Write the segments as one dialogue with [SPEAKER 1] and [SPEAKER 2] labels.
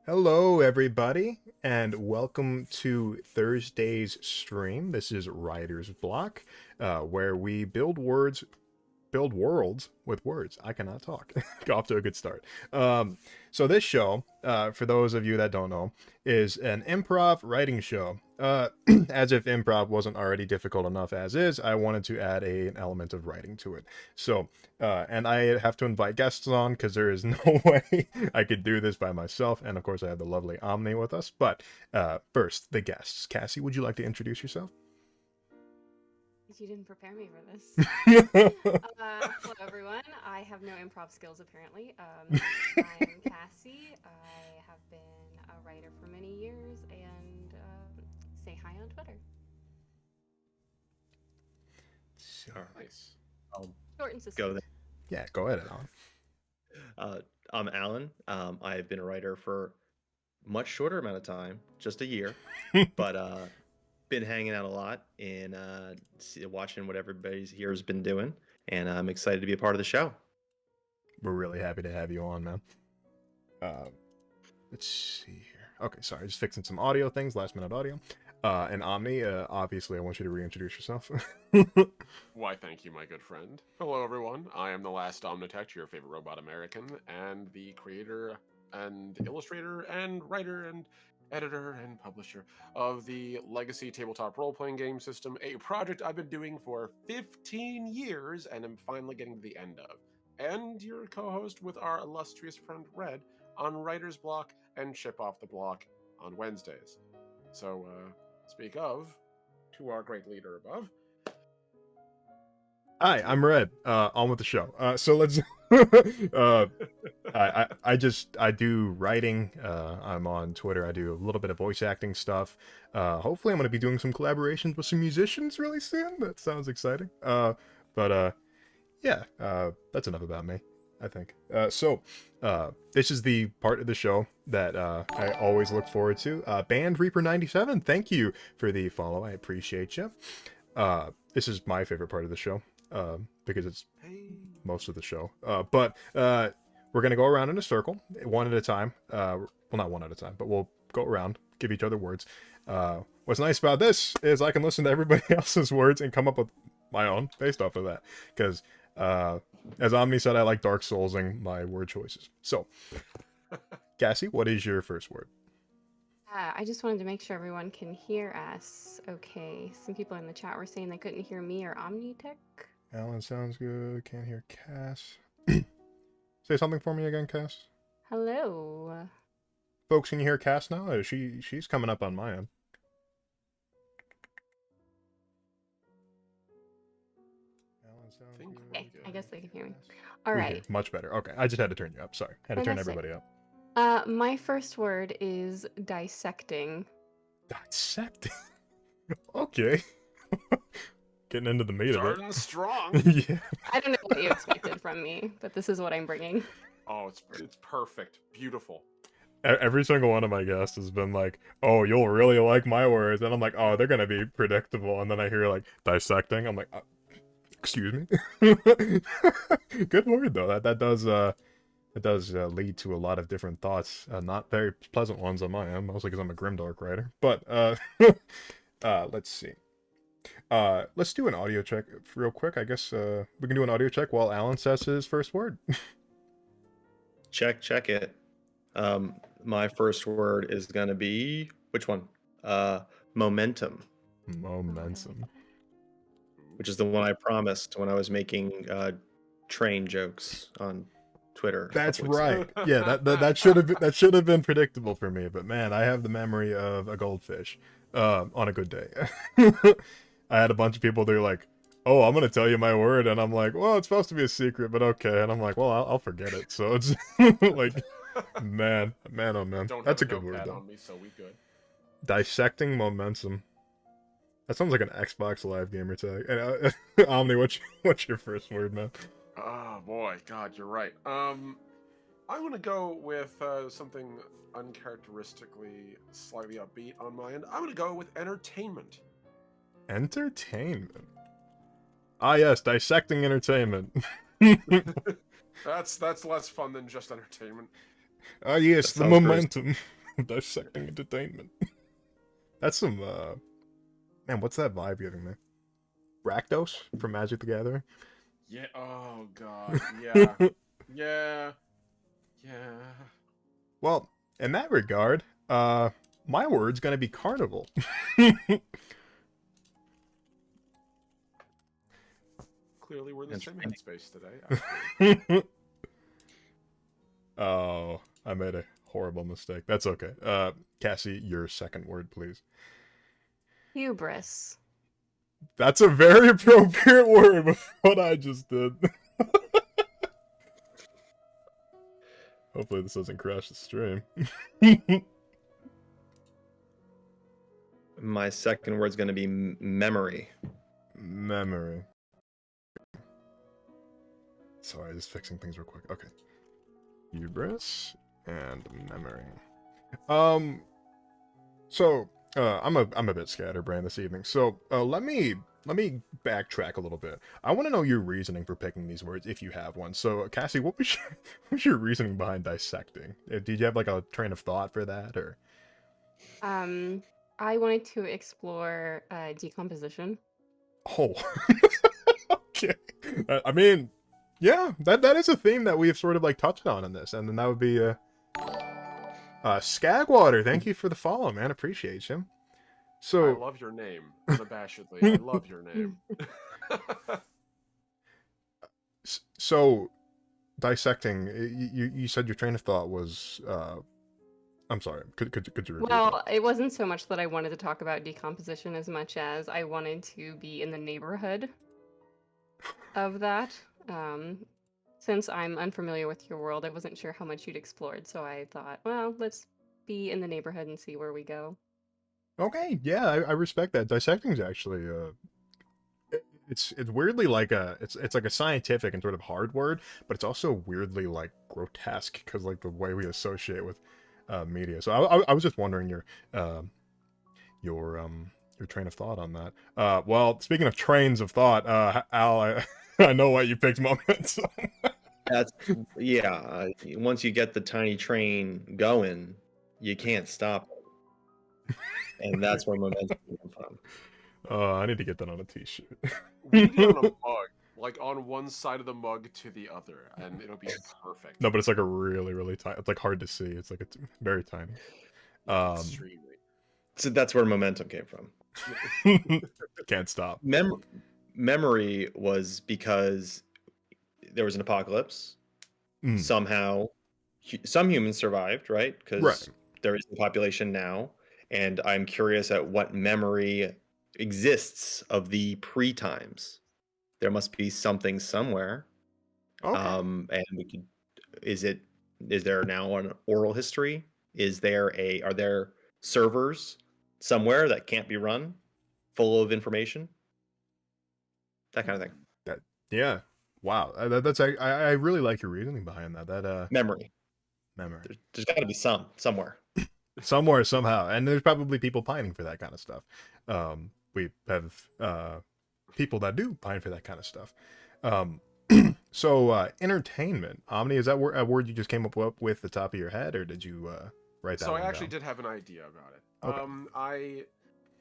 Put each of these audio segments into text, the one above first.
[SPEAKER 1] Hello, everybody, and welcome to Thursday's stream. This is Writer's Block, where we build worlds with words. I cannot talk. Got off to a good start. So this show, for those of you that don't know, is an improv writing show. As if improv wasn't already difficult enough as is, I wanted to add an element of writing to it. So, and I have to invite guests on because there is no way I could do this by myself. And of course, I have the lovely Omni with us. But first, the guests. Cassie, would you like to introduce yourself?
[SPEAKER 2] You didn't prepare me for this. Hello, everyone. I have no improv skills, apparently. I'm Cassie. I have been a writer for many years and say hi on Twitter.
[SPEAKER 1] Sure.
[SPEAKER 3] Nice. I'll
[SPEAKER 2] Short and
[SPEAKER 3] go there.
[SPEAKER 2] succinct.
[SPEAKER 1] Yeah, go ahead, Alan.
[SPEAKER 3] I'm Alan. I've been a writer for much shorter amount of time, just a year, but been hanging out a lot and watching what everybody here has been doing, and I'm excited to be a part of the show.
[SPEAKER 1] We're really happy to have you on, man. Uh, let's see here. Okay, sorry, just fixing some audio things, last minute audio. And Omni, obviously, I want you to reintroduce yourself.
[SPEAKER 4] Why, thank you, my good friend. Hello, everyone. I am the last Omnitech, your favorite robot American, and the creator and illustrator and writer and editor and publisher of the Legacy tabletop role-playing game system, a project I've been doing for 15 years and am finally getting to the end of. And your co-host with our illustrious friend Red on Writer's Block and Chip Off the Block on Wednesdays. So, speak of, to our great leader above,
[SPEAKER 1] Hi, I'm Red. On with the show. So let's. I do writing. I'm on Twitter. I do a little bit of voice acting stuff. Hopefully, I'm going to be doing some collaborations with some musicians really soon. That sounds exciting. But yeah. That's enough about me, I think. This is the part of the show that I always look forward to. Band Reaper 97. Thank you for the follow. I appreciate you. This is my favorite part of the show. Because it's most of the show. But we're going to go around in a circle, one at a time. Well, not one at a time, but we'll go around, give each other words. What's nice about this is I can listen to everybody else's words and come up with my own based off of that. Because, as Omni said, I like Dark Soulsing my word choices. So, Cassie, what is your first word?
[SPEAKER 2] I just wanted to make sure everyone can hear us. Okay. Some people in the chat were saying they couldn't hear me or Omnitech.
[SPEAKER 1] Alan sounds good. Can't hear Cass. Say something for me again, Cass.
[SPEAKER 2] Hello.
[SPEAKER 1] Folks, can you hear Cass now? She's coming up on my end. Alan sounds
[SPEAKER 4] Think
[SPEAKER 1] good.
[SPEAKER 2] Okay, I guess they can hear me.
[SPEAKER 1] Cass.
[SPEAKER 2] All
[SPEAKER 1] We
[SPEAKER 2] right.
[SPEAKER 1] hear. Much better. Okay, I just had to turn you up. Sorry, had to turn
[SPEAKER 2] Fantastic.
[SPEAKER 1] everybody up.
[SPEAKER 2] My first word is dissecting.
[SPEAKER 1] Dissecting. Okay. Getting into the meat of
[SPEAKER 4] starting strong.
[SPEAKER 1] it. Yeah.
[SPEAKER 2] I don't know what you expected from me, but this is what I'm bringing.
[SPEAKER 4] Oh, it's perfect, beautiful.
[SPEAKER 1] Every single one of my guests has been like, "Oh, you'll really like my words," and I'm like, "Oh, they're gonna be predictable." And then I hear like dissecting. I'm like, "Excuse me." Good word though. That does lead to a lot of different thoughts. Not very pleasant ones on my end, mostly because I'm a grimdark writer. But let's see. Let's do an audio check real quick. I guess we can do an audio check while Alan says his first word.
[SPEAKER 3] Check it. My first word is gonna be which one? Momentum,
[SPEAKER 1] Momentum.
[SPEAKER 3] which is the one I promised when I was making train jokes on Twitter.
[SPEAKER 1] That's
[SPEAKER 3] weeks ago.
[SPEAKER 1] right. Yeah, that should have been predictable for me. But man, I have the memory of a goldfish. On a good day. I had a bunch of people. They're like, "Oh, I'm gonna tell you my word," and I'm like, "Well, it's supposed to be a secret, but okay." And I'm like, "Well, I'll forget it." So it's like, man, oh man,
[SPEAKER 4] Don't
[SPEAKER 1] that's a
[SPEAKER 4] have
[SPEAKER 1] good word
[SPEAKER 4] notepad
[SPEAKER 1] though.
[SPEAKER 4] on me, so we good.
[SPEAKER 1] Dissecting momentum. That sounds like an Xbox Live gamer tag. And Omni, what's your first word, man?
[SPEAKER 4] Oh boy, God, you're right. I'm gonna go with something uncharacteristically slightly upbeat on my end. I'm gonna go with entertainment.
[SPEAKER 1] Entertainment. Ah, yes, dissecting entertainment.
[SPEAKER 4] That's less fun than just entertainment.
[SPEAKER 1] Ah, yes,
[SPEAKER 3] That
[SPEAKER 1] the
[SPEAKER 3] sounds gross.
[SPEAKER 1] momentum. Dissecting entertainment. That's some, man, what's that vibe giving me? Rakdos from Magic the Gathering?
[SPEAKER 4] Yeah. Oh God. Yeah. Yeah. Yeah.
[SPEAKER 1] Well, in that regard, my word's gonna be carnival.
[SPEAKER 4] Clearly, we're in the same
[SPEAKER 3] Entertaining.
[SPEAKER 4] headspace today. Actually.
[SPEAKER 1] Oh, I made a horrible mistake. That's okay. Cassie, your second word, please.
[SPEAKER 2] Hubris.
[SPEAKER 1] That's a very appropriate word with what I just did. Hopefully this doesn't crash the stream.
[SPEAKER 3] My second word's going to be memory.
[SPEAKER 1] Memory. Sorry, just fixing things real quick. Okay. Hubris and memory. Um. So, I'm a bit scatterbrained this evening. So, let me backtrack a little bit. I want to know your reasoning for picking these words, if you have one. So, Cassie, what was what was your reasoning behind dissecting? Did you have like a train of thought for that, or?
[SPEAKER 2] I wanted to explore decomposition.
[SPEAKER 1] Oh, okay. I mean, yeah, that is a theme that we have sort of like touched on in this, and then that would be Skagwater. Thank you for the follow, man. Appreciate you.
[SPEAKER 4] I
[SPEAKER 1] So,
[SPEAKER 4] love your name, unabashedly. I love your name.
[SPEAKER 1] so dissecting. You said your train of thought was. I'm sorry. Could you repeat that?
[SPEAKER 2] Well, it wasn't so much that I wanted to talk about decomposition as much as I wanted to be in the neighborhood of that. Since I'm unfamiliar with your world, I wasn't sure how much you'd explored, so I thought, well, let's be in the neighborhood and see where we go.
[SPEAKER 1] Okay, yeah, I respect that. Dissecting is actually it's weirdly like it's like a scientific and sort of hard word, but it's also weirdly like grotesque because like the way we associate with media. So I was just wondering your train of thought on that. Well, speaking of trains of thought, Al, I know why you picked moments.
[SPEAKER 3] That's yeah. Once you get the tiny train going, you can't stop it, and that's where momentum comes from.
[SPEAKER 1] I need to get that on a t-shirt.
[SPEAKER 4] We need it on a mug, like on one side of the mug to the other, and it'll be perfect.
[SPEAKER 1] No, but it's like a really tiny. It's like hard to see. It's like it's very tiny.
[SPEAKER 4] Extremely.
[SPEAKER 3] So that's where momentum came from.
[SPEAKER 1] Can't stop.
[SPEAKER 3] Memory was because there was an apocalypse.
[SPEAKER 1] Mm.
[SPEAKER 3] Somehow, some humans survived, right?
[SPEAKER 1] Right.
[SPEAKER 3] Because there is a population now, and I'm curious at what memory exists of the pre-times. There must be something somewhere.
[SPEAKER 1] Okay.
[SPEAKER 3] And we could. Is there now an oral history? Are there servers somewhere that can't be run, full of information? That kind of thing.
[SPEAKER 1] Yeah. Wow. That's I really like your reasoning behind that. That
[SPEAKER 3] Memory.
[SPEAKER 1] memory.
[SPEAKER 3] There's got to be somewhere.
[SPEAKER 1] Somewhere, somehow, and there's probably people pining for that kind of stuff. We have people that do pine for that kind of stuff. So entertainment. Omni, is that a word you just came up with the top of your head, or did you write that?
[SPEAKER 4] So
[SPEAKER 1] one
[SPEAKER 4] I actually
[SPEAKER 1] down?
[SPEAKER 4] did have an idea about it.
[SPEAKER 1] Okay.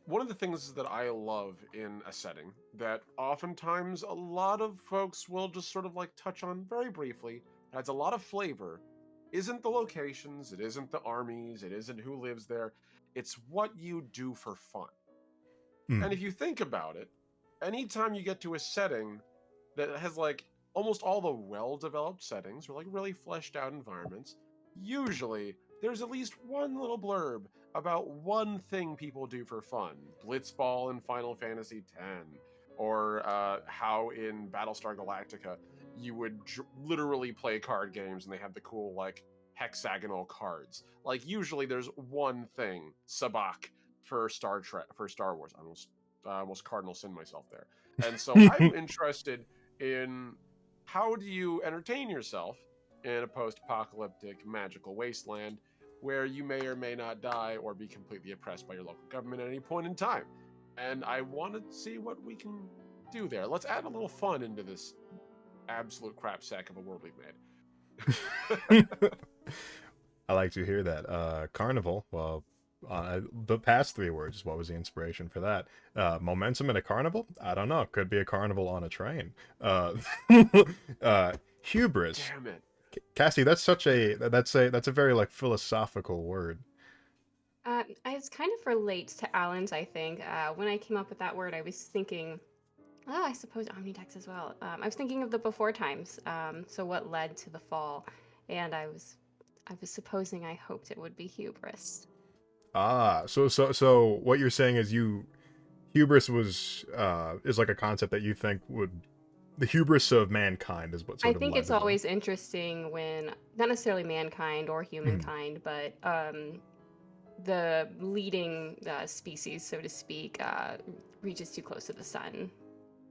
[SPEAKER 4] One of the things that I love in a setting that oftentimes a lot of folks will just sort of like touch on very briefly, adds a lot of flavor, isn't the locations, it isn't the armies, it isn't who lives there, it's what you do for fun. And if you think about it, anytime you get to a setting that has like almost all the well-developed settings or like really fleshed out environments, usually there's at least one little blurb about one thing people do for fun. Blitzball in Final Fantasy X, or how in Battlestar Galactica you would literally play card games and they have the cool like hexagonal cards. Like usually there's one thing, Sabak for Star Wars. I almost cardinal sin myself there. And so I'm interested in how do you entertain yourself in a post-apocalyptic magical wasteland where you may or may not die or be completely oppressed by your local government at any point in time. And I want to see what we can do there. Let's add a little fun into this absolute crap sack of a world we've made.
[SPEAKER 1] I like to hear that. Carnival. Well, the past three words. What was the inspiration for that? Momentum in a carnival? I don't know. Could be a carnival on a train. Uh, hubris.
[SPEAKER 4] Damn it.
[SPEAKER 1] Cassie, that's a very like philosophical word.
[SPEAKER 2] It kind of relates to Alan's, I think. When I came up with that word, I was thinking, oh, I suppose Omnitex as well. I was thinking of the before times. So what led to the fall? And I was supposing I hoped it would be hubris.
[SPEAKER 1] So what you're saying is hubris was is like a concept that you think would the hubris of mankind is what
[SPEAKER 2] I
[SPEAKER 1] sort of
[SPEAKER 2] think
[SPEAKER 1] led
[SPEAKER 2] it's
[SPEAKER 1] to that.
[SPEAKER 2] always interesting when, not necessarily mankind or humankind, but the leading species, so to speak, reaches too close to the sun.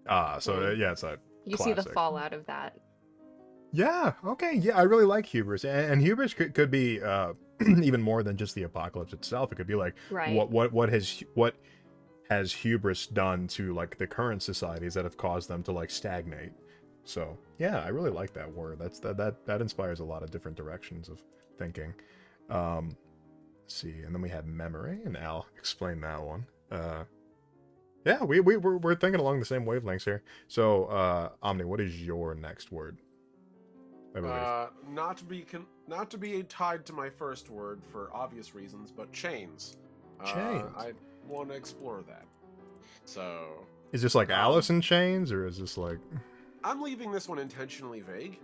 [SPEAKER 2] And
[SPEAKER 1] Yeah, it's a
[SPEAKER 2] you see the
[SPEAKER 1] classic.
[SPEAKER 2] fallout of that.
[SPEAKER 1] Yeah, okay, yeah, I really like hubris, and hubris could be even more than just the apocalypse itself. It could be like
[SPEAKER 2] Right.
[SPEAKER 1] what has hubris done to like the current societies that have caused them to like stagnate. So yeah, I really like that word. That inspires a lot of different directions of thinking. Let's see, and then we have memory, and Al explain that one. Yeah, we're thinking along the same wavelengths here. So Omni, what is your next word?
[SPEAKER 4] Not to be tied to my first word for obvious reasons, but chains.
[SPEAKER 1] Chains.
[SPEAKER 4] I want to explore that. So
[SPEAKER 1] Is this like Alice in Chains, or is this like?
[SPEAKER 4] I'm leaving this one intentionally vague.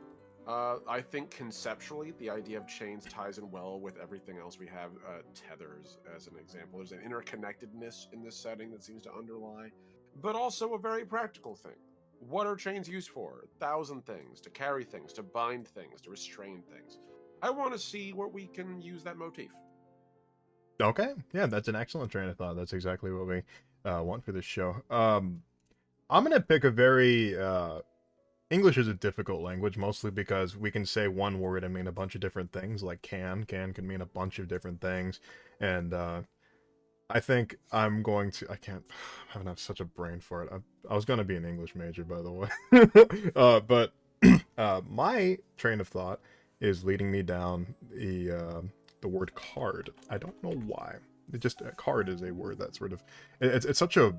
[SPEAKER 4] I think conceptually, the idea of chains ties in well with everything else we have. Tethers, as an example. There's an interconnectedness in this setting that seems to underlie, but also a very practical thing. What are chains used for? 1,000 things. To carry things, to bind things, to restrain things. I want to see where we can use that motif.
[SPEAKER 1] Okay, yeah, that's an excellent train of thought. That's exactly what we want for this show. I'm gonna pick a very English is a difficult language, mostly because we can say one word and mean a bunch of different things. Like can mean a bunch of different things, and I think I'm going to. I can't. I haven't have such a brain for it. I was gonna be an English major, by the way, but my train of thought is leading me down the word card. I don't know why. It just card is a word that sort of it's such a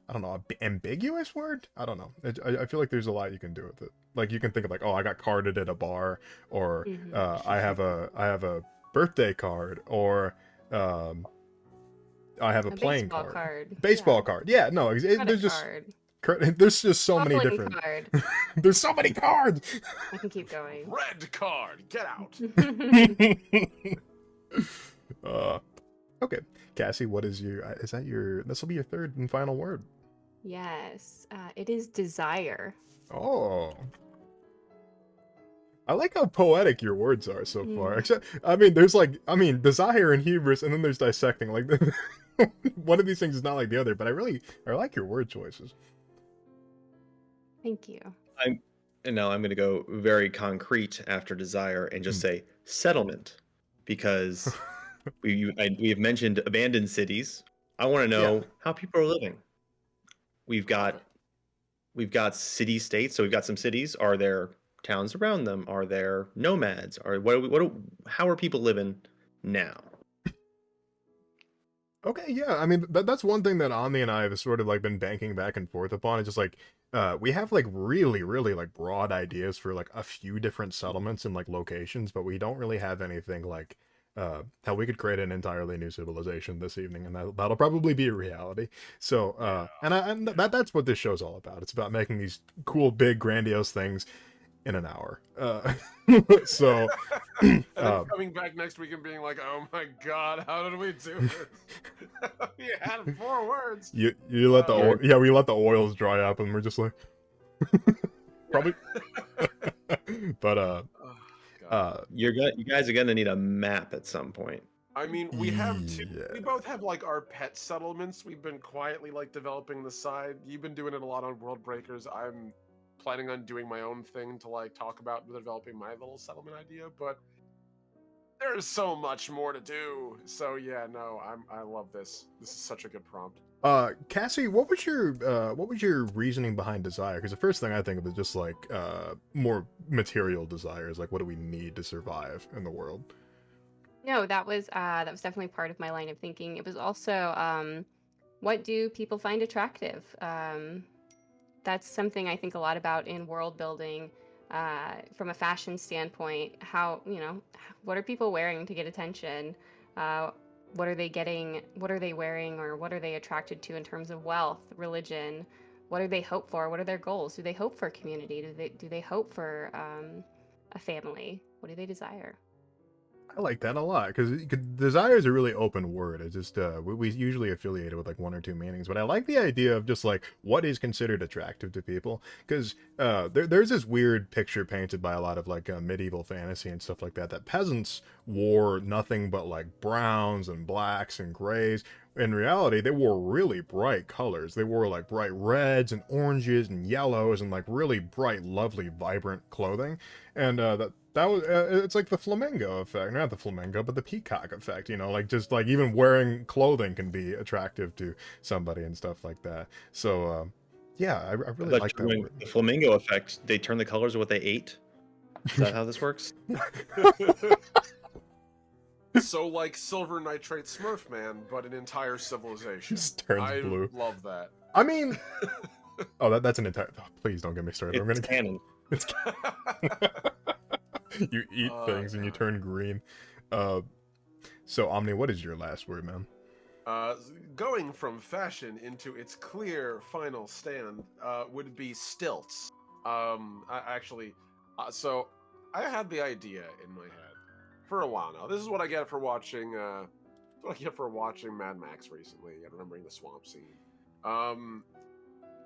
[SPEAKER 1] I don't know ambiguous word. I don't know. I feel like there's a lot you can do with it. Like you can think of like, oh, I got carded at a bar, or I have a birthday card, or I have a playing
[SPEAKER 2] baseball
[SPEAKER 1] card.
[SPEAKER 2] card.
[SPEAKER 1] Baseball
[SPEAKER 2] Yeah.
[SPEAKER 1] card. Yeah, no,
[SPEAKER 2] Credit card.
[SPEAKER 1] there's just so many
[SPEAKER 2] Calling
[SPEAKER 1] different.
[SPEAKER 2] card.
[SPEAKER 1] There's so many cards.
[SPEAKER 2] I can keep going.
[SPEAKER 4] Red card, get out.
[SPEAKER 1] Okay, Cassie, what is your? Is that your? This will be your third and final word.
[SPEAKER 2] Yes, it is desire.
[SPEAKER 1] Oh, I like how poetic your words are so far.
[SPEAKER 2] Mm.
[SPEAKER 1] Except, desire and hubris, and then there's dissecting. Like, one of these things is not like the other. But I like your word choices.
[SPEAKER 2] Thank you.
[SPEAKER 3] I'm going to go very concrete after desire and just say settlement, because we have mentioned abandoned cities. I want to know how people are living. We've got city states, so we've got some cities. Are there towns around them? Are there nomads? How are people living now?
[SPEAKER 1] Okay, yeah. I mean, that's one thing that Omni and I have sort of like been banking back and forth upon. It's just like we have like really, really like broad ideas for like a few different settlements and like locations, but we don't really have anything like how we could create an entirely new civilization this evening, and that'll probably be a reality. So, and that's what this show's all about. It's about making these cool, big, grandiose things in an hour. So,
[SPEAKER 4] And then coming back next week and being like, "Oh my god, how did we do this? We had 4 words."
[SPEAKER 1] you let we let the oils dry up, and we're just like, probably. But
[SPEAKER 3] you guys are gonna need a map at some point.
[SPEAKER 4] I mean, we have two.
[SPEAKER 1] Yeah.
[SPEAKER 4] We both have like our pet settlements. We've been quietly like developing the side. You've been doing it a lot on World Breakers. I'm planning on doing my own thing to like talk about developing my little settlement idea, but there's so much more to do. So yeah, no, I love this. This is such a good prompt.
[SPEAKER 1] Cassie, what was your reasoning behind desire? Because the first thing I think of is just like more material desires. Like, what do we need to survive in the world?
[SPEAKER 2] No, that was definitely part of my line of thinking. It was also what do people find attractive? That's something I think a lot about in world building, from a fashion standpoint. How, what are people wearing to get attention? Uh, what are they getting? What are they wearing, or what are they attracted to in terms of wealth, religion? What do they hope for? What are their goals? Do they hope for community? Do they hope for a family? What do they desire?
[SPEAKER 1] I like that a lot because desire is a really open word. It's just we usually affiliate it with like one or two meanings, but I like the idea of just like what is considered attractive to people because there's this weird picture painted by a lot of like medieval fantasy and stuff like that that peasants wore nothing but like browns and blacks and grays. In reality, they wore really bright colors. They wore like bright reds and oranges and yellows and like really bright, lovely, vibrant clothing, and that was it's like the flamingo effect, not the flamingo but the peacock effect, like just like even wearing clothing can be attractive to somebody and stuff like that. So yeah, I
[SPEAKER 3] I
[SPEAKER 1] really
[SPEAKER 3] thought
[SPEAKER 1] like
[SPEAKER 3] you were
[SPEAKER 1] that
[SPEAKER 3] doing
[SPEAKER 1] word.
[SPEAKER 3] the flamingo effect. They turn the colors of what they ate. Is that how this works?
[SPEAKER 4] So like Silver Nitrate Smurf Man, but an entire civilization.
[SPEAKER 1] Just turns
[SPEAKER 4] I
[SPEAKER 1] blue.
[SPEAKER 4] love that.
[SPEAKER 1] I mean, oh, that's an entire, oh, please don't get me started. I'm
[SPEAKER 3] It's
[SPEAKER 1] gonna
[SPEAKER 3] canon.
[SPEAKER 1] it's you eat
[SPEAKER 4] Oh,
[SPEAKER 1] things and you
[SPEAKER 4] God.
[SPEAKER 1] turn green. uh so Omni, what is your last word, man?
[SPEAKER 4] Uh, Going from fashion into its clear final stand would be stilts. I actually, so I had the idea in my head for a while now. This is what I get for watching. What I get for watching Mad Max recently and remembering the swamp scene. Um,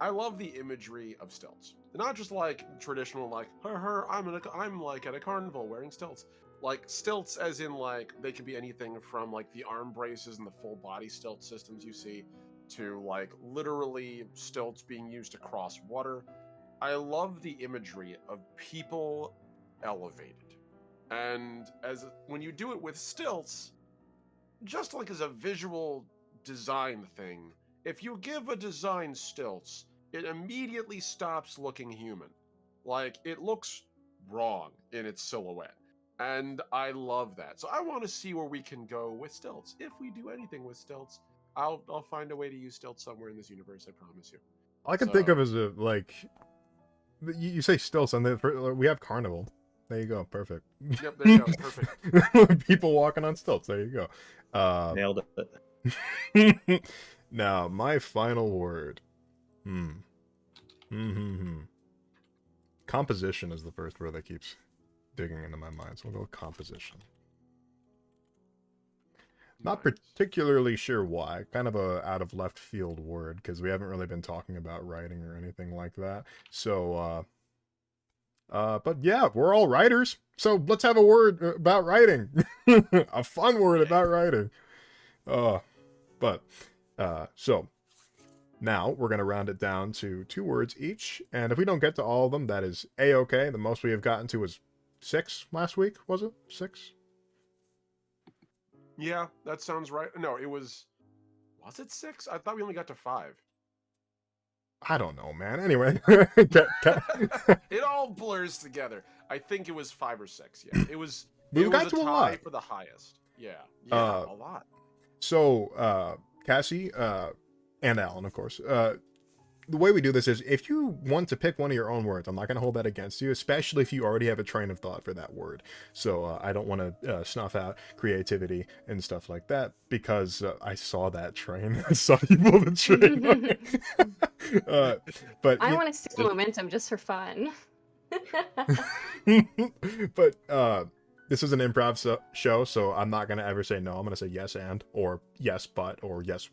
[SPEAKER 4] I love the imagery of stilts, not just like traditional like I'm like at a carnival wearing stilts. Like stilts, as in like they can be anything from like the arm braces and the full body stilt systems you see, to like literally stilts being used to cross water. I love the imagery of people elevated, and as when you do it with stilts, just like as a visual design thing, if you give a design stilts, it immediately stops looking human. Like it looks wrong in its silhouette. And I love that. So I want to see where we can go with stilts. If we do anything with stilts, I'll find a way to use stilts somewhere in this universe, I promise you.
[SPEAKER 1] All I can think of
[SPEAKER 4] So
[SPEAKER 1] is a like you say stilts and then we have carnival. There you go, perfect.
[SPEAKER 4] yep, there you go. Perfect.
[SPEAKER 1] People walking on stilts. There you go.
[SPEAKER 3] Nailed it.
[SPEAKER 1] Now, my final word. Composition is the first word that keeps digging into my mind, so we'll go with composition. Not
[SPEAKER 4] Nice.
[SPEAKER 1] particularly sure why. Kind of a out of left field word because we haven't really been talking about writing or anything like that. So, but yeah, we're all writers, so let's have a word about writing. A fun word about writing. But so now we're gonna round it down to 2 words each, and if we don't get to all of them, that is a-okay. The most we have gotten to was 6 last week. Was it 6?
[SPEAKER 4] Yeah, that sounds right. No, it was. Was it 6? I thought we only got to 5.
[SPEAKER 1] I don't know, man. Anyway,
[SPEAKER 4] It all blurs together. I think it was 5 or 6. Yeah, it was.
[SPEAKER 1] we
[SPEAKER 4] It
[SPEAKER 1] got
[SPEAKER 4] was
[SPEAKER 1] to
[SPEAKER 4] a
[SPEAKER 1] a
[SPEAKER 4] tie
[SPEAKER 1] lot.
[SPEAKER 4] for the highest. Yeah,
[SPEAKER 1] Uh,
[SPEAKER 4] a lot.
[SPEAKER 1] So, Cassie, and Alan, of course. The way we do this is if you want to pick one of your own words, I'm not going to hold that against you, especially if you already have a train of thought for that word. So I don't want to snuff out creativity and stuff like that because I saw that train. I saw you pull the train. But
[SPEAKER 2] I want to steal momentum just for fun.
[SPEAKER 1] but this is an improv show, so I'm not going to ever say no. I'm going to say yes and, or yes but, or yes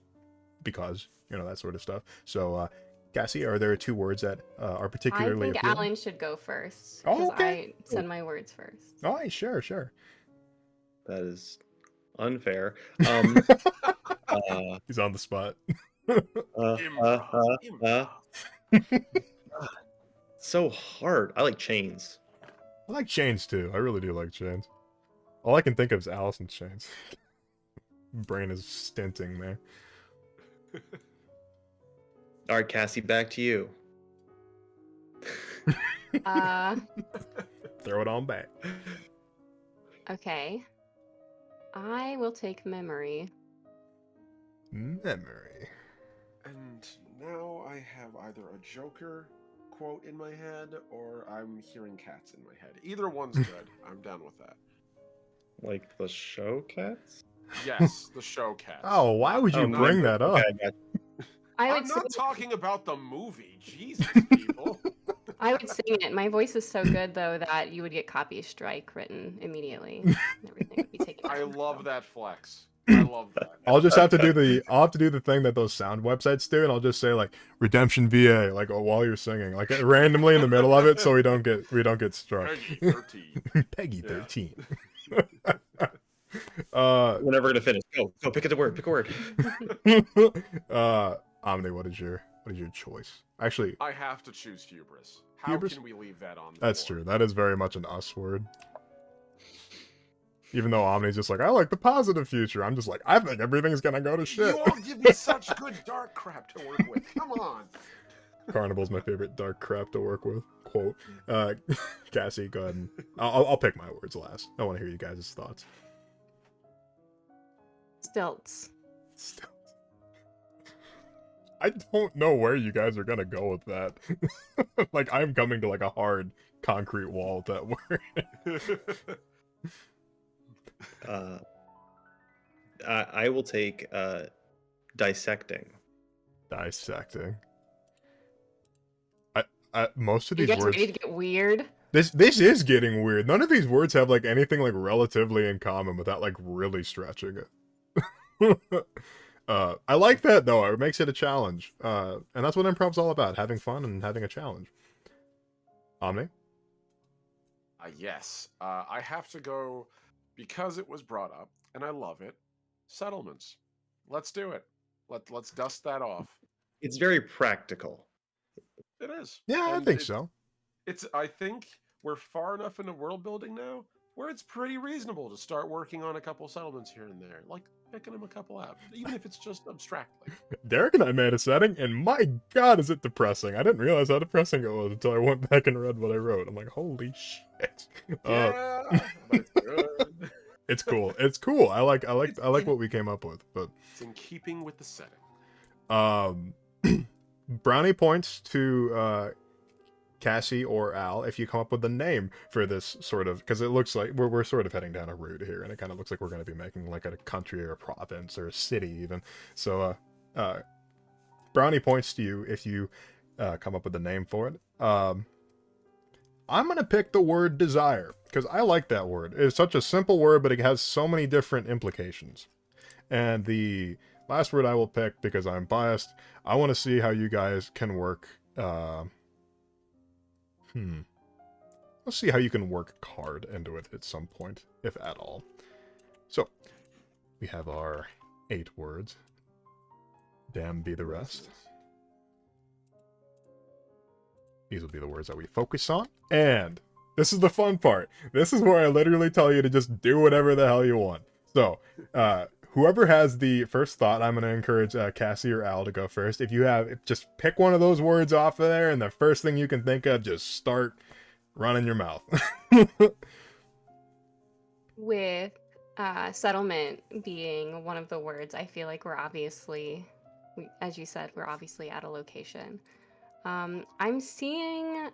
[SPEAKER 1] because, that sort of stuff. So, Cassie, are there 2 words that are
[SPEAKER 2] I
[SPEAKER 1] particularly
[SPEAKER 2] think
[SPEAKER 1] appealing?
[SPEAKER 2] Alan should go first
[SPEAKER 1] Oh,
[SPEAKER 2] because
[SPEAKER 1] okay.
[SPEAKER 2] I said my words first.
[SPEAKER 1] All right, sure.
[SPEAKER 3] That is unfair.
[SPEAKER 1] He's on the spot.
[SPEAKER 4] Improv. Improv.
[SPEAKER 3] So hard. I like chains.
[SPEAKER 1] I like chains too. I really do like chains. All I can think of is Allison's chains. Brain is stinting there.
[SPEAKER 3] All right, Cassie, back to you.
[SPEAKER 1] Throw it on back.
[SPEAKER 2] Okay. I will take memory.
[SPEAKER 1] Memory.
[SPEAKER 4] And now I have either a Joker quote in my head or I'm hearing cats in my head. Either one's good. I'm down with that.
[SPEAKER 3] Like the show Cats?
[SPEAKER 4] Yes, the show cats.
[SPEAKER 1] Oh, why would you
[SPEAKER 3] Oh,
[SPEAKER 1] bring that up?
[SPEAKER 3] okay, I got
[SPEAKER 2] I
[SPEAKER 4] I'm
[SPEAKER 2] would sing,
[SPEAKER 4] not talking about the movie. Jesus, people.
[SPEAKER 2] I would sing it. My voice is so good though that you would get copy strike written immediately. And everything would be taken
[SPEAKER 4] I
[SPEAKER 2] down.
[SPEAKER 4] love that flex. I love that.
[SPEAKER 1] I'll just have to do the thing that those sound websites do, and I'll just say like Redemption VA, like while you're singing, like randomly in the middle of it, so we don't get struck.
[SPEAKER 4] Peggy 13.
[SPEAKER 1] Peggy
[SPEAKER 4] Yeah.
[SPEAKER 1] 13.
[SPEAKER 3] We're never gonna finish. Go, pick a word. Pick a word.
[SPEAKER 1] Omni, what is your choice? Actually,
[SPEAKER 4] I have to choose hubris. How
[SPEAKER 1] Hubris?
[SPEAKER 4] can we leave that on the
[SPEAKER 1] that's
[SPEAKER 4] board?
[SPEAKER 1] true. That is very much an us word. Even though Omni's just like, I like the positive future. I'm just like, I think everything's gonna go to shit.
[SPEAKER 4] You all give me such good dark crap to work with. Come on.
[SPEAKER 1] Carnival's my favorite dark crap to work with. Quote. Cassie, go ahead and I'll pick my words last. I want to hear you guys' thoughts.
[SPEAKER 2] Stilts.
[SPEAKER 1] Still. I don't know where you guys are gonna go with that. Like, I'm coming to like a hard concrete wall with that word.
[SPEAKER 3] I will take dissecting.
[SPEAKER 1] Dissecting. Most of
[SPEAKER 2] You
[SPEAKER 1] these
[SPEAKER 2] guys
[SPEAKER 1] words.
[SPEAKER 2] ready to get weird?
[SPEAKER 1] This is getting weird. None of these words have like anything like relatively in common without like really stretching it. I like that though. It makes it a challenge. And that's what improv's all about, having fun and having a challenge. Omni?
[SPEAKER 4] Yes. I have to go because it was brought up, and I love it. Settlements. Let's do it. Let's dust that off.
[SPEAKER 3] It's very practical.
[SPEAKER 4] It is.
[SPEAKER 1] Yeah, I
[SPEAKER 4] And
[SPEAKER 1] think so.
[SPEAKER 4] I think we're far enough into world building now where it's pretty reasonable to start working on a couple settlements here and there, like picking them a couple out, even if it's just abstractly.
[SPEAKER 1] Derek and I made a setting, and my god, is it depressing. I didn't realize how depressing it was until I went back and read what I wrote. I'm like, holy shit.
[SPEAKER 4] Yeah, but it's good.
[SPEAKER 1] It's cool. It's cool. I like what we came up with, but
[SPEAKER 4] It's in keeping with the setting.
[SPEAKER 1] brownie points to Cassie or Al if you come up with a name for this sort of, because it looks like we're sort of heading down a route here, and it kind of looks like we're going to be making like a country or a province or a city even. So brownie points to you if you come up with a name for it. I'm going to pick the word desire because I like that word. It's such a simple word, but it has so many different implications. And the last word I will pick, because I'm biased, I want to see how you guys can work. Let's see how you can work card into it at some point, if at all. So, we have our 8 words. Damn be the rest. These will be the words that we focus on. And this is the fun part. This is where I literally tell you to just do whatever the hell you want. So, whoever has the first thought, I'm going to encourage Cassie or Al to go first. If you have, just pick one of those words off of there, and the first thing you can think of, just start running your mouth.
[SPEAKER 2] With settlement being one of the words, I feel like we're obviously, as you said, we're obviously at a location. I'm seeing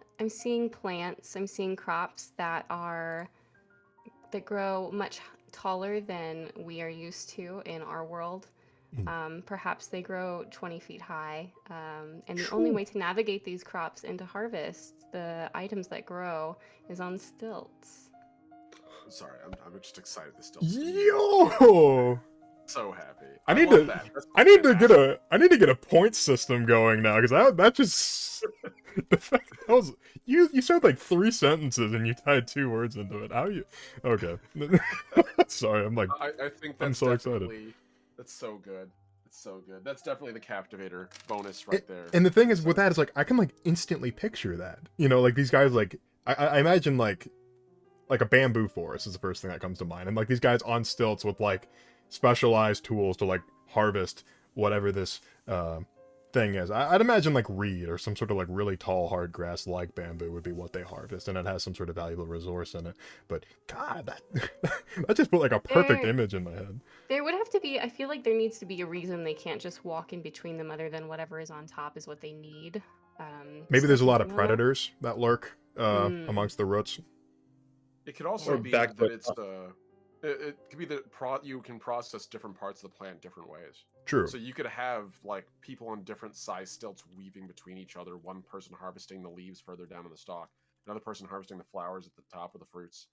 [SPEAKER 2] plants. I'm seeing crops that grow much taller than we are used to in our world. Perhaps they grow 20 feet high. And the only way to navigate these crops and to harvest the items that grow is on stilts.
[SPEAKER 4] Sorry, I'm just excited to still.
[SPEAKER 1] Yo!
[SPEAKER 4] So happy.
[SPEAKER 1] I need
[SPEAKER 4] love
[SPEAKER 1] to.
[SPEAKER 4] that. That's
[SPEAKER 1] I need to
[SPEAKER 4] fantastic.
[SPEAKER 1] get a point system going now, because that just the fact that was you said like 3 sentences and you tied 2 words into it. How you? Okay. Sorry, I'm like
[SPEAKER 4] I think that's
[SPEAKER 1] I'm so excited.
[SPEAKER 4] definitely- That's so good. It's so good. That's definitely the captivator bonus right there.
[SPEAKER 1] And the thing is with that is like I can like instantly picture that. You know, like these guys like I imagine like a bamboo forest is the first thing that comes to mind, and like these guys on stilts with like specialized tools to like harvest whatever this thing is. I'd imagine like reed or some sort of like really tall hard grass like bamboo would be what they harvest, and it has some sort of valuable resource in it. But God, that that just put like a perfect
[SPEAKER 2] There,
[SPEAKER 1] image in my head.
[SPEAKER 2] there would have to be. I feel like there needs to be a reason they can't just walk in between them, other than whatever is on top is what they need.
[SPEAKER 1] Maybe there's a lot of
[SPEAKER 2] Something like that.
[SPEAKER 1] predators that lurk
[SPEAKER 2] Mm,
[SPEAKER 1] amongst the roots.
[SPEAKER 4] It could also
[SPEAKER 3] Or
[SPEAKER 2] yeah.
[SPEAKER 4] be
[SPEAKER 3] back
[SPEAKER 4] that
[SPEAKER 3] to
[SPEAKER 4] it's the. It could be that you can process different parts of the plant different ways.
[SPEAKER 1] True.
[SPEAKER 4] So you could have like people on different size stilts weaving between each other. One person harvesting the leaves further down in the stalk, another person harvesting the flowers at the top of the fruits,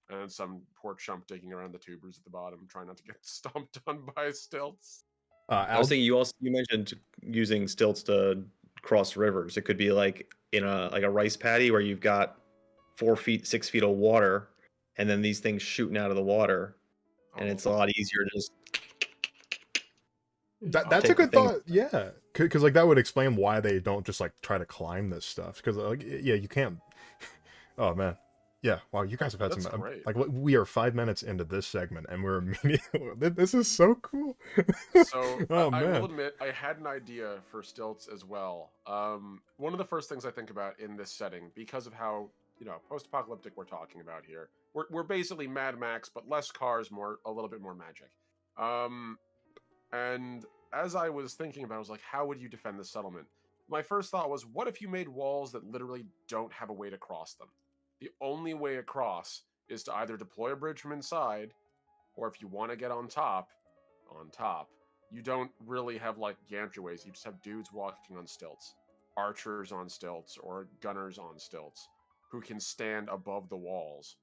[SPEAKER 4] and then some poor chump digging around the tubers at the bottom, trying not to get stomped on by stilts.
[SPEAKER 3] I was
[SPEAKER 1] Al,
[SPEAKER 3] thinking you mentioned using stilts to cross rivers. It could be like in a rice paddy where you've got 4 feet, 6 feet of water, and then these things shooting out of the water, and it's a
[SPEAKER 4] Oh,
[SPEAKER 3] lot easier to just
[SPEAKER 1] that's a
[SPEAKER 3] take the
[SPEAKER 1] good
[SPEAKER 3] things.
[SPEAKER 1] thought. Yeah, because like that would explain why they don't just like try to climb this stuff. Because like yeah, you can't. Oh man. Yeah, wow, you guys have had
[SPEAKER 4] that's
[SPEAKER 1] some
[SPEAKER 4] great.
[SPEAKER 1] like we are 5 minutes into this segment and we're immediately this is so cool.
[SPEAKER 4] So
[SPEAKER 1] Oh
[SPEAKER 4] I will
[SPEAKER 1] man.
[SPEAKER 4] admit I had an idea for stilts as well. One of the first things I think about in this setting, because of how post-apocalyptic we're talking about here, we're basically Mad Max, but less cars, more a little bit more magic. Um, and as I was thinking about, it, I was like, how would you defend the settlement? My first thought was, what if you made walls that literally don't have a way to cross them? The only way across is to either deploy a bridge from inside, or if you want to get on top, you don't really have like gantryways. You just have dudes walking on stilts, archers on stilts, or gunners on stilts, who can stand above the walls,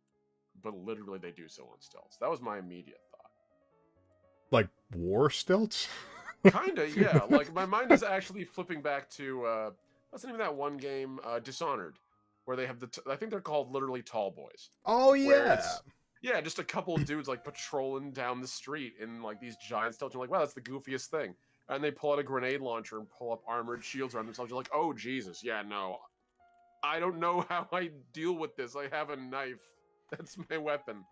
[SPEAKER 4] but literally they do so on stilts. That was my immediate thought.
[SPEAKER 1] Like war stilts?
[SPEAKER 4] Kinda, yeah. Like my mind is actually flipping back to what's the name of that one game, Dishonored, where they have I think they're called literally tall boys,
[SPEAKER 1] Oh
[SPEAKER 4] where
[SPEAKER 1] yeah.
[SPEAKER 4] it's yeah, just a couple of dudes like patrolling down the street in like these giant stilts. You're like, wow, that's the goofiest thing. And they pull out a grenade launcher and pull up armored shields around themselves. You're like, oh Jesus, yeah, no, I don't know how I deal with this. I have a knife. That's my weapon.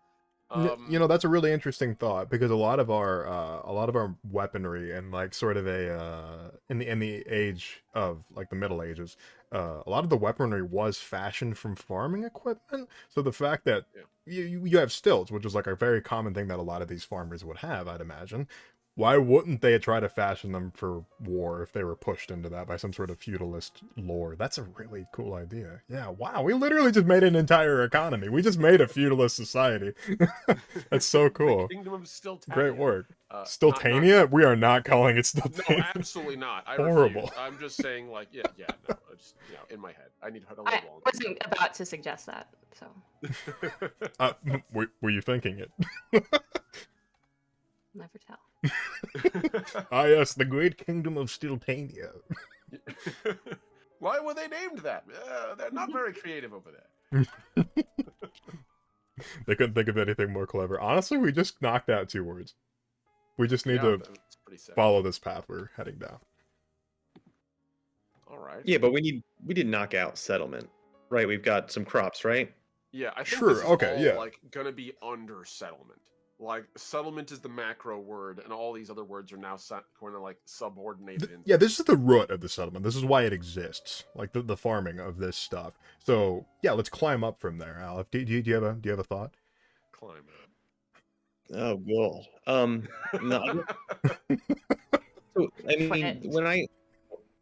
[SPEAKER 1] You know, that's a really interesting thought because a lot of our weaponry and like sort of a in the age of like the Middle Ages, a lot of the weaponry was fashioned from farming equipment. So the fact that
[SPEAKER 4] Yeah.
[SPEAKER 1] you have stilts, which is like a very common thing that a lot of these farmers would have, I'd imagine. Why wouldn't they try to fashion them for war if they were pushed into that by some sort of feudalist lore? That's a really cool idea. Yeah, wow, we literally just made an entire economy. We just made a feudalist society. That's so
[SPEAKER 4] The
[SPEAKER 1] cool.
[SPEAKER 4] Kingdom of Stiltania.
[SPEAKER 1] Great work.
[SPEAKER 4] Not
[SPEAKER 1] Stiltania? We are not calling it
[SPEAKER 4] no,
[SPEAKER 1] Stiltania.
[SPEAKER 4] absolutely not. I
[SPEAKER 1] Horrible.
[SPEAKER 4] refuse. I'm just saying, like, yeah, no. It's in my head. I need to
[SPEAKER 2] I
[SPEAKER 4] live longer.
[SPEAKER 2] wasn't about to suggest that, so
[SPEAKER 1] Were you thinking it?
[SPEAKER 2] never tell.
[SPEAKER 1] Ah, yes, the great kingdom of Stiltania.
[SPEAKER 4] Why were they named that? They're not very creative over there.
[SPEAKER 1] They couldn't think of anything more clever. Honestly, we just knocked out 2 words. We just need
[SPEAKER 4] Yeah,
[SPEAKER 1] to
[SPEAKER 4] that's pretty sick.
[SPEAKER 1] follow this path we're heading down.
[SPEAKER 4] All right.
[SPEAKER 3] Yeah, but we did knock out settlement, right? We've got some crops, right?
[SPEAKER 4] Yeah, I think
[SPEAKER 1] Sure,
[SPEAKER 4] this is
[SPEAKER 1] okay,
[SPEAKER 4] all
[SPEAKER 1] yeah.
[SPEAKER 4] like gonna be under settlement. Like settlement is the macro word, and all these other words are now kind of like subordinated. Into
[SPEAKER 1] Yeah, this is the root of the settlement. This is why it exists, like the farming of this stuff. So yeah, let's climb up from there. Alec, do you have a thought?
[SPEAKER 4] climb
[SPEAKER 3] Oh god. No. So, I mean,
[SPEAKER 2] Quit.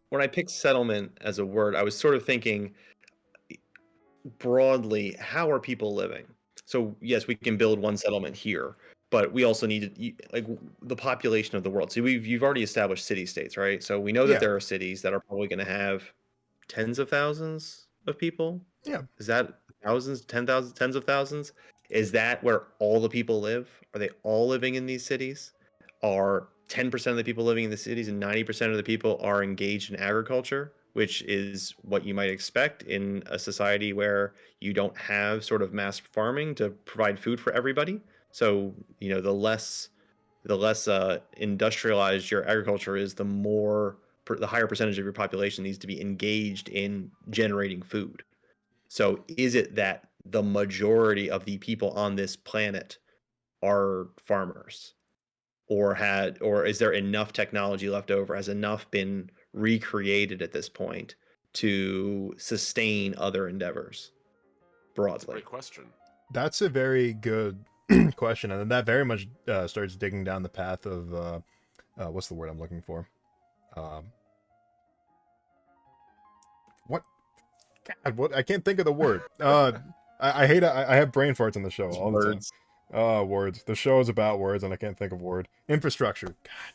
[SPEAKER 3] when I picked settlement as a word, I was sort of thinking broadly, how are people living? So yes, we can build one settlement here, but we also need to like the population of the world. So you've already established city states, right? So we know that
[SPEAKER 1] Yeah.
[SPEAKER 3] there are cities that are probably going to have tens of thousands of people.
[SPEAKER 1] Yeah.
[SPEAKER 3] Is that thousands, 10,000, tens of thousands? Is that where all the people live? Are they all living in these cities? Are 10% of the people living in the cities and 90% of the people are engaged in agriculture, which is what you might expect in a society where you don't have sort of mass farming to provide food for everybody. So, the less industrialized your agriculture is, the higher percentage of your population needs to be engaged in generating food. So is it that the majority of the people on this planet are farmers? Or is there enough technology left over? Has enough been recreated at this point to sustain other endeavors
[SPEAKER 4] That's a
[SPEAKER 3] broadly?
[SPEAKER 4] great question.
[SPEAKER 1] That's a very good question, and that very much starts digging down the path of what's the word I'm looking for? Um, what? God, what? I can't think of the word. I hate. I have brain farts on the show
[SPEAKER 3] Just
[SPEAKER 1] all the time.
[SPEAKER 3] words.
[SPEAKER 1] Words. The show is about words, and I can't think of word. Infrastructure. God.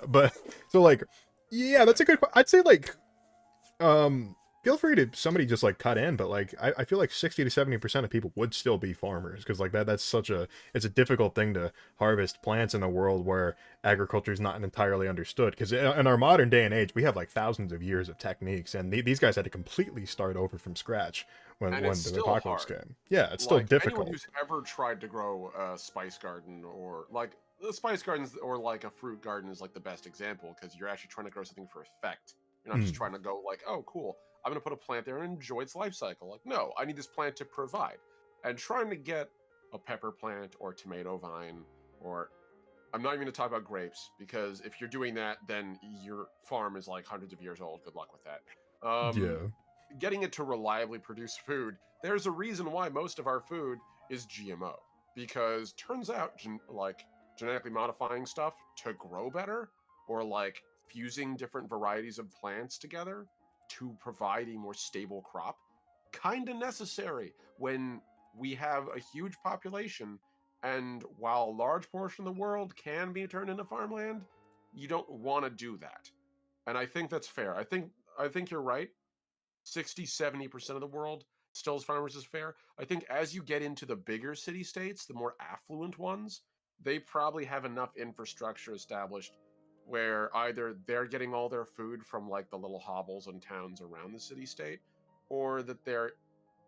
[SPEAKER 1] But so like, yeah, that's a good. I'd say like, feel free to somebody just like cut in, but like, I feel like 60 to 70% of people would still be farmers because like that's such a it's a difficult thing to harvest plants in a world where agriculture is not entirely understood. Because in our modern day and age, we have like thousands of years of techniques, and these guys had to completely start over from scratch
[SPEAKER 4] And
[SPEAKER 1] when
[SPEAKER 4] it's
[SPEAKER 1] the
[SPEAKER 4] still
[SPEAKER 1] apocalypse
[SPEAKER 4] hard.
[SPEAKER 1] came. Yeah, it's still
[SPEAKER 4] Like anyone
[SPEAKER 1] difficult.
[SPEAKER 4] who's ever tried to grow a spice garden, or like the spice gardens, or like a fruit garden is like the best example, because you're actually trying to grow something for effect. You're not just
[SPEAKER 1] Mm.
[SPEAKER 4] trying to go like, oh cool, I'm gonna put a plant there and enjoy its life cycle. Like, no, I need this plant to provide. And trying to get a pepper plant or tomato vine, or I'm not even gonna talk about grapes, because if you're doing that, then your farm is like hundreds of years old. Good luck with that.
[SPEAKER 1] Yeah.
[SPEAKER 4] Getting it to reliably produce food, there's a reason why most of our food is GMO. Because turns out, like genetically modifying stuff to grow better, or like fusing different varieties of plants together to provide a more stable crop, kind of necessary when we have a huge population. And while a large portion of the world can be turned into farmland, you don't want to do that. And I think that's fair. I think you're right. 60-70% of the world still as farmers is fair. I think as you get into the bigger city states, the more affluent ones, they probably have enough infrastructure established where either they're getting all their food from like the little hovels and towns around the city state, or that their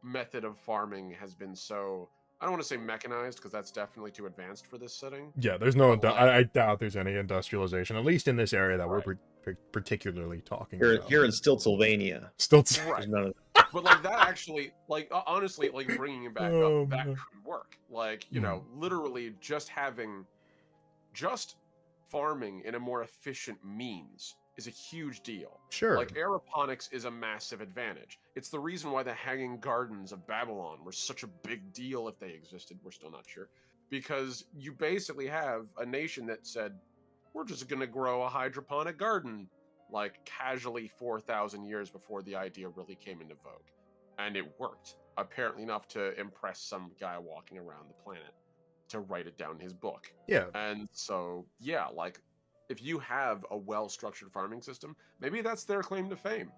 [SPEAKER 4] method of farming has been so, I don't want to say mechanized because that's definitely too advanced for this setting,
[SPEAKER 1] Yeah, there's no.
[SPEAKER 4] but like,
[SPEAKER 1] I doubt there's any industrialization, at least in this area that we're
[SPEAKER 4] right,
[SPEAKER 1] particularly talking
[SPEAKER 3] Here,
[SPEAKER 1] about.
[SPEAKER 3] here in Stiltsylvania,
[SPEAKER 1] Still.
[SPEAKER 4] right.
[SPEAKER 3] there's none of
[SPEAKER 4] But like that actually, like honestly, like bringing it back up,
[SPEAKER 1] Oh
[SPEAKER 4] that
[SPEAKER 1] man.
[SPEAKER 4] could work. Like,
[SPEAKER 1] Mm.
[SPEAKER 4] literally just having just farming in a more efficient means is a huge deal.
[SPEAKER 1] Sure.
[SPEAKER 4] Like aeroponics is a massive advantage. It's the reason why the hanging gardens of Babylon were such a big deal. If they existed, we're still not sure, because you basically have a nation that said, we're just going to grow a hydroponic garden, like casually 4,000 years before the idea really came into vogue. And it worked, apparently enough to impress some guy walking around the planet to write it down in his book.
[SPEAKER 1] Yeah.
[SPEAKER 4] And so, yeah, like if you have a well-structured farming system, maybe that's their claim to fame.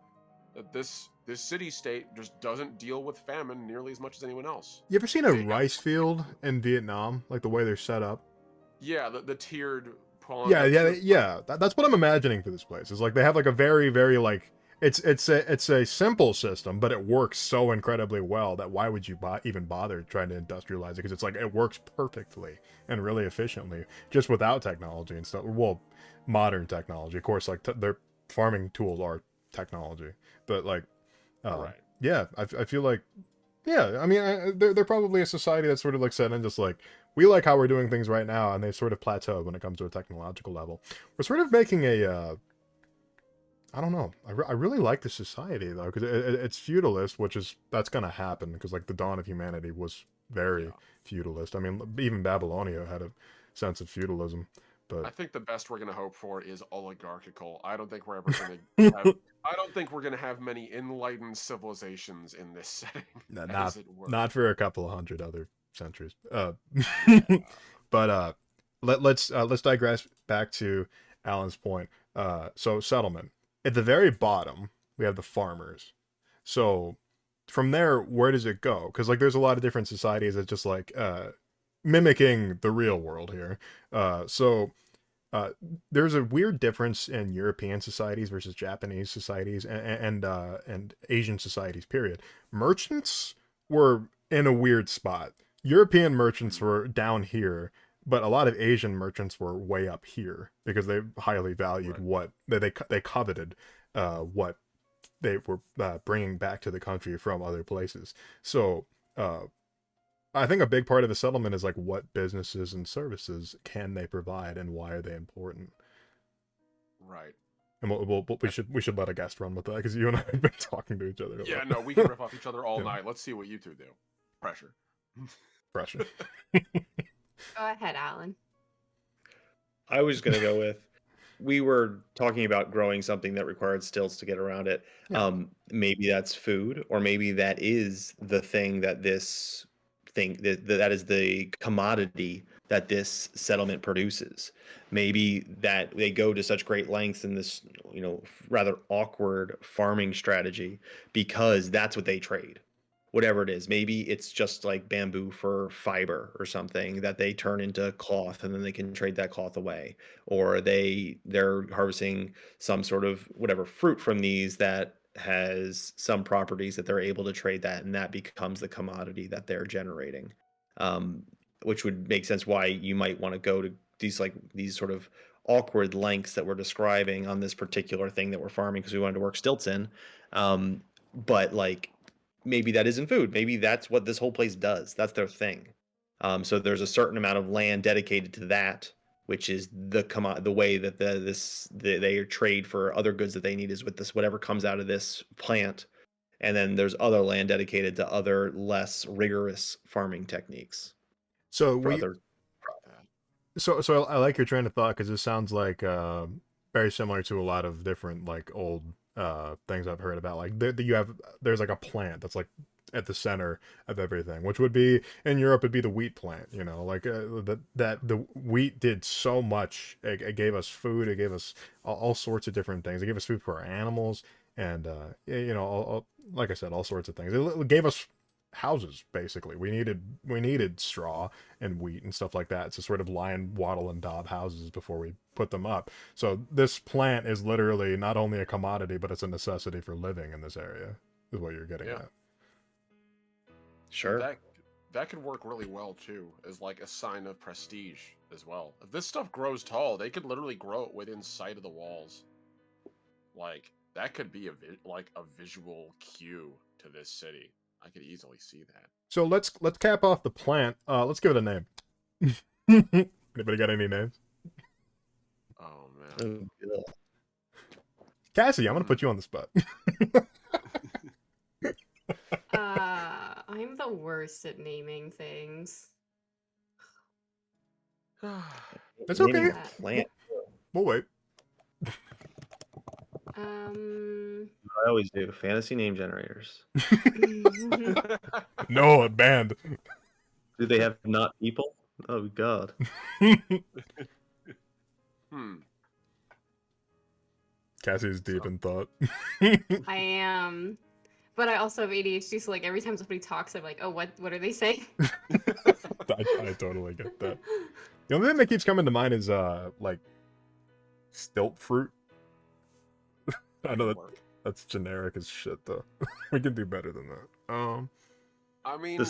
[SPEAKER 4] That this city state just doesn't deal with famine nearly as much as anyone else.
[SPEAKER 1] You ever seen a
[SPEAKER 4] They have,
[SPEAKER 1] rice field in Vietnam? Like the way they're set up?
[SPEAKER 4] yeah, the tiered
[SPEAKER 1] Yeah, yeah,
[SPEAKER 4] tiered,
[SPEAKER 1] yeah. That's what I'm imagining for this place. Is like they have like a very, very like it's a simple system, but it works so incredibly well that why would you even bother trying to industrialize it? Because it's like it works perfectly and really efficiently, just without technology and stuff. Well, modern technology, of course. Like their farming tools are technology, but like,
[SPEAKER 4] right.
[SPEAKER 1] yeah, I feel like yeah, I mean, they're probably a society that's sort of like set in just like, we like how we're doing things right now, and they sort of plateaued when it comes to a technological level. We're sort of making I don't know. I really like the society though, because it's feudalist, that's gonna happen because like the dawn of humanity was very
[SPEAKER 4] Yeah.
[SPEAKER 1] feudalist. I mean, even Babylonia had a sense of feudalism,
[SPEAKER 4] I
[SPEAKER 1] but
[SPEAKER 4] think the best we're gonna hope for is oligarchical. I don't think we're ever gonna have. I don't think we're gonna have many enlightened civilizations in this setting,
[SPEAKER 1] not
[SPEAKER 4] as it were.
[SPEAKER 1] not for a couple of hundred other centuries.
[SPEAKER 4] Yeah.
[SPEAKER 1] But let's digress back to Alan's point. So settlement. At the very bottom, we have the farmers. So from there, where does it go? Because like there's a lot of different societies that just like mimicking the real world here. So uh, there's a weird difference in European societies versus Japanese societies and Asian societies. Period. Merchants were in a weird spot. European merchants
[SPEAKER 4] Mm,
[SPEAKER 1] were down here, but a lot of Asian merchants were way up here because they highly valued
[SPEAKER 4] right.
[SPEAKER 1] what they coveted, what they were bringing back to the country from other places. So uh, I think a big part of the settlement is like what businesses and services can they provide and why are they important.
[SPEAKER 4] Right.
[SPEAKER 1] And we should let a guest run with that because you and I have been talking to each other.
[SPEAKER 4] Yeah, no, we can riff off each other all
[SPEAKER 1] Yeah.
[SPEAKER 4] night. Let's see what you two do. Pressure.
[SPEAKER 1] Pressure.
[SPEAKER 2] Go ahead, Alan.
[SPEAKER 3] I was going to go with, we were talking about growing something that required stilts to get around it.
[SPEAKER 1] Yeah.
[SPEAKER 3] Maybe that's food, or maybe that is the thing that this thing that is the commodity that this settlement produces. Maybe that they go to such great lengths in this, rather awkward farming strategy because that's what they trade. Whatever it is, maybe it's just like bamboo for fiber or something that they turn into cloth and then they can trade that cloth away, or they're harvesting some sort of whatever fruit from these that has some properties that they're able to trade that, and that becomes the commodity that they're generating. um, which would make sense why you might want to go to these sort of awkward lengths that we're describing on this particular thing that we're farming because we wanted to work stilts in. But like, maybe that isn't food. Maybe that's what this whole place does. That's their thing. So there's a certain amount of land dedicated to that, which is the way that they trade for other goods that they need is with this whatever comes out of this plant. And then there's other land dedicated to other less rigorous farming techniques
[SPEAKER 1] So
[SPEAKER 3] for
[SPEAKER 1] we
[SPEAKER 3] other.
[SPEAKER 1] so I like your train of thought because it sounds like very similar to a lot of different like old things I've heard about. Like there's like a plant that's like at the center of everything, which would be in Europe it'd be the wheat plant. Like that the wheat did so much. It gave us food. It gave us all sorts of different things. It gave us food for our animals, and like I said, all sorts of things. It gave us houses basically. We needed straw and wheat and stuff like that to sort of line, wattle, and daub houses before we put them up. So this plant is literally not only a commodity, but it's a necessity for living in this area, is what you're getting at.
[SPEAKER 3] Sure.
[SPEAKER 4] That could work really well too, as like a sign of prestige as well. If this stuff grows tall, they could literally grow it within sight of the walls. Like that could be a visual cue to this city. I could easily see that.
[SPEAKER 1] So let's cap off the plant. Let's give it a name. Anybody got any names?
[SPEAKER 4] Oh man.
[SPEAKER 1] Cassie, I'm gonna put you on the spot.
[SPEAKER 2] I'm the worst at naming things.
[SPEAKER 1] That's okay.
[SPEAKER 3] Naming a plant.
[SPEAKER 1] We'll wait.
[SPEAKER 3] I always do. Fantasy name generators.
[SPEAKER 1] No, a band.
[SPEAKER 3] Do they have not people? Oh God.
[SPEAKER 1] Cassie's deep in thought.
[SPEAKER 2] I am. But I also have ADHD, so like every time somebody talks, I'm like, oh, what are they saying?
[SPEAKER 1] I totally get that. The only thing that keeps coming to mind is like stilt fruit. I know that's generic as shit though. We can do better than that.
[SPEAKER 4] I mean,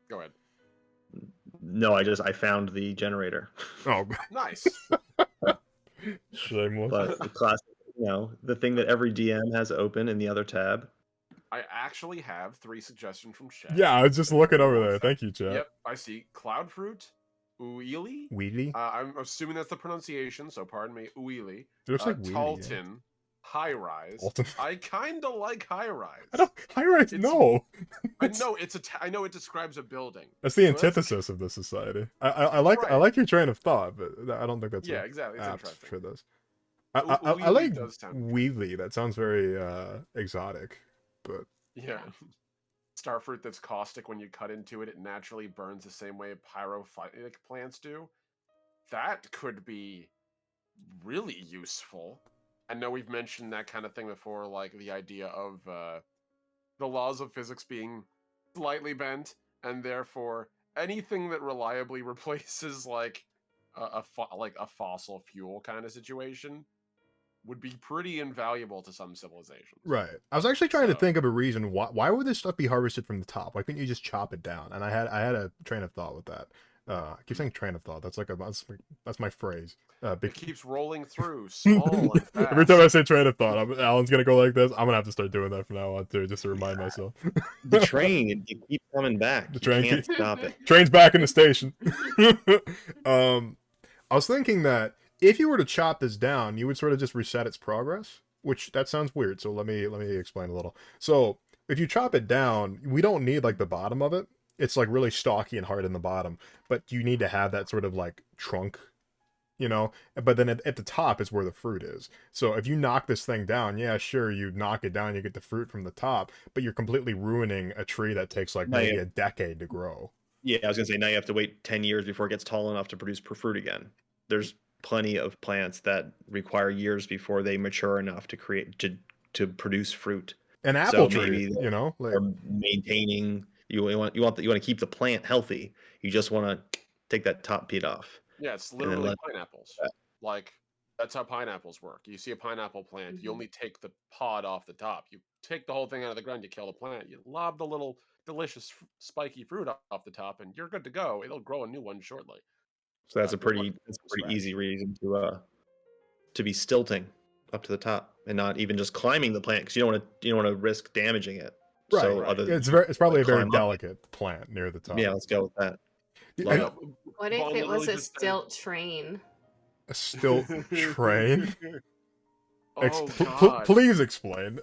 [SPEAKER 4] go ahead.
[SPEAKER 3] No, I found the generator.
[SPEAKER 1] Oh,
[SPEAKER 4] nice.
[SPEAKER 1] Shameless.
[SPEAKER 3] But the classic, the thing that every DM has open in the other tab.
[SPEAKER 4] I actually have 3 suggestions from chat.
[SPEAKER 1] Yeah, I was just looking over there. Thank you, chat.
[SPEAKER 4] Yep, I see cloud fruit, uili.
[SPEAKER 1] Wheatley?
[SPEAKER 4] I'm assuming that's the pronunciation, so pardon me, uili.
[SPEAKER 1] It looks like Wheatley,
[SPEAKER 4] Talton, high rise. I kind of like high rise.
[SPEAKER 1] High rise, no.
[SPEAKER 4] I know I know it describes a building.
[SPEAKER 1] That's the antithesis of this society. I like your train of thought, but I don't think that's
[SPEAKER 4] exactly. It's
[SPEAKER 1] apt
[SPEAKER 4] interesting
[SPEAKER 1] for this. I like Wheatley. That sounds very exotic, but
[SPEAKER 4] yeah. Starfruit that's caustic. When you cut into it, it naturally burns the same way pyrophytic plants do. That could be really useful. I know we've mentioned that kind of thing before, like the idea of the laws of physics being slightly bent, and therefore anything that reliably replaces like a fossil fuel kind of situation would be pretty invaluable to some civilizations.
[SPEAKER 1] Right. I was actually trying to think of a reason why would this stuff be harvested from the top? Why couldn't you just chop it down? And I had a train of thought with that. I keep saying train of thought. That's my phrase.
[SPEAKER 4] It keeps rolling through, small and fast.
[SPEAKER 1] Every time I say train of thought, Alan's gonna go like this. I'm gonna have to start doing that from now on too, just to remind myself.
[SPEAKER 3] The train, you keep coming back. The train can't stop it.
[SPEAKER 1] Train's back in the station. I was thinking that if you were to chop this down, you would sort of just reset its progress, which that sounds weird. So let me explain a little. So if you chop it down, we don't need like the bottom of it. It's like really stocky and hard in the bottom, but you need to have that sort of like trunk, you know. But then at the top is where the fruit is. So if you knock this thing down, yeah, sure, you knock it down, you get the fruit from the top, but you're completely ruining a tree that takes like
[SPEAKER 3] Now
[SPEAKER 1] maybe
[SPEAKER 3] you
[SPEAKER 1] a decade to grow.
[SPEAKER 3] Yeah, I was gonna say now you have to wait 10 years before it gets tall enough to produce fruit again. There's plenty of plants that require years before they mature enough to create to produce fruit.
[SPEAKER 1] An apple
[SPEAKER 3] So
[SPEAKER 1] tree,
[SPEAKER 3] maybe
[SPEAKER 1] you know, like
[SPEAKER 3] they're maintaining you want to keep the plant healthy. You just want to take that top pit off
[SPEAKER 4] Yeah, it's
[SPEAKER 3] and then
[SPEAKER 4] literally
[SPEAKER 3] let
[SPEAKER 4] pineapples. Like that's how pineapples work. You see a pineapple plant, you only take the pod off the top. You take the whole thing out of the ground, you kill the plant, you lob the little delicious spiky fruit off the top, and you're good to go. It'll grow a new one shortly.
[SPEAKER 3] so that's a
[SPEAKER 4] You're working from
[SPEAKER 3] pretty
[SPEAKER 4] scratch.
[SPEAKER 3] easy reason to be stilting up to the top and not even just climbing the plant because you don't want to risk damaging it.
[SPEAKER 1] right.
[SPEAKER 3] So
[SPEAKER 4] Right.
[SPEAKER 3] other
[SPEAKER 1] It's probably
[SPEAKER 3] like
[SPEAKER 1] a very
[SPEAKER 3] climb up it.
[SPEAKER 1] delicate plant near the top.
[SPEAKER 3] Yeah, let's go with that. Love
[SPEAKER 1] And
[SPEAKER 4] Yeah.
[SPEAKER 3] it.
[SPEAKER 2] What if
[SPEAKER 4] Ball
[SPEAKER 2] it was
[SPEAKER 4] literally
[SPEAKER 2] a
[SPEAKER 4] just
[SPEAKER 2] stilt train?
[SPEAKER 1] a stilt train.
[SPEAKER 4] Oh God.
[SPEAKER 1] Please explain.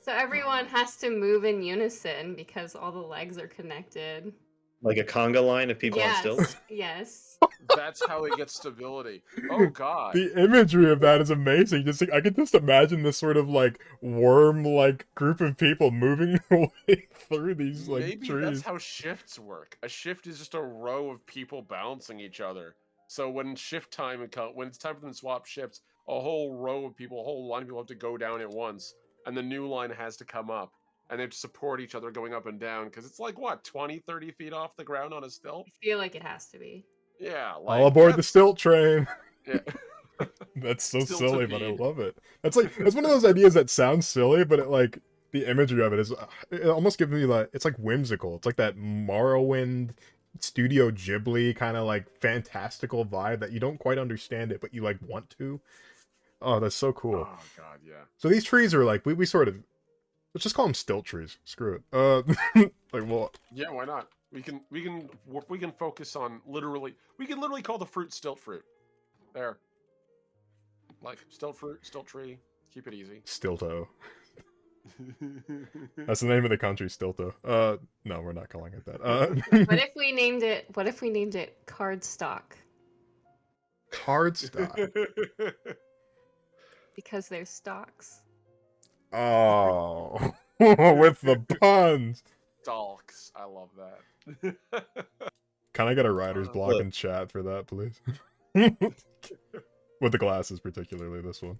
[SPEAKER 2] So everyone has to move in unison because all the legs are connected.
[SPEAKER 3] Like a conga line of people on
[SPEAKER 2] Yes,
[SPEAKER 3] stilts.
[SPEAKER 2] yes.
[SPEAKER 4] That's how they get stability. Oh God.
[SPEAKER 1] The imagery of that is amazing. Just like, I could just imagine this sort of like worm-like group of people moving their way through these like
[SPEAKER 4] Maybe that's
[SPEAKER 1] trees.
[SPEAKER 4] how shifts work. A shift is just a row of people bouncing each other. So when shift time when it's time for them to swap shifts, a whole row of people, a whole line of people have to go down at once, and the new line has to come up, and they have to support each other going up and down because it's like what 20, 30 feet off the ground on a stilt.
[SPEAKER 2] I feel like it has to be.
[SPEAKER 4] Yeah,
[SPEAKER 1] All
[SPEAKER 4] like
[SPEAKER 1] aboard the stilt train.
[SPEAKER 4] yeah.
[SPEAKER 1] That's so
[SPEAKER 4] Still to
[SPEAKER 1] silly, but I
[SPEAKER 4] feed.
[SPEAKER 1] love it. That's one of those ideas that sounds silly, but it like the imagery of it is it almost gives me like it's like whimsical. It's like that Morrowind Studio Ghibli kind of like fantastical vibe that you don't quite understand it, but you like want to. Oh, that's so cool.
[SPEAKER 4] Oh God, yeah.
[SPEAKER 1] So these trees are like we sort of let's just call them stilt trees. Screw it. Like well,
[SPEAKER 4] Yeah, why not? We can focus on literally. We can literally call the fruit stilt fruit. There, like stilt fruit, stilt tree. Keep it easy.
[SPEAKER 1] Stilto. That's the name of the country, Stilto. No, we're not calling it that.
[SPEAKER 2] What if we named it? What if we named it cardstock?
[SPEAKER 1] Cardstock.
[SPEAKER 2] Because they're stocks.
[SPEAKER 1] Oh, with the puns.
[SPEAKER 4] Stalks. I love that.
[SPEAKER 1] Can I get a writer's block
[SPEAKER 3] Look.
[SPEAKER 1] in chat for that, please? With the glasses, particularly this one.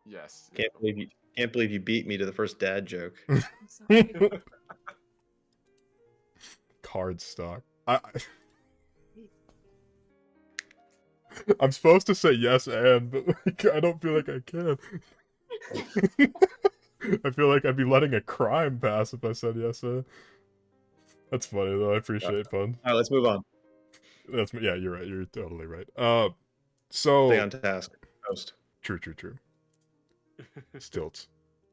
[SPEAKER 4] Yes.
[SPEAKER 3] Can't believe you beat me to the first dad joke.
[SPEAKER 2] I'm sorry.
[SPEAKER 1] Cardstock. I'm supposed to say yes and, but like, I don't feel like I can. I feel like I'd be letting a crime pass if I said yes and. That's funny though. I appreciate puns.
[SPEAKER 3] All right, let's move on.
[SPEAKER 1] Yeah, you're right. You're totally right.
[SPEAKER 3] Stay
[SPEAKER 1] So
[SPEAKER 3] on task. Host.
[SPEAKER 1] true. Stilts.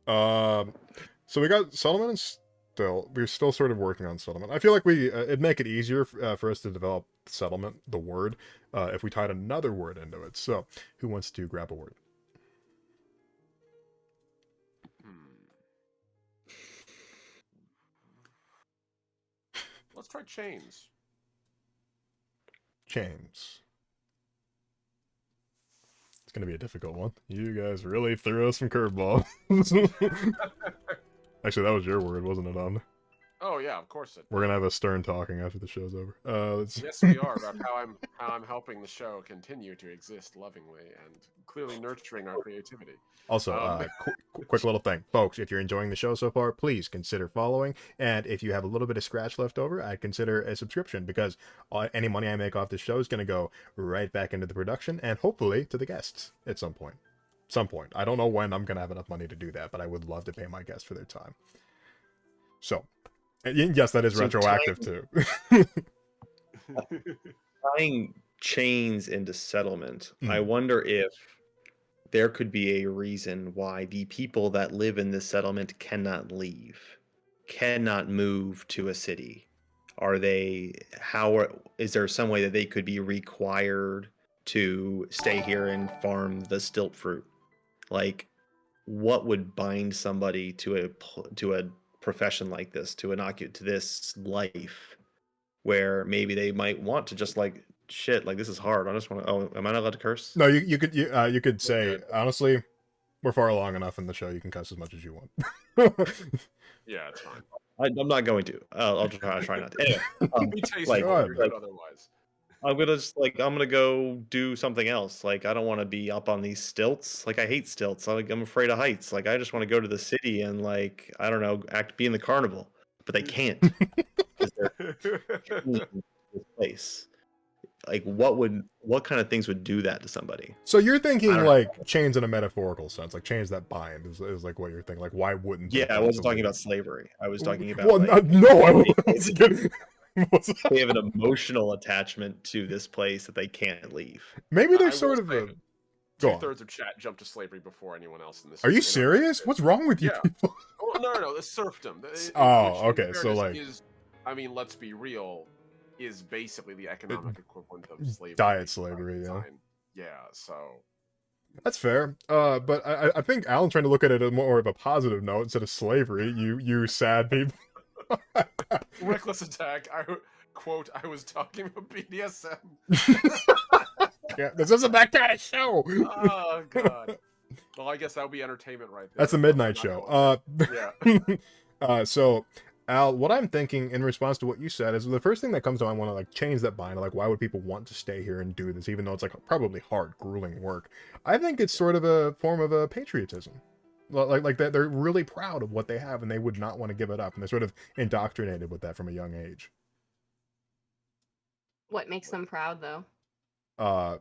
[SPEAKER 1] So we got settlement and stilt. We're still sort of working on settlement. I feel like it'd make it easier for us to develop settlement, the word, if we tied another word into it. So who wants to grab a word?
[SPEAKER 4] Let's try chains.
[SPEAKER 1] James. It's gonna be a difficult one. You guys really threw us some curveballs. Actually, that was your word, wasn't it, Omni?
[SPEAKER 4] Oh yeah, of course it.
[SPEAKER 1] We're gonna have a stern talking after the show's over. Let's...
[SPEAKER 4] Yes, we are about how I'm helping the show continue to exist lovingly and clearly nurturing our creativity.
[SPEAKER 1] Also, quick little thing, folks. If you're enjoying the show so far, please consider following. And if you have a little bit of scratch left over, I'd consider a subscription because any money I make off this show is going to go right back into the production and hopefully to the guests at some point. I don't know when I'm going to have enough money to do that, but I would love to pay my guests for their time. So, and yes, that is
[SPEAKER 3] So
[SPEAKER 1] retroactive too.
[SPEAKER 3] Tying chains into settlement, I
[SPEAKER 1] Mm.
[SPEAKER 3] wonder if there could be a reason why the people that live in this settlement cannot leave, cannot move to a city. Is there some way that they could be required to stay here and farm the stilt fruit. Like, what would bind somebody to a profession like this, to this life, where maybe they might want to just like shit, like this is hard. I just want to. Oh, am I not allowed to curse?
[SPEAKER 1] No, you could say
[SPEAKER 4] good.
[SPEAKER 1] honestly, we're far along enough in the show. You can cuss as much as you want.
[SPEAKER 4] Yeah, it's fine.
[SPEAKER 3] I'm not going to. I'll try not to. Anyway,
[SPEAKER 4] Be tasteful.
[SPEAKER 3] like,
[SPEAKER 1] Go ahead,
[SPEAKER 4] You're
[SPEAKER 1] man.
[SPEAKER 4] good otherwise.
[SPEAKER 3] I'm gonna go do something else. Like, I don't want to be up on these stilts. Like, I hate stilts. I'm afraid of heights. Like, I just want to go to the city and, like, I don't know, be in the carnival. But they can't because they're in this place. Like, what kind of things would do that to somebody?
[SPEAKER 1] So you're
[SPEAKER 3] I
[SPEAKER 1] thinking
[SPEAKER 3] don't
[SPEAKER 1] like chains in a metaphorical sense, like chains that bind is like what you're thinking. Like, why wouldn't they
[SPEAKER 3] Yeah, I
[SPEAKER 1] want
[SPEAKER 3] wasn't
[SPEAKER 1] to
[SPEAKER 3] talking
[SPEAKER 1] leave?
[SPEAKER 3] about slavery. I was talking about
[SPEAKER 1] Well,
[SPEAKER 3] like
[SPEAKER 1] no, I
[SPEAKER 3] they,
[SPEAKER 1] wasn't kidding.
[SPEAKER 3] they have an emotional attachment to this place that they can't leave.
[SPEAKER 1] Maybe
[SPEAKER 4] I
[SPEAKER 1] there's
[SPEAKER 4] will
[SPEAKER 1] sort of
[SPEAKER 4] say
[SPEAKER 1] a go on.
[SPEAKER 4] 2/3 of chat jumped to slavery before anyone else in this.
[SPEAKER 1] Are you
[SPEAKER 4] in our
[SPEAKER 1] serious?
[SPEAKER 4] group.
[SPEAKER 1] What's wrong with you
[SPEAKER 4] Yeah.
[SPEAKER 1] people?
[SPEAKER 4] Well, no, it's serfdom.
[SPEAKER 1] Oh,
[SPEAKER 4] Which, in
[SPEAKER 1] okay, so,
[SPEAKER 4] fairness,
[SPEAKER 1] like-
[SPEAKER 4] is, I mean, let's be real, is basically the economic equivalent of slavery.
[SPEAKER 1] Diet
[SPEAKER 4] by
[SPEAKER 1] slavery, yeah.
[SPEAKER 4] design. Yeah, so
[SPEAKER 1] That's fair. But I think Alan's trying to look at it as more of a positive note instead of slavery. You sad people.
[SPEAKER 4] reckless attack. Quote, I was talking about BDSM.
[SPEAKER 1] Yeah, this isn't that kind of show.
[SPEAKER 4] Oh god. Well, I guess that would be entertainment right there.
[SPEAKER 1] That's the
[SPEAKER 4] so
[SPEAKER 1] midnight
[SPEAKER 4] I'm not
[SPEAKER 1] show.
[SPEAKER 4] going there. Yeah.
[SPEAKER 1] So Al, what I'm thinking in response to what you said is the first thing that comes to mind when I like change that bind, like why would people want to stay here and do this, even though it's like probably hard, grueling work. I think it's sort of a form of a patriotism. Like that they're really proud of what they have and they would not want to give it up, and they're sort of indoctrinated with that from a young age.
[SPEAKER 2] What makes them proud, though?
[SPEAKER 1] Uh,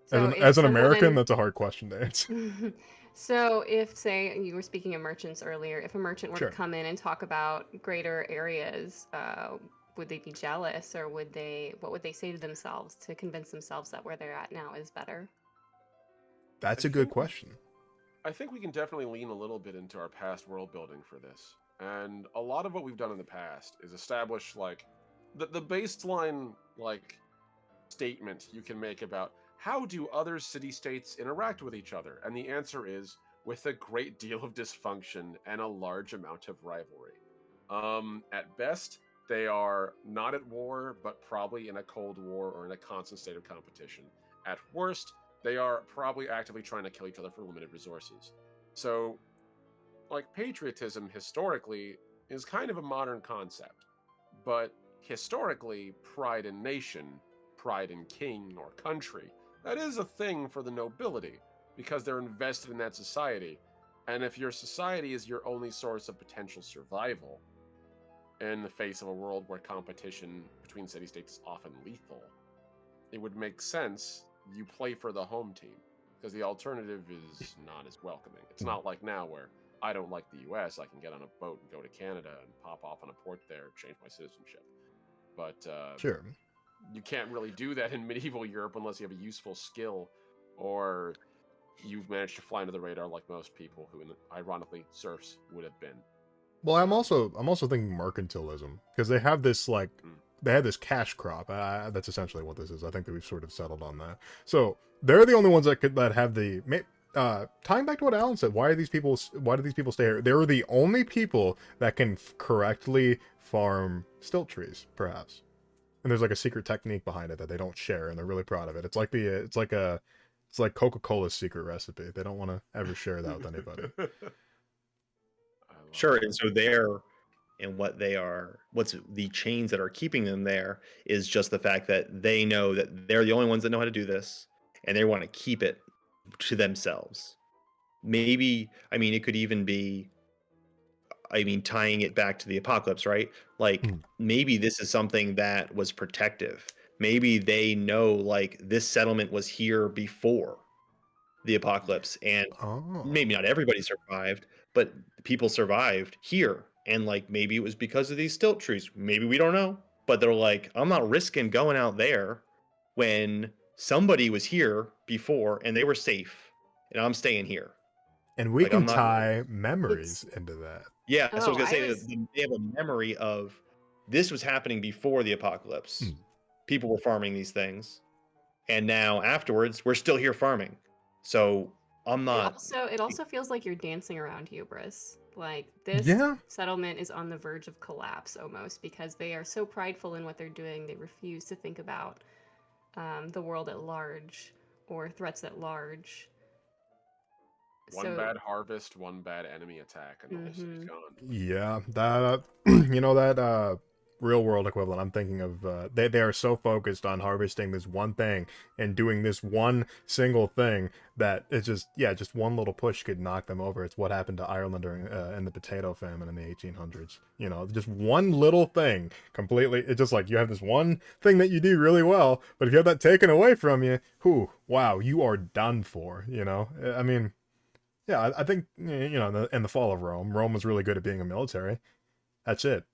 [SPEAKER 2] So
[SPEAKER 1] as
[SPEAKER 2] if
[SPEAKER 1] an American,
[SPEAKER 2] someone-
[SPEAKER 1] that's a hard question to answer.
[SPEAKER 2] So if, say, you were speaking of merchants earlier, if a merchant were
[SPEAKER 1] Sure.
[SPEAKER 2] to come in and talk about greater areas, would they be jealous, or what would they say to themselves to convince themselves that where they're at now is better?
[SPEAKER 1] That's
[SPEAKER 4] I
[SPEAKER 1] a good
[SPEAKER 4] think-
[SPEAKER 1] question.
[SPEAKER 4] I think we can definitely lean a little bit into our past world building for this. And a lot of what we've done in the past is establish like the baseline like statement you can make about how do other city-states interact with each other? And the answer is with a great deal of dysfunction and a large amount of rivalry. At best, they are not at war, but probably in a cold war or in a constant state of competition. At worst, they are probably actively trying to kill each other for limited resources. So, like, patriotism historically is kind of a modern concept, but historically, pride in nation, pride in king or country, that is a thing for the nobility because they're invested in that society. And if your society is your only source of potential survival, in the face of a world where competition between city-states is often lethal, it would make sense you play for the home team, because the alternative is not as welcoming. It's not like now where I don't like the US, I can get on a boat and go to Canada and pop off on a port there, change my citizenship. But
[SPEAKER 1] Sure.
[SPEAKER 4] you can't really do that in medieval Europe unless you have a useful skill, or you've managed to fly under the radar like most people who, ironically, serfs would have been.
[SPEAKER 1] Well, I'm also thinking mercantilism, because they have this like they have this cash crop. That's essentially what this is. I think that we've sort of settled on that. So they're the only ones that have the tying back to what Alan said. Why do these people stay here? They're the only people that can correctly farm stilt trees, perhaps. And there's like a secret technique behind it that they don't share, and they're really proud of it. It's like Coca-Cola's secret recipe. They don't want to ever share that with anybody.
[SPEAKER 3] Sure, and so what's the chains that are keeping them there is just the fact that they know that they're the only ones that know how to do this, and they want to keep it to themselves. Maybe, I mean, it could even be, tying it back to the apocalypse, right? Like, maybe this is something that was protective. Maybe they know, like, this settlement was here before the apocalypse, and maybe not everybody survived, but people survived here. And like, maybe it was because of these stilt trees. Maybe we don't know, but they're like, I'm not risking going out there when somebody was here before and they were safe, and I'm staying here.
[SPEAKER 1] And we
[SPEAKER 3] Like,
[SPEAKER 1] can
[SPEAKER 3] I'm not-
[SPEAKER 1] tie memories into that.
[SPEAKER 3] Yeah, so I was
[SPEAKER 2] Oh,
[SPEAKER 3] gonna say
[SPEAKER 2] I
[SPEAKER 3] that they have a memory of this was happening before the apocalypse. people were farming these things, and now afterwards we're still here farming. So I'm not.
[SPEAKER 2] It also feels like you're dancing around hubris. Like this
[SPEAKER 1] Yeah,
[SPEAKER 2] settlement is on the verge of collapse almost because they are so prideful in what they're doing. They refuse to think about the world at large or threats at large.
[SPEAKER 4] One
[SPEAKER 2] So,
[SPEAKER 4] bad harvest, one bad enemy attack, and the whole city's
[SPEAKER 2] mhm.
[SPEAKER 4] gone.
[SPEAKER 1] yeah. That that real world equivalent. I'm thinking of they are so focused on harvesting this one thing and doing this one single thing that it's just one little push could knock them over. It's what happened to Ireland during in the potato famine in the 1800s. Just one little thing completely. It's just like you have this one thing that you do really well, but if you have that taken away from you, wow, you are done for. I mean. Yeah, I think in the fall of Rome was really good at being a military. That's it.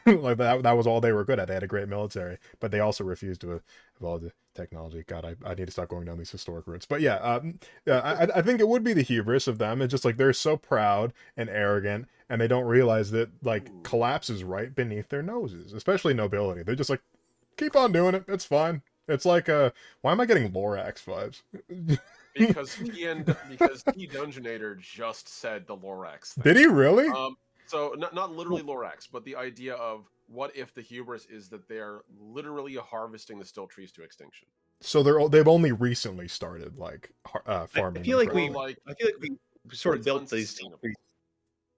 [SPEAKER 1] Like that was all they were good at. They had a great military, but they also refused to evolve the technology. God, I need to stop going down these historic routes. But yeah, I think it would be the hubris of them. It's just like they're so proud and arrogant, and they don't realize that like
[SPEAKER 4] Ooh.
[SPEAKER 1] collapse is right beneath their noses, especially nobility. They're just like, keep on doing it. It's fine. It's like why am I getting Lorax vibes?
[SPEAKER 4] Because he Dungeonator just said the Lorax thing.
[SPEAKER 1] Did he really?
[SPEAKER 4] So not literally Lorax, but the idea of what if the hubris is that they're literally harvesting the stilt trees to extinction.
[SPEAKER 1] So they've only recently started like farming.
[SPEAKER 3] I feel like
[SPEAKER 1] them
[SPEAKER 3] we.
[SPEAKER 1] properly.
[SPEAKER 3] I feel like we sort of
[SPEAKER 4] It's
[SPEAKER 3] built these.
[SPEAKER 4] unsustainable.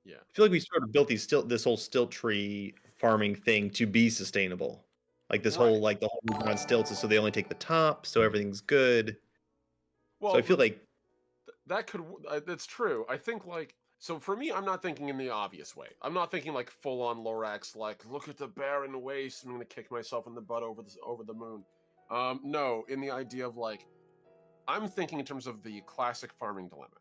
[SPEAKER 4] Yeah.
[SPEAKER 3] I feel like we sort of built this whole stilt tree farming thing to be sustainable. Like this whole
[SPEAKER 4] Right.
[SPEAKER 3] the whole movement on stilts is so they only take the top, so everything's good.
[SPEAKER 4] Well,
[SPEAKER 3] So I feel like
[SPEAKER 4] that could that's true. I think like so for me, I'm not thinking in the obvious way. I'm not thinking like full on Lorax, like look at the barren waste. I'm gonna kick myself in the butt over the moon. No, in the idea of like I'm thinking in terms of the classic farming dilemma.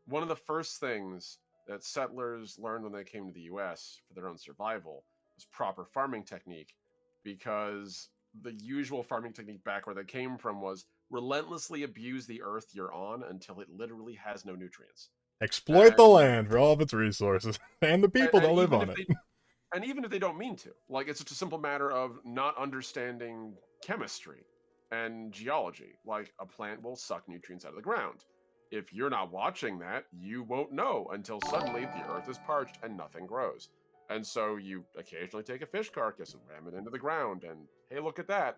[SPEAKER 4] One of the first things that settlers learned when they came to the U.S. for their own survival was proper farming technique, because the usual farming technique back where they came from was relentlessly abuse the earth you're on until it literally has no nutrients.
[SPEAKER 1] Exploit the
[SPEAKER 4] And
[SPEAKER 1] land for all of its resources and the people that
[SPEAKER 4] and
[SPEAKER 1] live
[SPEAKER 4] even
[SPEAKER 1] on
[SPEAKER 4] if
[SPEAKER 1] it.
[SPEAKER 4] they don't mean to, like it's just a simple matter of not understanding chemistry and geology. Like a plant will suck nutrients out of the ground. If you're not watching that, you won't know until suddenly the earth is parched and nothing grows. And so you occasionally take a fish carcass and ram it into the ground, and hey, look at that.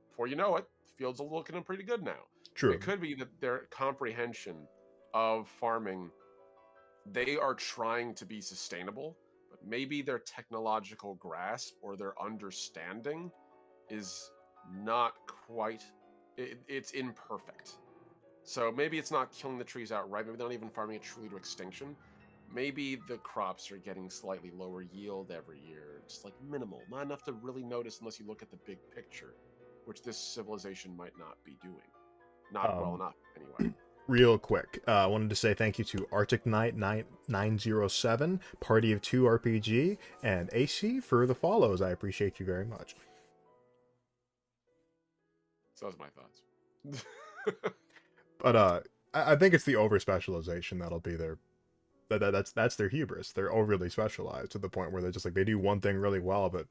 [SPEAKER 4] Before you know it, the fields are looking pretty good now.
[SPEAKER 1] True.
[SPEAKER 4] It could be that their comprehension of farming, they are trying to be sustainable, but maybe their technological grasp or their understanding is not quite, it's imperfect. So maybe it's not killing the trees outright, maybe they're not even farming it truly to extinction. Maybe the crops are getting slightly lower yield every year, just like minimal, not enough to really notice unless you look at the big picture, which this civilization might not be doing. Not well enough, anyway.
[SPEAKER 1] Real quick, I wanted to say thank you to Arctic Knight 907, Party of 2 RPG, and AC for the follows. I appreciate you very much.
[SPEAKER 4] So those are my thoughts.
[SPEAKER 1] But I think it's the over specialization that'll be their that's their hubris. They're overly specialized to the point where they're just like they do one thing really well, but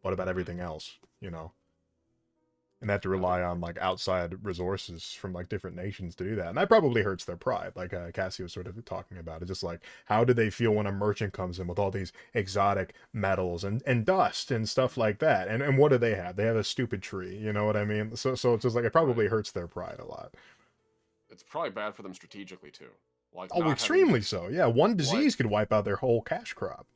[SPEAKER 1] what about everything else? And they have to rely on like outside resources from like different nations to do that, and that probably hurts their pride. Like Cassie was sort of talking about, it's just like how do they feel when a merchant comes in with all these exotic metals and dust and stuff like that? And what do they have? They have a stupid tree. You know what I mean? So it's just like it probably hurts their pride a lot.
[SPEAKER 4] It's probably bad for them strategically too. Like
[SPEAKER 1] Oh,
[SPEAKER 4] not having
[SPEAKER 1] extremely
[SPEAKER 4] this,
[SPEAKER 1] so. Yeah, one disease
[SPEAKER 4] like,
[SPEAKER 1] could wipe out their whole cash crop.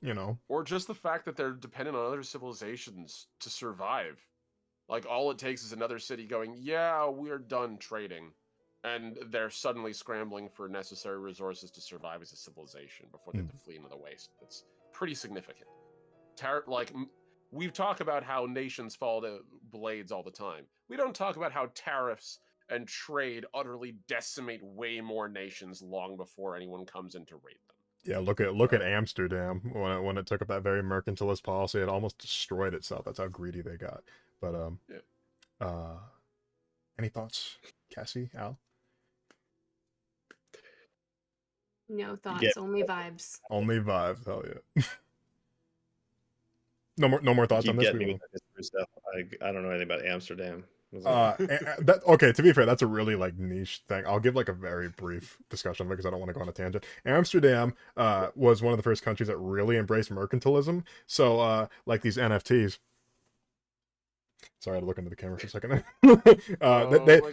[SPEAKER 4] or just the fact that they're dependent on other civilizations to survive. Like all it takes is another city going, "Yeah, we're done trading," and they're suddenly scrambling for necessary resources to survive as a civilization before they have to flee into the waste. That's pretty significant. We've talked about how nations fall to blades all the time. We don't talk about how tariffs and trade utterly decimate way more nations long before anyone comes in to raid them.
[SPEAKER 1] Yeah, look at Amsterdam when it took up that very mercantilist policy. It almost destroyed itself. That's how greedy they got. But
[SPEAKER 4] Yeah.
[SPEAKER 1] Any thoughts, Cassie, Al?
[SPEAKER 2] No thoughts,
[SPEAKER 3] Yeah.
[SPEAKER 2] only vibes.
[SPEAKER 1] Only vibes. Hell yeah. No more thoughts
[SPEAKER 3] keep
[SPEAKER 1] on this.
[SPEAKER 3] getting
[SPEAKER 1] We
[SPEAKER 3] me
[SPEAKER 1] will.
[SPEAKER 3] with stuff. I don't know anything about Amsterdam. Was that-
[SPEAKER 1] That okay, to be fair, that's a really like niche thing. I'll give like a very brief discussion because I don't want to go on a tangent. Amsterdam was one of the first countries that really embraced mercantilism. So like these NFTs. Sorry, I had to look into the camera for a second.
[SPEAKER 4] My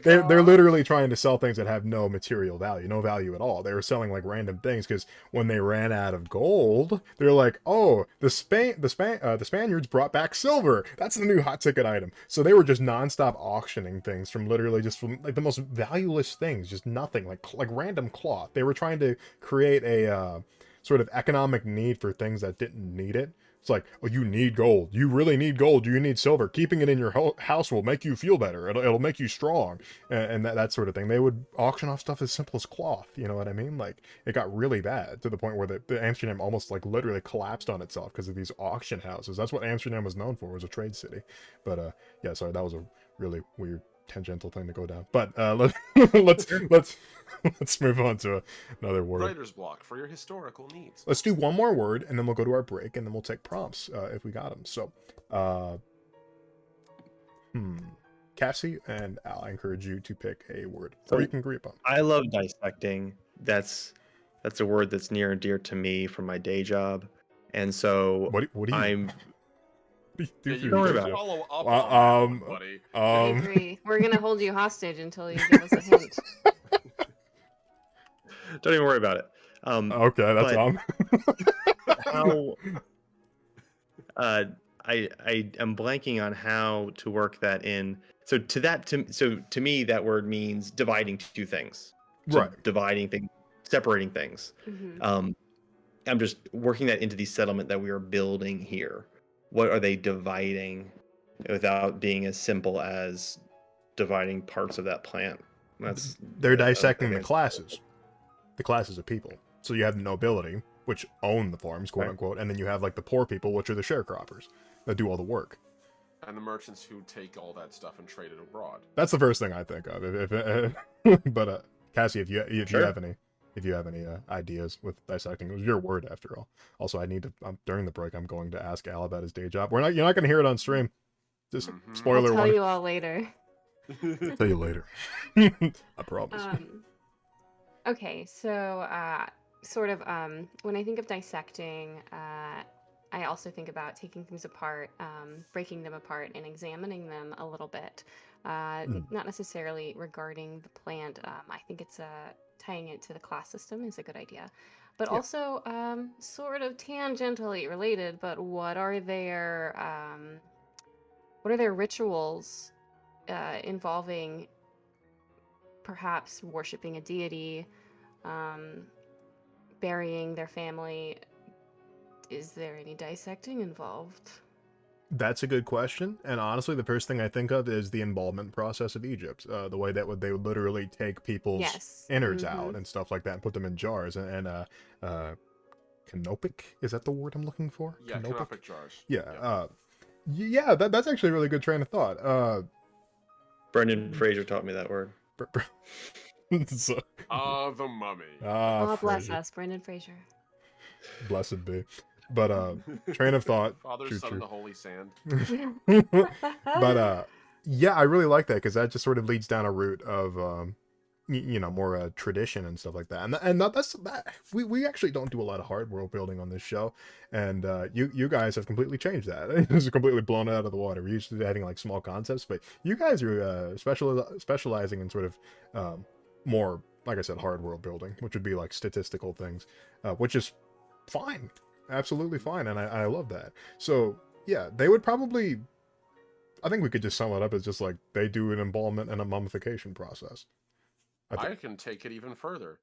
[SPEAKER 1] They're
[SPEAKER 4] God.
[SPEAKER 1] literally trying to sell things that have no material value, no value at all. They were selling like random things because when they ran out of gold, they're like, oh, the Spaniards brought back silver. That's the new hot ticket item. So they were just nonstop auctioning things from literally just from like the most valueless things, just nothing like random cloth. They were trying to create a sort of economic need for things that didn't need it. It's like, oh, you need gold. You really need gold. You need silver. Keeping it in your house will make you feel better. It'll make you strong, and that sort of thing. They would auction off stuff as simple as cloth. You know what I mean? Like it got really bad to the point where the Amsterdam almost like literally collapsed on itself because of these auction houses. That's what Amsterdam was known for, was a trade city. But yeah, sorry, that was a really weird tangential thing to go down. But let's move on to another word.
[SPEAKER 4] Writer's block for your historical needs.
[SPEAKER 1] Let's do one more word, and then we'll go to our break, and then we'll take prompts if we got them. So, Cassie and Al, I encourage you to pick a word, or you can agree upon.
[SPEAKER 3] I love dissecting. That's a word that's near and dear to me from my day job, and so
[SPEAKER 1] What do you?
[SPEAKER 3] I'm.
[SPEAKER 1] What do you
[SPEAKER 4] You
[SPEAKER 3] Don't worry
[SPEAKER 4] can
[SPEAKER 3] about it.
[SPEAKER 4] follow up
[SPEAKER 1] Well,
[SPEAKER 4] on that one, buddy.
[SPEAKER 2] I agree. We're gonna hold you hostage until you give us a hint.
[SPEAKER 3] Don't even worry about it.
[SPEAKER 1] Okay, that's
[SPEAKER 3] but-
[SPEAKER 1] on.
[SPEAKER 3] How I am blanking on how to work that in. So to me that word means dividing two things. So
[SPEAKER 1] Right.
[SPEAKER 3] dividing things, separating things.
[SPEAKER 2] Mhm.
[SPEAKER 3] I'm just working that into the settlement that we are building here. What are they dividing without being as simple as dividing parts of that plant?
[SPEAKER 1] They're
[SPEAKER 3] I
[SPEAKER 1] dissecting
[SPEAKER 3] think
[SPEAKER 1] the classes of people. So you have the nobility, which own the farms, quote
[SPEAKER 3] Right.
[SPEAKER 1] unquote, and then you have like the poor people, which are the sharecroppers that do all the work.
[SPEAKER 4] And the merchants who take all that stuff and trade it abroad.
[SPEAKER 1] That's the first thing I think of. But Cassie, if you
[SPEAKER 3] Sure.
[SPEAKER 1] have any ideas with dissecting, it was your word after all. Also, I need to during the break, I'm going to ask Al about his day job. You're not going to hear it on stream. Just
[SPEAKER 4] Mhm.
[SPEAKER 2] I'll
[SPEAKER 1] spoiler
[SPEAKER 2] tell
[SPEAKER 1] warning.
[SPEAKER 2] you all later.
[SPEAKER 1] Tell you later. I promise.
[SPEAKER 2] Okay, so sort of when I think of dissecting, I also think about taking things apart, breaking them apart, and examining them a little bit. Not necessarily regarding the plant. I think it's tying it to the class system is a good idea, but
[SPEAKER 1] Yeah.
[SPEAKER 2] also sort of tangentially related. But what are their rituals involving perhaps worshiping a deity, burying their family? Is there any dissecting involved?
[SPEAKER 1] That's a good question, and honestly, the first thing I think of is the embalmment process of Egypt. The way that they would literally take people's
[SPEAKER 2] Yes.
[SPEAKER 1] innards
[SPEAKER 2] Mhm.
[SPEAKER 1] out and stuff like that, and put them in jars. Canopic, is that the word I'm looking for?
[SPEAKER 4] Yeah, canopic jars.
[SPEAKER 1] Yeah. Yeah. That's actually a really good train of thought.
[SPEAKER 3] Brendan Fraser taught me that word.
[SPEAKER 1] So,
[SPEAKER 4] The mummy.
[SPEAKER 2] God bless
[SPEAKER 1] Fraser.
[SPEAKER 2] us, Brendan Fraser.
[SPEAKER 1] Blessed be. But train of thought.
[SPEAKER 4] Father,
[SPEAKER 1] True,
[SPEAKER 4] son,
[SPEAKER 1] true.
[SPEAKER 4] and the holy sand.
[SPEAKER 1] But yeah, I really like that because that just sort of leads down a route of more tradition and stuff like that. And that's that. We actually don't do a lot of hard world building on this show, and you guys have completely changed that. It's completely blown it out of the water. We're used to having like small concepts, but you guys are specializing in sort of more, like I said, hard world building, which would be like statistical things, which is fine, absolutely fine, and I love that. So yeah, they would probably. I think we could just sum it up as just like they do an embalmment and a mummification process.
[SPEAKER 4] I can take it even further.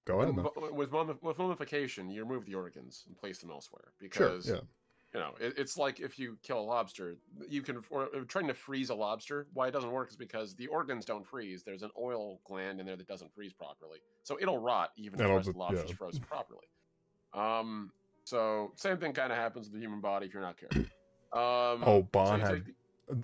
[SPEAKER 1] Go ahead.
[SPEAKER 4] With mummification, you remove the organs and place them elsewhere
[SPEAKER 1] Sure.
[SPEAKER 4] because
[SPEAKER 1] Yeah.
[SPEAKER 4] it's like if you kill a lobster, you can trying to freeze a lobster. Why it doesn't work is because the organs don't freeze. There's an oil gland in there that doesn't freeze properly, so it'll rot even if the rest of the lobster's frozen properly. So same thing kind of happens with the human body if you're not careful.
[SPEAKER 1] Bond
[SPEAKER 4] so
[SPEAKER 1] had.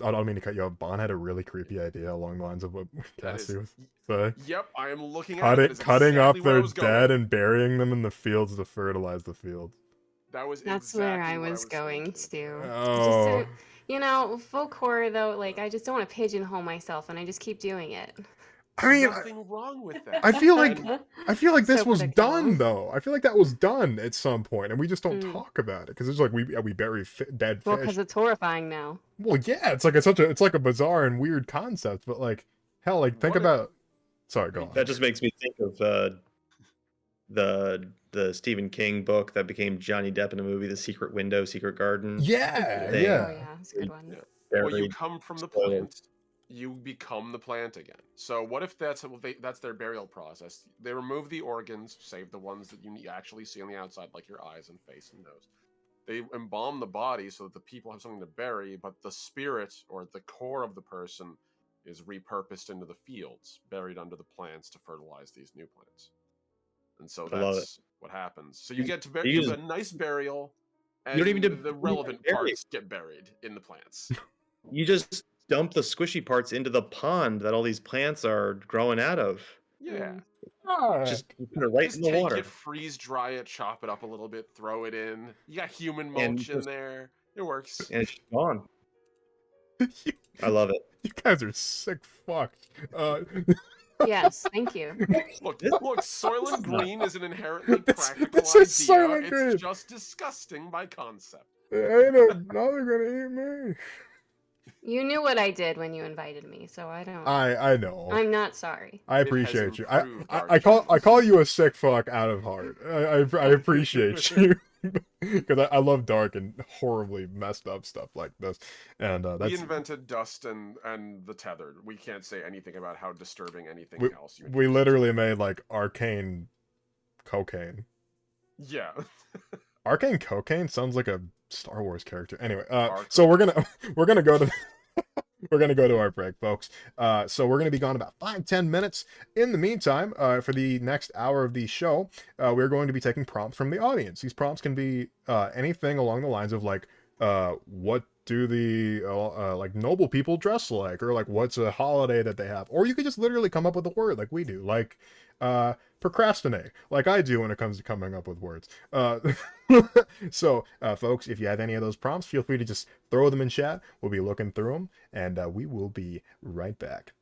[SPEAKER 1] I don't mean to cut you off. Bond had a really creepy idea along the lines of what Cassie was saying.
[SPEAKER 4] Yep, I am looking at it.
[SPEAKER 1] Cutting up
[SPEAKER 4] exactly where I
[SPEAKER 1] their
[SPEAKER 4] was going.
[SPEAKER 1] dead and burying them in the fields to fertilize the fields.
[SPEAKER 4] That was
[SPEAKER 2] That's
[SPEAKER 4] exactly
[SPEAKER 2] where I
[SPEAKER 4] what
[SPEAKER 2] was going
[SPEAKER 4] thinking.
[SPEAKER 2] to.
[SPEAKER 1] Oh.
[SPEAKER 2] You know, folk horror though, like I just don't want to pigeonhole myself, and I just keep doing it.
[SPEAKER 1] I mean,
[SPEAKER 4] Nothing wrong with
[SPEAKER 1] I
[SPEAKER 4] that.
[SPEAKER 1] feel like
[SPEAKER 4] And
[SPEAKER 1] this
[SPEAKER 2] So
[SPEAKER 1] was
[SPEAKER 2] predictable.
[SPEAKER 1] done though. I feel like that was done at some point, and we just don't
[SPEAKER 2] Mm.
[SPEAKER 1] talk about it because it's like we bury dead
[SPEAKER 2] Well,
[SPEAKER 1] fish.
[SPEAKER 2] because it's horrifying now.
[SPEAKER 1] Well, yeah, it's like it's like a bizarre and weird concept, but like hell, like think
[SPEAKER 4] what if
[SPEAKER 1] about. Sorry, go on.
[SPEAKER 3] That just makes me think of the Stephen King book that became Johnny Depp in the movie, The Secret Window, Secret Garden.
[SPEAKER 1] Yeah,
[SPEAKER 3] They
[SPEAKER 2] Oh
[SPEAKER 1] yeah.
[SPEAKER 2] yeah, it's a good one.
[SPEAKER 4] Yeah. Well, you
[SPEAKER 3] buried
[SPEAKER 4] come from the
[SPEAKER 3] spoilers.
[SPEAKER 4] plant, you become the plant again. So what if that's their burial process? They remove the organs, save the ones that you actually see on the outside, like your eyes and face and nose. They embalm the body so that the people have something to bury, but the spirit or the core of the person is repurposed into the fields, buried under the plants to fertilize these new plants. And so
[SPEAKER 3] I love it.
[SPEAKER 4] that's what happens. So you get to
[SPEAKER 3] You
[SPEAKER 4] you
[SPEAKER 3] just
[SPEAKER 4] a nice burial,
[SPEAKER 3] you don't even
[SPEAKER 4] and the
[SPEAKER 3] you don't
[SPEAKER 4] relevant
[SPEAKER 3] even bury it.
[SPEAKER 4] parts get buried in the plants.
[SPEAKER 3] You just dump the squishy parts into the pond that all these plants are growing out of.
[SPEAKER 4] Yeah.
[SPEAKER 2] Mm.
[SPEAKER 3] Just you put it right
[SPEAKER 4] Just
[SPEAKER 3] in the
[SPEAKER 4] take
[SPEAKER 3] water.
[SPEAKER 4] it, freeze dry it, chop it up a little bit, throw it in. You got human
[SPEAKER 3] And
[SPEAKER 4] mulch in
[SPEAKER 3] just
[SPEAKER 4] there. It works.
[SPEAKER 3] and it's just gone.
[SPEAKER 1] you,
[SPEAKER 3] I love it.
[SPEAKER 1] you guys are sick fucks.
[SPEAKER 2] Yes, thank you.
[SPEAKER 4] Look,
[SPEAKER 3] This
[SPEAKER 4] look, Soylent Green is an inherently
[SPEAKER 1] this
[SPEAKER 4] practical
[SPEAKER 1] is
[SPEAKER 4] idea.
[SPEAKER 1] Soylent
[SPEAKER 4] It's
[SPEAKER 1] Green.
[SPEAKER 4] just disgusting by concept.
[SPEAKER 1] Ain't another gonna eat me.
[SPEAKER 2] You knew what I did when you invited me, so I don't.
[SPEAKER 1] I know.
[SPEAKER 2] I'm not sorry.
[SPEAKER 1] I
[SPEAKER 4] It has
[SPEAKER 1] appreciate you.
[SPEAKER 4] improved our
[SPEAKER 1] I
[SPEAKER 4] choice.
[SPEAKER 1] call you a sick fuck out of heart. I appreciate you because I love dark and horribly messed up stuff like this, and
[SPEAKER 4] We
[SPEAKER 1] that's
[SPEAKER 4] invented dust and the tethered. We can't say anything about how disturbing anything
[SPEAKER 1] we
[SPEAKER 4] else you
[SPEAKER 1] we
[SPEAKER 4] introduce.
[SPEAKER 1] literally made like arcane cocaine.
[SPEAKER 4] Yeah.
[SPEAKER 1] Arcane cocaine sounds like a Star Wars character. Anyway,
[SPEAKER 4] Arc
[SPEAKER 1] so
[SPEAKER 4] cocaine.
[SPEAKER 1] we're gonna go to we're gonna go to our break, folks. So we're gonna be gone about 5-10 minutes. In the meantime, for the next hour of the show, we're going to be taking prompts from the audience. These prompts can be anything along the lines of like, what do the like noble people dress like, or like what's a holiday that they have, or you could just literally come up with a word like we do, like procrastinate, like I do when it comes to coming up with words. So, folks, if you have any of those prompts, feel free to just throw them in chat. We'll be looking through them, and we will be right back.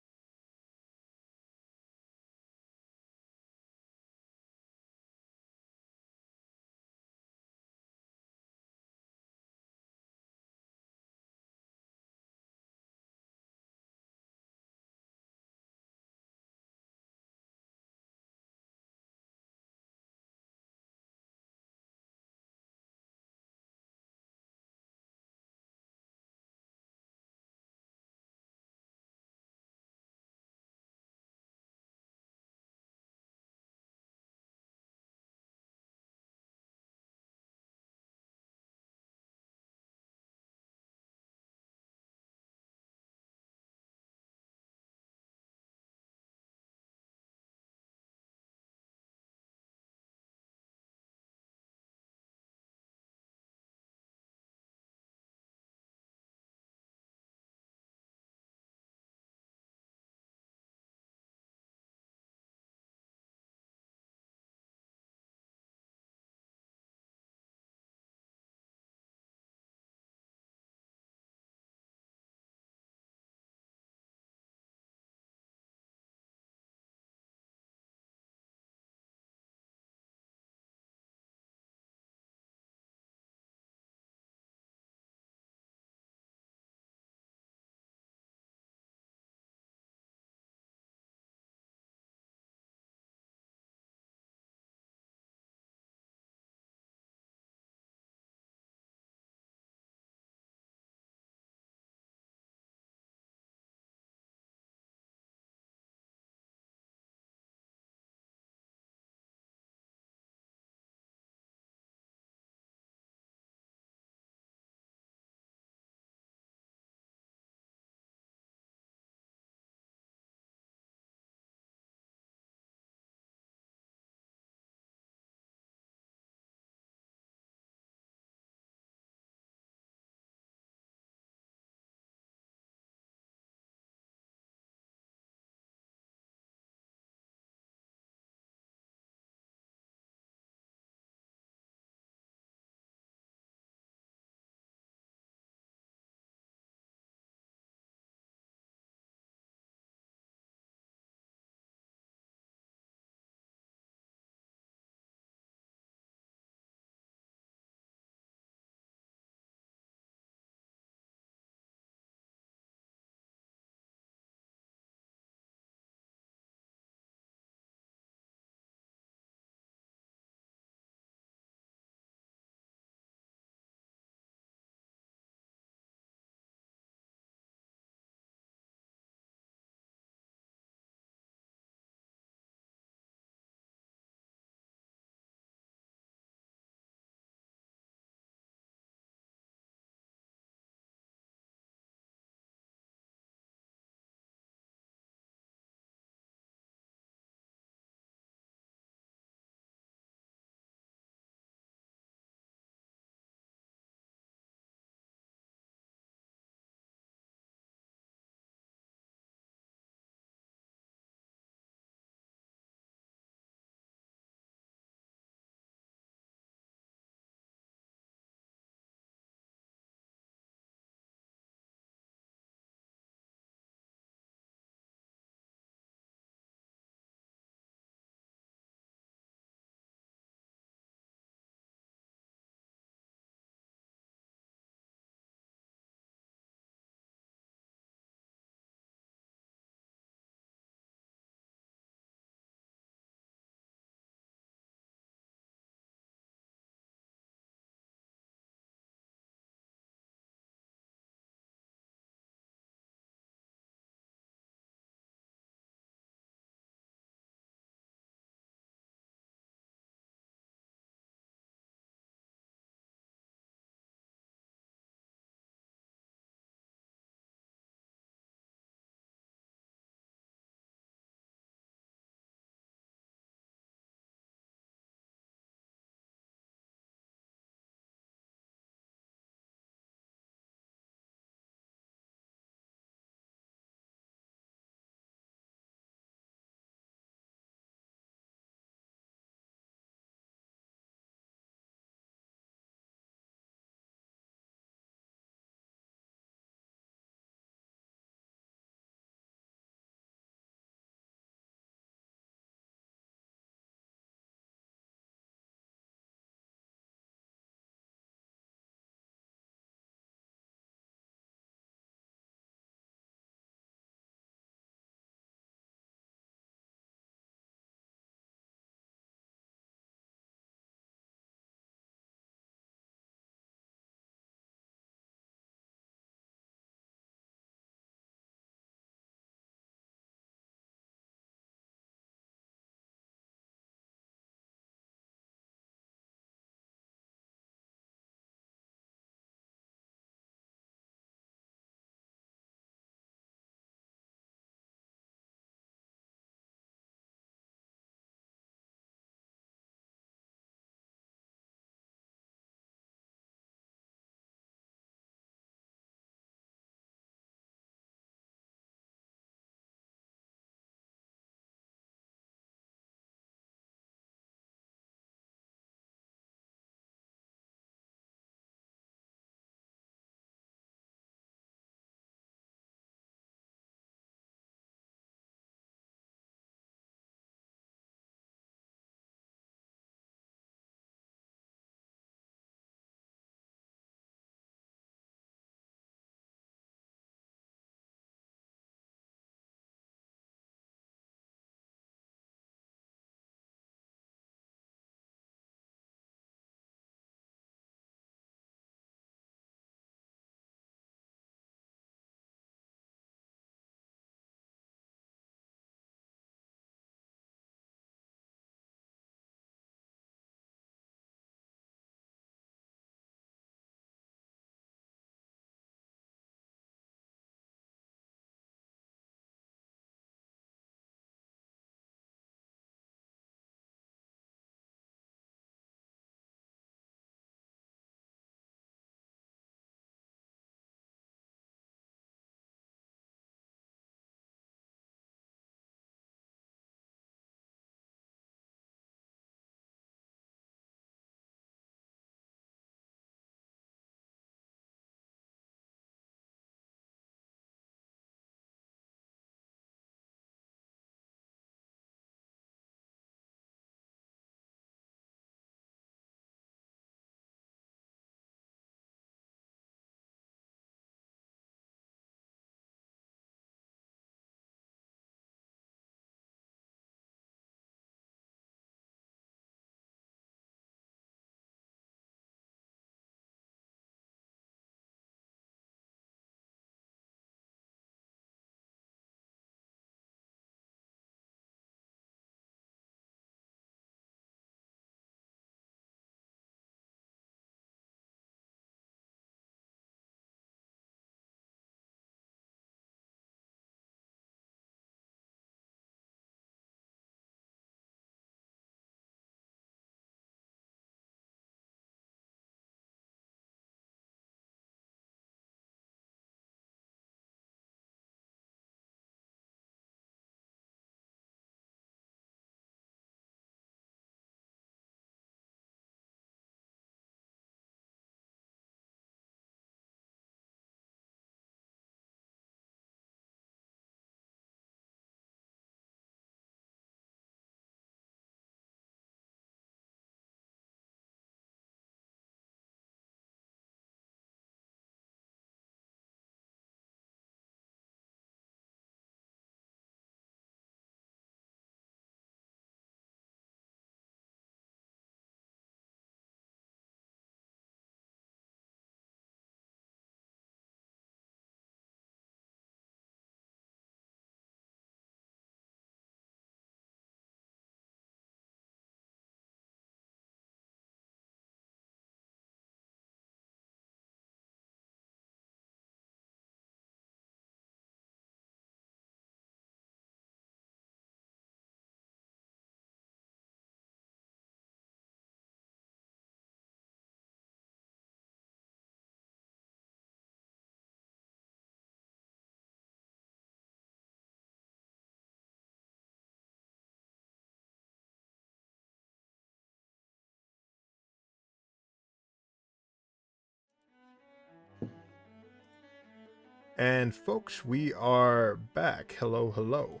[SPEAKER 1] And folks, we are back. Hello, hello.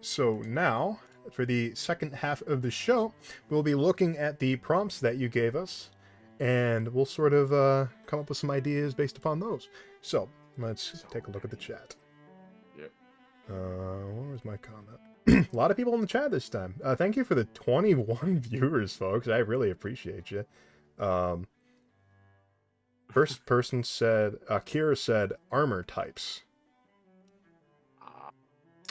[SPEAKER 1] So now, for the second half of the show, we'll be looking at the prompts that you gave us, and we'll sort of come up with some ideas based upon those. So, let's take a look at the chat.
[SPEAKER 4] Yep.
[SPEAKER 1] Where was my comment? A lot of people in the chat this time. Thank you for the 21 viewers, folks. I really appreciate you. First person said, Kira said, armor types.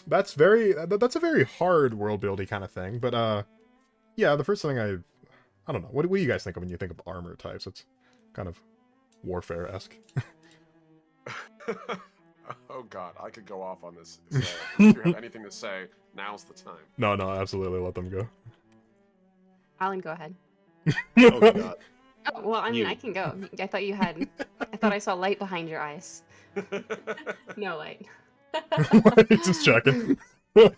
[SPEAKER 1] That's a very hard world buildy kind of thing, but yeah, the first thing I don't know. What do you guys think of when you think of armor types? It's kind of warfare-esque.
[SPEAKER 4] Oh god, I could go off on this. So if you have anything to say, now's the time.
[SPEAKER 1] No, absolutely let them go.
[SPEAKER 2] Alan, go ahead.
[SPEAKER 3] Oh god.
[SPEAKER 2] Oh, well, I mean,
[SPEAKER 3] You.
[SPEAKER 2] I can go. I thought you had. I thought I saw light behind your eyes. No light.
[SPEAKER 1] Just checking.
[SPEAKER 2] I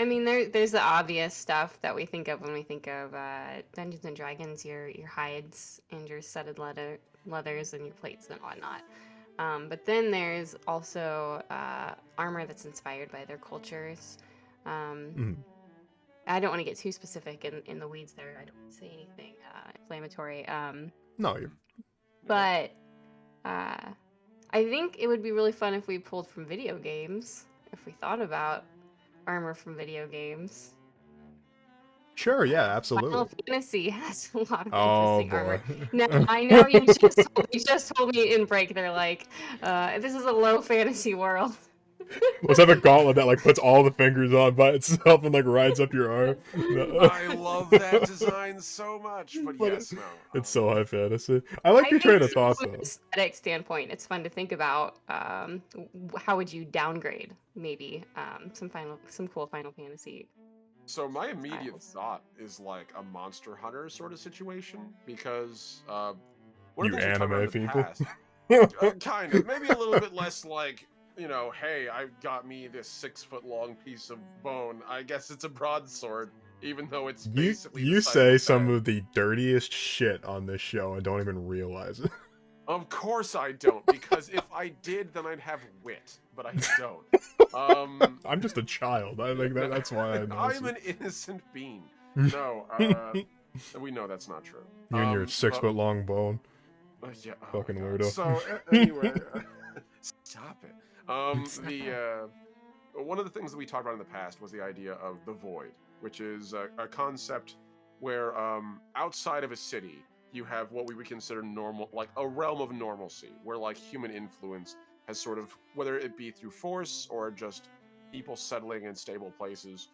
[SPEAKER 2] mean, there's the obvious stuff that we think of when we think of Dungeons and Dragons. Your hides and your studded leathers and your plates and whatnot. But then there's also armor that's inspired by their cultures. I don't want to get too specific in the weeds there. I don't want to say anything inflammatory.
[SPEAKER 1] No, you're...
[SPEAKER 2] But I think it would be really fun if we pulled from video games. If we thought about armor from video games.
[SPEAKER 1] Sure, yeah, absolutely.
[SPEAKER 2] Final Fantasy has a lot of
[SPEAKER 1] Oh,
[SPEAKER 2] interesting armor.
[SPEAKER 1] boy.
[SPEAKER 2] Now, I know you just told me in break, they're like, this is a low fantasy world.
[SPEAKER 1] Let's have a gauntlet that like puts all the fingers on by itself and like rides up your arm. No.
[SPEAKER 4] I love that design so much, but yes, no.
[SPEAKER 1] It's so high fantasy. I like your train of thought
[SPEAKER 2] From
[SPEAKER 1] though.
[SPEAKER 2] an aesthetic standpoint, it's fun to think about. How would you downgrade maybe some cool Final Fantasy?
[SPEAKER 4] So my immediate
[SPEAKER 2] styles.
[SPEAKER 4] thought is like a Monster Hunter sort of situation because one
[SPEAKER 1] You
[SPEAKER 4] of the things we've talked about
[SPEAKER 1] anime
[SPEAKER 4] in the
[SPEAKER 1] people.
[SPEAKER 4] past, kind of, maybe a little bit less like, you know, hey, I've got me this 6-foot-long piece of bone. I guess it's a broadsword, even though it's basically
[SPEAKER 1] You
[SPEAKER 4] the size
[SPEAKER 1] say
[SPEAKER 4] of
[SPEAKER 1] some
[SPEAKER 4] a
[SPEAKER 1] of the dirtiest shit on this show and don't even realize it.
[SPEAKER 4] Of course I don't, because if I did, then I'd have wit, but I don't.
[SPEAKER 1] I'm just a child. I think that's why I know.
[SPEAKER 4] I'm an innocent being. No, we know that's not true.
[SPEAKER 1] You and your
[SPEAKER 4] But-
[SPEAKER 1] 6-foot long bone.
[SPEAKER 4] Yeah,
[SPEAKER 1] Fucking
[SPEAKER 4] God.
[SPEAKER 1] weirdo.
[SPEAKER 4] So anyway, stop it. One of the things that we talked about in the past was the idea of the void, which is a concept where outside of a city, you have what we would consider normal, like a realm of normalcy, where like human influence has sort of, whether it be through force or just people settling in stable places,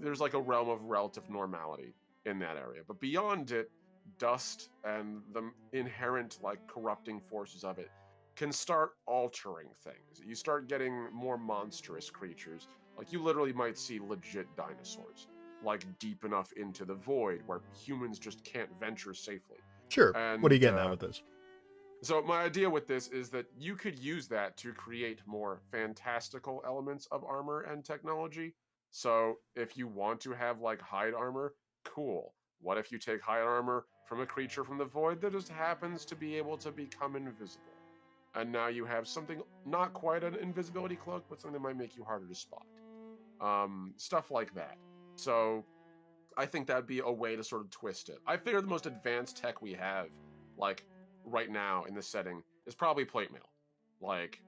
[SPEAKER 4] there's like a realm of relative normality in that area. But beyond it, dust and the inherent like corrupting forces of it can start altering things. You start getting more monstrous creatures. Like you literally might see legit dinosaurs, like deep enough into the void where humans just can't venture safely.
[SPEAKER 1] Sure.
[SPEAKER 4] And,
[SPEAKER 1] What are you getting at with this?
[SPEAKER 4] So my idea with this is that you could use that to create more fantastical elements of armor and technology. So if you want to have like hide armor, cool. What if you take hide armor from a creature from the void that just happens to be able to become invisible? And now you have something not quite an invisibility cloak, but something that might make you harder to spot. Stuff like that. So I think that'd be a way to sort of twist it. I figure the most advanced tech we have, like right now in this setting, is probably plate mail. Like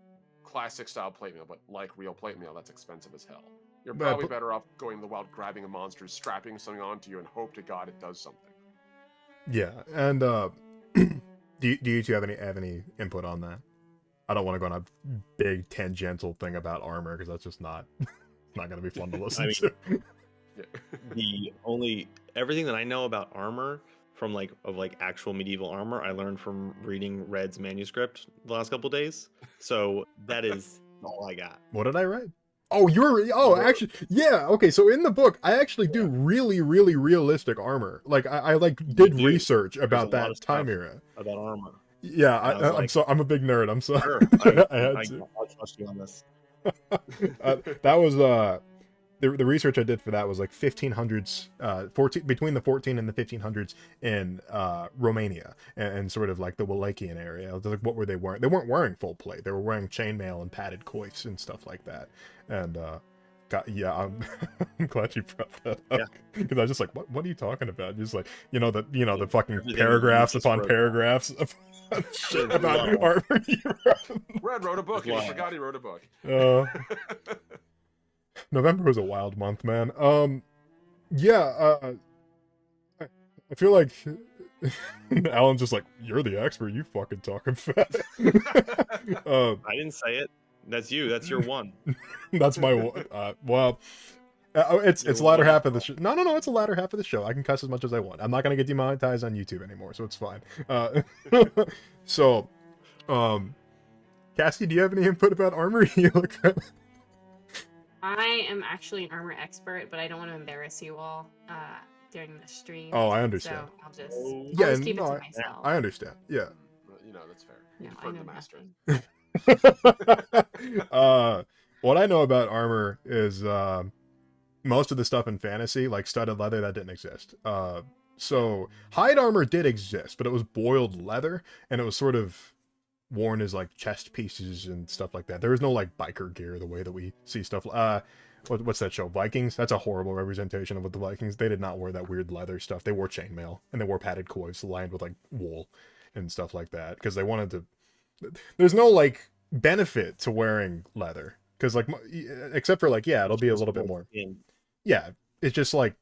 [SPEAKER 4] classic style plate mail, but like real plate mail, that's expensive as hell. You're
[SPEAKER 1] But-
[SPEAKER 4] probably better off going in the wild, grabbing a monster, strapping something onto you, and hope to God it does something.
[SPEAKER 1] Yeah, and do you two have any input on that? I don't want to go on a big tangential thing about armor because that's just not going to be fun to listen
[SPEAKER 3] mean,
[SPEAKER 1] to.
[SPEAKER 3] The everything that I know about armor from actual medieval armor, I learned from reading Red's manuscript the last couple days. So that is all I got.
[SPEAKER 1] What did I write? Actually, yeah, okay, so in the book, I actually do really, really realistic armor. Like, I did
[SPEAKER 3] do.
[SPEAKER 1] research
[SPEAKER 3] There's a
[SPEAKER 1] about
[SPEAKER 3] lot
[SPEAKER 1] that
[SPEAKER 3] of
[SPEAKER 1] time
[SPEAKER 3] stuff
[SPEAKER 1] era.
[SPEAKER 3] About armor.
[SPEAKER 1] Yeah,
[SPEAKER 3] And I was
[SPEAKER 1] I'm a big nerd, I'm sorry.
[SPEAKER 3] Sure,
[SPEAKER 1] I had to.
[SPEAKER 3] I'll trust you on this.
[SPEAKER 1] That was the research I did for that was like 1500s, 14 between the 14 and the 1500s in Romania and sort of like the Wallachian area. Like, what were they wearing? They weren't wearing full plate. They were wearing chainmail and padded coifs and stuff like that. And yeah, I'm glad you brought that
[SPEAKER 3] Yeah.
[SPEAKER 1] up because I was just like, what are you talking about? Just like the fucking
[SPEAKER 3] Everything
[SPEAKER 1] paragraphs
[SPEAKER 3] you just
[SPEAKER 1] upon
[SPEAKER 3] wrote.
[SPEAKER 1] paragraphs of shit about
[SPEAKER 3] Wow.
[SPEAKER 1] armor.
[SPEAKER 4] Red wrote a book.
[SPEAKER 3] Wow.
[SPEAKER 4] He forgot he wrote a book.
[SPEAKER 1] November was a wild month, man. Yeah, I feel like Alan's just like, you're the expert, you fucking talking fast.
[SPEAKER 3] I didn't say it. That's you. That's your one.
[SPEAKER 1] That's my well, it's
[SPEAKER 3] Your
[SPEAKER 1] the latter
[SPEAKER 3] one
[SPEAKER 1] half of the
[SPEAKER 3] fault.
[SPEAKER 1] show. No, it's the latter half of the show. I can cuss as much as I want. I'm not gonna get demonetized on YouTube anymore, so it's fine. So, Cassie, do you have any input about armor? You look
[SPEAKER 2] I am actually an armor expert, but I don't want to embarrass you all during the stream.
[SPEAKER 1] Oh, I understand.
[SPEAKER 2] So I'll just,
[SPEAKER 3] Oh.
[SPEAKER 1] Yeah,
[SPEAKER 2] I'll just keep it
[SPEAKER 1] no,
[SPEAKER 2] to myself.
[SPEAKER 1] I understand. Yeah.
[SPEAKER 4] That's fair.
[SPEAKER 2] No,
[SPEAKER 4] You
[SPEAKER 2] I
[SPEAKER 4] defer to
[SPEAKER 2] know
[SPEAKER 4] the master.
[SPEAKER 2] nothing.
[SPEAKER 1] What I know about armor is most of the stuff in fantasy, like studded leather, that didn't exist. So hide armor did exist, but it was boiled leather, and it was sort of worn as like chest pieces and stuff like that. There was no like biker gear the way that we see stuff. What's that show? Vikings? That's a horrible representation of what the Vikings. They did not wear that weird leather stuff. They wore chainmail and they wore padded coifs lined with like wool and stuff like that because they wanted to. There's no like benefit to wearing leather because like except for like it'll be a little bit more. Yeah, it's just like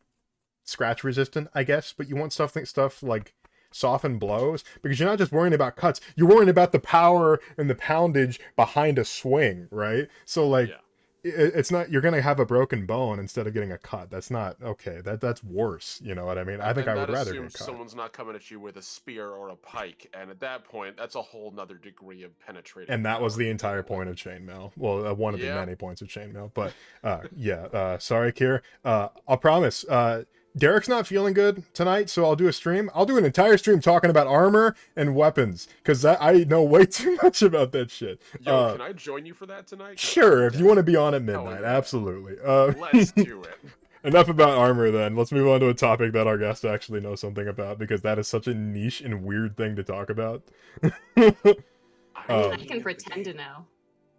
[SPEAKER 1] scratch resistant, I guess. But you want stuff like soften blows because you're not just worrying about cuts. You're worrying about the power and the poundage behind a swing, right? So like.
[SPEAKER 4] Yeah.
[SPEAKER 1] It's not you're gonna have a broken bone instead of getting a cut. That's not okay. That's worse. You know what I mean? I think I would rather get cut.
[SPEAKER 4] Someone's not coming at you with a spear or a pike, and at that point, that's a whole nother degree of penetrating.
[SPEAKER 1] And that was
[SPEAKER 4] power.
[SPEAKER 1] the entire point of chainmail. Well, one of the
[SPEAKER 4] Yeah.
[SPEAKER 1] many points of chainmail. But sorry, Kier. I'll promise. Derek's not feeling good tonight, so I'll do a stream. I'll do an entire stream talking about armor and weapons because I know way too much about that shit.
[SPEAKER 4] Yo, can I join you for that tonight? 'Cause
[SPEAKER 1] Sure,
[SPEAKER 4] I'm
[SPEAKER 1] if you
[SPEAKER 4] down.
[SPEAKER 1] want to be on at midnight,
[SPEAKER 4] yeah.
[SPEAKER 1] absolutely.
[SPEAKER 4] Let's do it.
[SPEAKER 1] Enough about armor then. Let's move on to a topic that our guest actually knows something about because that is such a niche and weird thing to talk about.
[SPEAKER 2] I can pretend to know.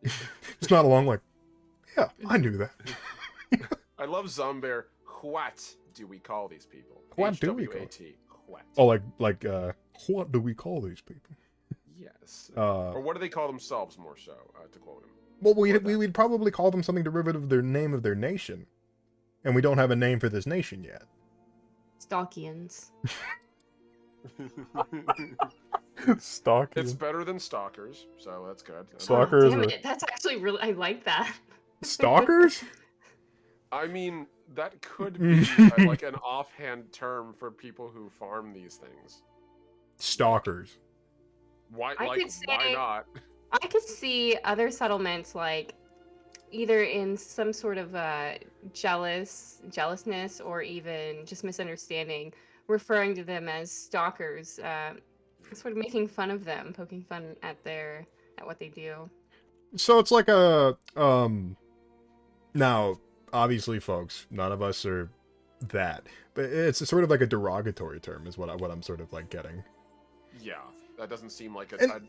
[SPEAKER 1] It's not along like, yeah, I knew that.
[SPEAKER 4] I love Zombear. What do we call these people?
[SPEAKER 1] What do we call-
[SPEAKER 4] HWAT. What?
[SPEAKER 1] Oh, like what do we call these people?
[SPEAKER 4] Yes. Or
[SPEAKER 1] Uh,
[SPEAKER 4] what do they call themselves more so, to quote him?
[SPEAKER 1] well, we'd probably call them something derivative of their name of their nation, and we don't have a name for this nation yet.
[SPEAKER 2] Stalkians.
[SPEAKER 1] Stalker.
[SPEAKER 4] It's better than stalkers, so that's good.
[SPEAKER 1] Stalker- Stalkers
[SPEAKER 2] Damn
[SPEAKER 1] are-
[SPEAKER 2] it, that's actually really. I like that.
[SPEAKER 1] Stalkers?
[SPEAKER 4] I mean, that could be like an offhand term for people who farm these things.
[SPEAKER 1] Stalkers.
[SPEAKER 4] Why?
[SPEAKER 2] I
[SPEAKER 4] Like,
[SPEAKER 2] could
[SPEAKER 4] why
[SPEAKER 2] say-
[SPEAKER 4] not?
[SPEAKER 2] I could see other settlements like either in some sort of jealousness or even just misunderstanding, referring to them as stalkers, sort of making fun of them, poking fun at what they do.
[SPEAKER 1] So it's like a now obviously folks, none of us are that, but it's sort of like a derogatory term is what I'm sort of like getting.
[SPEAKER 4] Yeah, that doesn't seem like
[SPEAKER 1] And-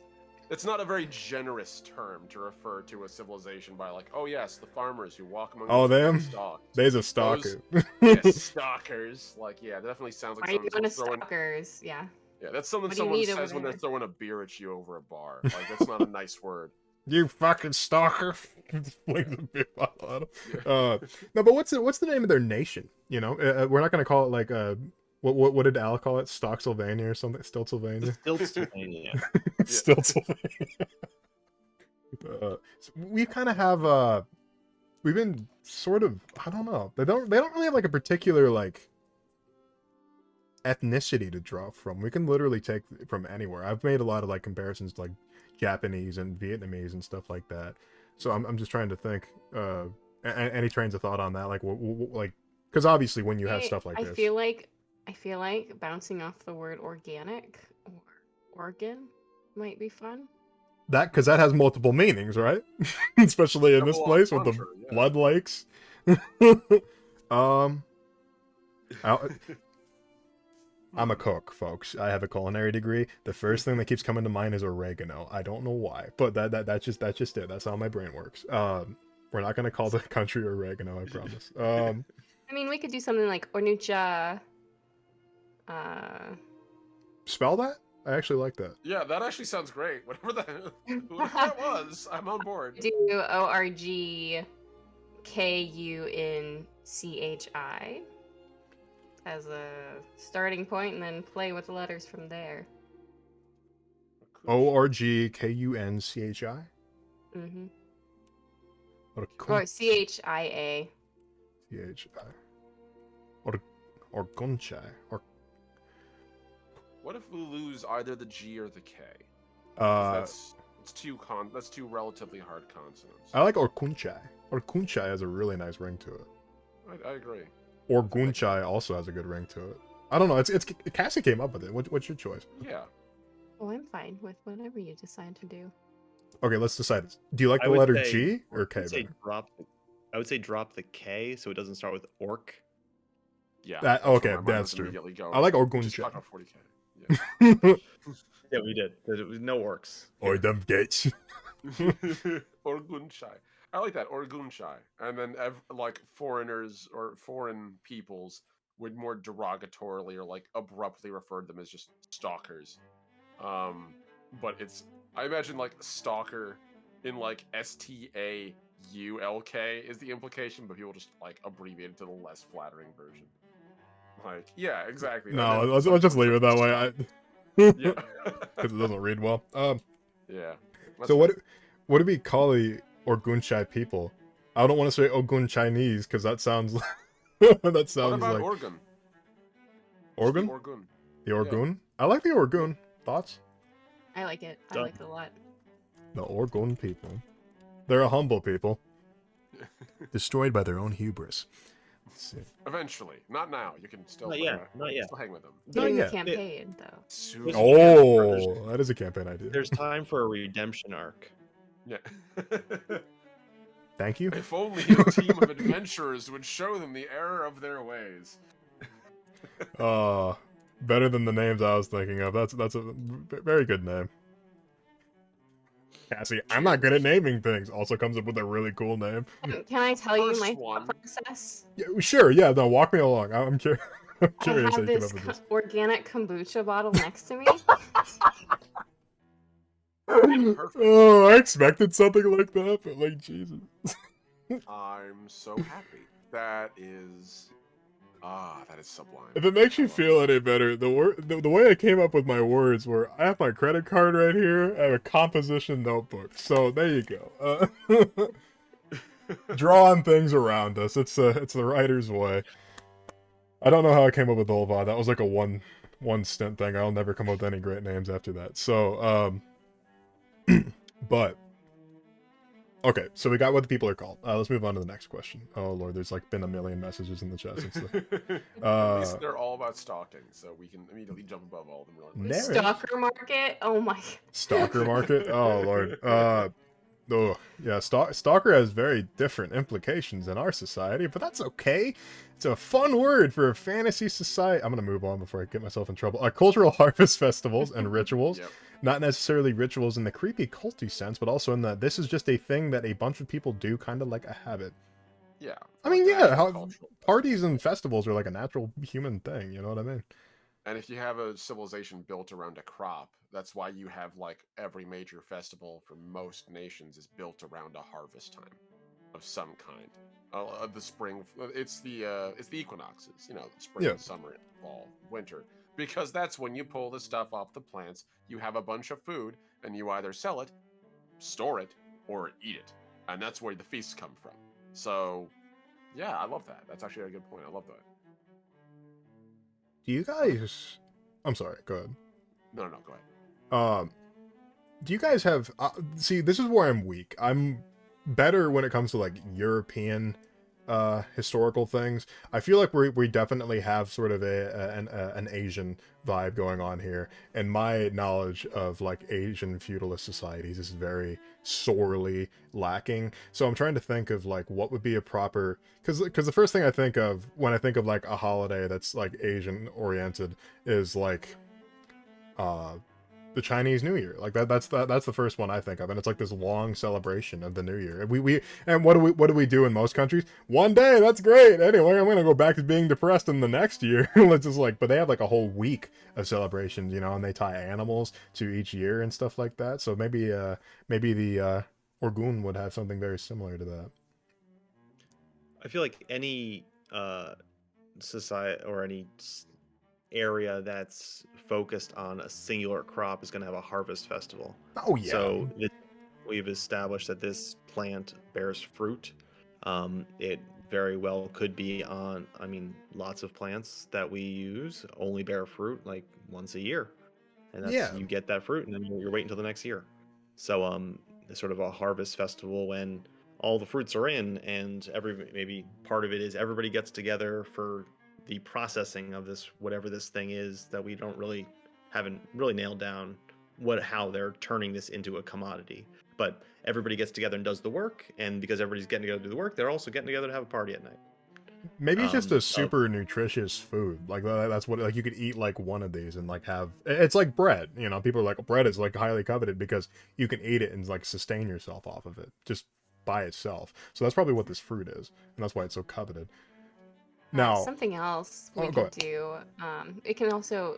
[SPEAKER 4] it's not a very generous term to refer to a civilization by, like, oh yes, the farmers who walk among
[SPEAKER 1] Oh,
[SPEAKER 4] the
[SPEAKER 1] them?
[SPEAKER 4] stalks.
[SPEAKER 1] They's a stalker.
[SPEAKER 4] Yes, stalkers. Like, yeah, it definitely sounds like
[SPEAKER 2] Are you going to
[SPEAKER 4] someone's throwing.
[SPEAKER 2] stalkers? Yeah.
[SPEAKER 4] Yeah, that's something
[SPEAKER 2] What do you
[SPEAKER 4] someone
[SPEAKER 2] need over
[SPEAKER 4] says when they're
[SPEAKER 2] there?
[SPEAKER 4] throwing a beer at you over a bar. Like, that's not a nice word.
[SPEAKER 1] You fucking stalker. Flings a beer bottle at him. No, but what's the name of their nation? You know, we're not gonna call it like what did Al call it? Stocksylvania or something? Stiltsylvania.
[SPEAKER 3] Stiltsylvania.
[SPEAKER 1] Stiltsylvania. So we kind of have we've been sort of, I don't know. They don't really have like a particular like ethnicity to draw from. We can literally take from anywhere. I've made a lot of like comparisons to like Japanese and Vietnamese and stuff like that. So I'm just trying to think any trains of thought on that, like like, because obviously when you have stuff like
[SPEAKER 2] I
[SPEAKER 1] this,
[SPEAKER 2] feel like bouncing off the word organic or organ might be fun.
[SPEAKER 1] that because that has multiple meanings, right? Especially in this
[SPEAKER 4] Double
[SPEAKER 1] place with the
[SPEAKER 4] entendre, yeah.
[SPEAKER 1] blood lakes. um, I'm a cook, folks. I have a culinary degree. The first thing that keeps coming to mind is oregano. I don't know why, but that's just it. That's how my brain works. We're not gonna call the country oregano, I promise.
[SPEAKER 2] I mean, we could do something like Ornucha.
[SPEAKER 1] Spell that? I actually like that.
[SPEAKER 4] Yeah, that actually sounds great. Whatever that was, I'm on board.
[SPEAKER 2] Do ORGKUNCHI as a starting point, and then play with the letters from there.
[SPEAKER 1] ORGKUNCHI?
[SPEAKER 2] Mm-hmm.
[SPEAKER 1] Or
[SPEAKER 2] Or CHIA.
[SPEAKER 1] CHI. Or Gunchai. Or
[SPEAKER 4] What if we lose either the G or the K? 'Cause that's two relatively hard consonants.
[SPEAKER 1] I like Orkunchai. Orkunchai has a really nice ring to it.
[SPEAKER 4] I agree.
[SPEAKER 1] Orgunchai also has a good ring to it. I don't know. It's Cassie came up with it. What's your choice?
[SPEAKER 4] Yeah.
[SPEAKER 2] Well, I'm fine with whatever you decide to do.
[SPEAKER 1] Okay, let's decide this. Do you like
[SPEAKER 3] I
[SPEAKER 1] the
[SPEAKER 3] would
[SPEAKER 1] letter
[SPEAKER 3] say-
[SPEAKER 1] G or
[SPEAKER 3] I
[SPEAKER 1] K?
[SPEAKER 3] would say
[SPEAKER 1] better?
[SPEAKER 3] I would say drop the K so it doesn't start with orc.
[SPEAKER 4] Yeah.
[SPEAKER 1] That-
[SPEAKER 4] that's where
[SPEAKER 1] okay,
[SPEAKER 4] my mind
[SPEAKER 1] that's
[SPEAKER 4] was
[SPEAKER 1] true.
[SPEAKER 4] immediately going.
[SPEAKER 1] I like
[SPEAKER 4] Just
[SPEAKER 1] Orgunchai.
[SPEAKER 4] cut off 40K. Yeah.
[SPEAKER 3] Yeah, we did. There was no orcs.
[SPEAKER 1] Or them gates.
[SPEAKER 4] Orgunchai. I like that, Orgunchai. And then like foreigners or foreign peoples would more derogatorily or like abruptly refer to them as just stalkers. But I imagine like stalker in like STAULK is the implication, but people just like abbreviate it to the less flattering version. Like, yeah, exactly. And
[SPEAKER 1] No,
[SPEAKER 4] then
[SPEAKER 1] let's
[SPEAKER 4] some
[SPEAKER 1] just
[SPEAKER 4] people
[SPEAKER 1] leave it that way.
[SPEAKER 4] Yeah.
[SPEAKER 1] Because it doesn't read well.
[SPEAKER 4] Yeah. That's
[SPEAKER 1] So
[SPEAKER 4] fine.
[SPEAKER 1] what do we call the Orgunchai people? I don't want to say Ogun Chinese because that sounds that
[SPEAKER 4] What
[SPEAKER 1] sounds
[SPEAKER 4] about
[SPEAKER 1] like
[SPEAKER 4] Orgun?
[SPEAKER 1] Orgun.
[SPEAKER 4] Orgun.
[SPEAKER 1] The Orgun. I like the Orgun. Thoughts?
[SPEAKER 2] I like it. I
[SPEAKER 3] Done.
[SPEAKER 2] like it a lot.
[SPEAKER 1] The Orgun people. They're a humble people, destroyed by their own hubris. Let's see.
[SPEAKER 4] Eventually, not now. You can still
[SPEAKER 3] Not yet. Not yet.
[SPEAKER 4] still hang with them.
[SPEAKER 2] During the
[SPEAKER 1] yet.
[SPEAKER 2] campaign, though.
[SPEAKER 4] Soon.
[SPEAKER 3] There's-
[SPEAKER 1] Oh, that is a campaign idea.
[SPEAKER 3] There's time for a redemption arc.
[SPEAKER 4] Yeah.
[SPEAKER 1] Thank you.
[SPEAKER 4] If only a team of adventurers would show them the error of their ways.
[SPEAKER 1] Better than the names I was thinking of. That's a very good name. Cassie, I'm not good at naming things. Also comes up with a really cool name.
[SPEAKER 2] Can I tell you
[SPEAKER 4] First
[SPEAKER 2] my
[SPEAKER 4] one.
[SPEAKER 2] thought process?
[SPEAKER 1] Yeah, sure. Yeah, no, walk me along. I'm curious. I'm
[SPEAKER 2] I
[SPEAKER 1] curious how
[SPEAKER 2] have
[SPEAKER 1] you came
[SPEAKER 2] this
[SPEAKER 1] up with this.
[SPEAKER 2] organic kombucha bottle next to me.
[SPEAKER 4] Perfect.
[SPEAKER 1] Oh, I expected something like that, but like Jesus.
[SPEAKER 4] I'm so happy. That is sublime.
[SPEAKER 1] If it makes
[SPEAKER 4] I
[SPEAKER 1] you
[SPEAKER 4] love
[SPEAKER 1] feel any better, the way I came up with my words were I have my credit card right here. I have a composition notebook. So there you go. Drawing things around us. It's the writer's way. I don't know how I came up with the whole vibe. That was like a one stint thing. I'll never come up with any great names after that. So but okay, so we got what the people are called. Let's move on to the next question. Oh lord, there's like been a million messages in the chat since then.
[SPEAKER 4] At least they're all about stalking, so we can immediately jump above all of them. Really quick.
[SPEAKER 1] Narrative.
[SPEAKER 2] Stalker market. Oh my.
[SPEAKER 1] Stalker market. Oh lord. Oh yeah. Stalker has very different implications in our society, but that's okay. It's a fun word for a fantasy society. I'm gonna move on before I get myself in trouble. Cultural harvest festivals and rituals.
[SPEAKER 4] Yep.
[SPEAKER 1] Not necessarily rituals in the creepy culty sense, but also in that this is just a thing that a bunch of people do, kind of like a habit.
[SPEAKER 4] Yeah.
[SPEAKER 1] I mean,
[SPEAKER 4] like
[SPEAKER 1] yeah, how
[SPEAKER 4] cultural.
[SPEAKER 1] parties and festivals are like a natural human thing. You know what I mean?
[SPEAKER 4] And if you have a civilization built around a crop, that's why you have like every major festival for most nations is built around a harvest time of some kind. The spring, it's the equinoxes, you know, spring,
[SPEAKER 1] Yeah.
[SPEAKER 4] summer, fall, winter, because that's when you pull the stuff off the plants. You have a bunch of food, and you either sell it, store it, or eat it, and that's where the feasts come from. So, yeah, I love that. That's actually a good point. I love that.
[SPEAKER 1] Do you guys? I'm sorry. Go ahead.
[SPEAKER 4] No, go ahead.
[SPEAKER 1] Do you guys have? See, this is where I'm weak. I'm better when it comes to like European historical things. I feel like we definitely have sort of an Asian vibe going on here, and my knowledge of like Asian feudalist societies is very sorely lacking. So I'm trying to think of like what would be a proper, because the first thing I think of when I think of like a holiday that's like Asian oriented is like uh the Chinese New Year. Like that's the first one I think of, and it's like this long celebration of the New Year. And and what do we do in most countries? One day, that's great. Anyway, I'm gonna go back to being depressed in the next year. Let's just like, but they have like a whole week of celebrations, and they tie animals to each year and stuff like that. So maybe the Orgun would have something very similar to that.
[SPEAKER 3] I feel like any society or any area that's focused on a singular crop is going to have a harvest festival.
[SPEAKER 1] Oh yeah.
[SPEAKER 3] So we've established that this plant bears fruit. It very well could be on, I mean, lots of plants that we use only bear fruit like once a year. And that's,
[SPEAKER 1] Yeah.
[SPEAKER 3] you get that fruit and then you're waiting until the next year. So there's sort of a harvest festival when all the fruits are in, and maybe part of it is everybody gets together for the processing of this, whatever this thing is that we haven't really nailed down how they're turning this into a commodity. But everybody gets together and does the work, and because everybody's getting together to do the work, they're also getting together to have a party at night.
[SPEAKER 1] Maybe it's just a super nutritious food. Like that's what, like, you could eat like one of these and like have, it's like bread. People are like, bread is like highly coveted because you can eat it and like sustain yourself off of it just by itself. So that's probably what this fruit is, and that's why it's so coveted. Now,
[SPEAKER 2] something else we
[SPEAKER 1] go
[SPEAKER 2] could do, it can also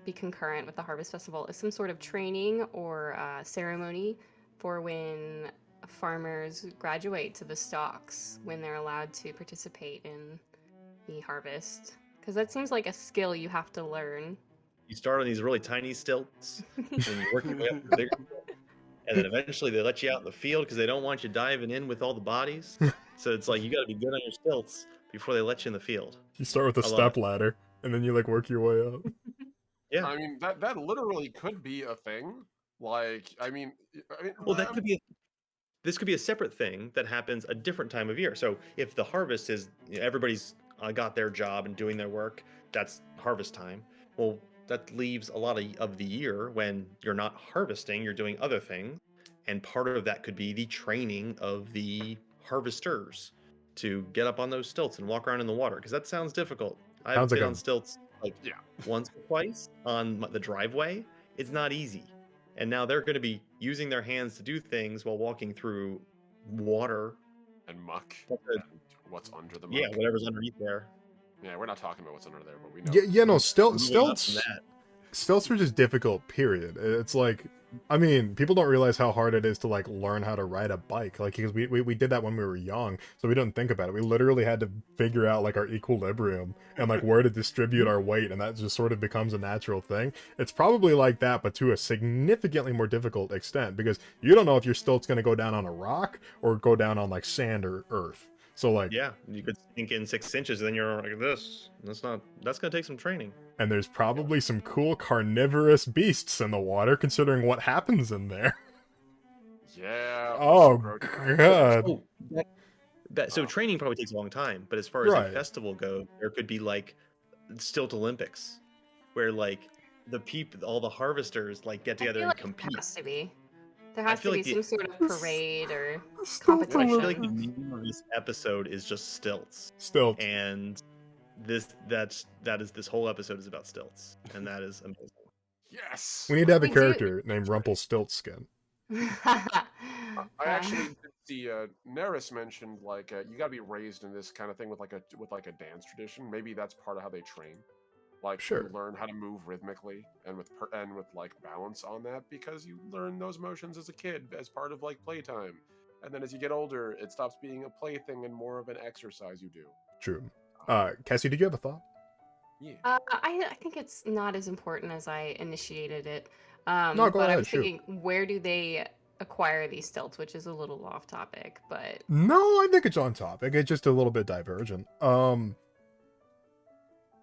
[SPEAKER 2] be concurrent with the Harvest Festival, is some sort of training or ceremony for when farmers graduate to the stalks, when they're allowed to participate in the harvest. Because that seems like a skill you have to learn.
[SPEAKER 3] You start on these really tiny stilts, and you work your way up to bigger, and then eventually they let you out in the field because they don't want you diving in with all the bodies. So it's like you got to be good on your stilts before they let you in the field.
[SPEAKER 1] you start with a step ladder, and then you like work your way up.
[SPEAKER 3] Yeah,
[SPEAKER 4] I mean that literally could be a thing. Like, I mean,
[SPEAKER 3] well, this could be a separate thing that happens a different time of year. So if the harvest is, everybody's got their job and doing their work, that's harvest time. Well, that leaves a lot of the year when you're not harvesting, you're doing other things. And part of that could be the training of the harvesters to get up on those stilts and walk around in the water, because that sounds difficult. I've been on stilts like once or twice on the driveway. It's not easy. And now they're going to be using their hands to do things while walking through water
[SPEAKER 4] and muck and what's under the muck.
[SPEAKER 3] Yeah, whatever's underneath there.
[SPEAKER 4] Yeah, we're not talking about what's under there, but we know.
[SPEAKER 1] Yeah, no, stilts are just difficult, period. It's like, I mean, people don't realize how hard it is to like learn how to ride a bike, like, because we did that when we were young, so we didn't think about it. We literally had to figure out like our equilibrium and like where to distribute our weight, and that just sort of becomes a natural thing. It's probably like that, but to a significantly more difficult extent, because you don't know if your stilt's going to go down on a rock or go down on like sand or earth. So like,
[SPEAKER 3] yeah, you could sink in 6 inches, and then you're like this. That's gonna take some training.
[SPEAKER 1] And there's probably some cool carnivorous beasts in the water, considering what happens in there.
[SPEAKER 4] Yeah.
[SPEAKER 1] Oh god.
[SPEAKER 3] So training probably takes a long time, but as far as a festival goes, there could be like Stilt Olympics, where like all the harvesters like get together and compete.
[SPEAKER 2] There has to be. There has to be some sort of parade or competition.
[SPEAKER 3] I feel like the name of this episode is just Stilts.
[SPEAKER 1] Stilts.
[SPEAKER 3] And that is this whole episode is about stilts, and that is amazing.
[SPEAKER 4] Yes.
[SPEAKER 1] We need to have a character named Rumpelstiltskin.
[SPEAKER 4] I actually did see Neris mentioned like you got to be raised in this kind of thing with like a dance tradition. Maybe that's part of how they train. Like, you learn how to move rhythmically and with like balance on that, because you learn those motions as a kid as part of like playtime, and then as you get older, it stops being a plaything and more of an exercise you do.
[SPEAKER 1] True. Cassie, did you have a thought?
[SPEAKER 2] Yeah. I think it's not as important as I initiated it.
[SPEAKER 1] No, go ahead.
[SPEAKER 2] I was thinking, where do they acquire these stilts, which is a little off topic, but
[SPEAKER 1] no, I think it's on topic. It's just a little bit divergent.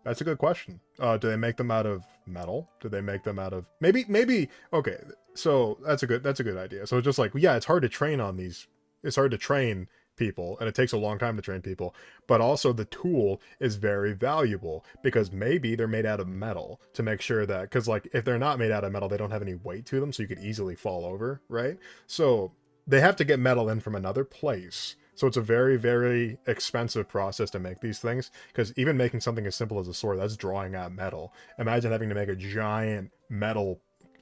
[SPEAKER 1] That's a good question. Do they make them out of metal? Do they make them out of maybe? Okay, so that's a good idea. So it's just like, yeah, it's hard to train on these. It's hard to train people, and it takes a long time to train people, but also the tool is very valuable because maybe they're made out of metal to make sure that, because like if they're not made out of metal, they don't have any weight to them, so you could easily fall over, right? So they have to get metal in from another place. So it's a very, very expensive process to make these things, because even making something as simple as a sword, that's drawing out metal. Imagine having to make a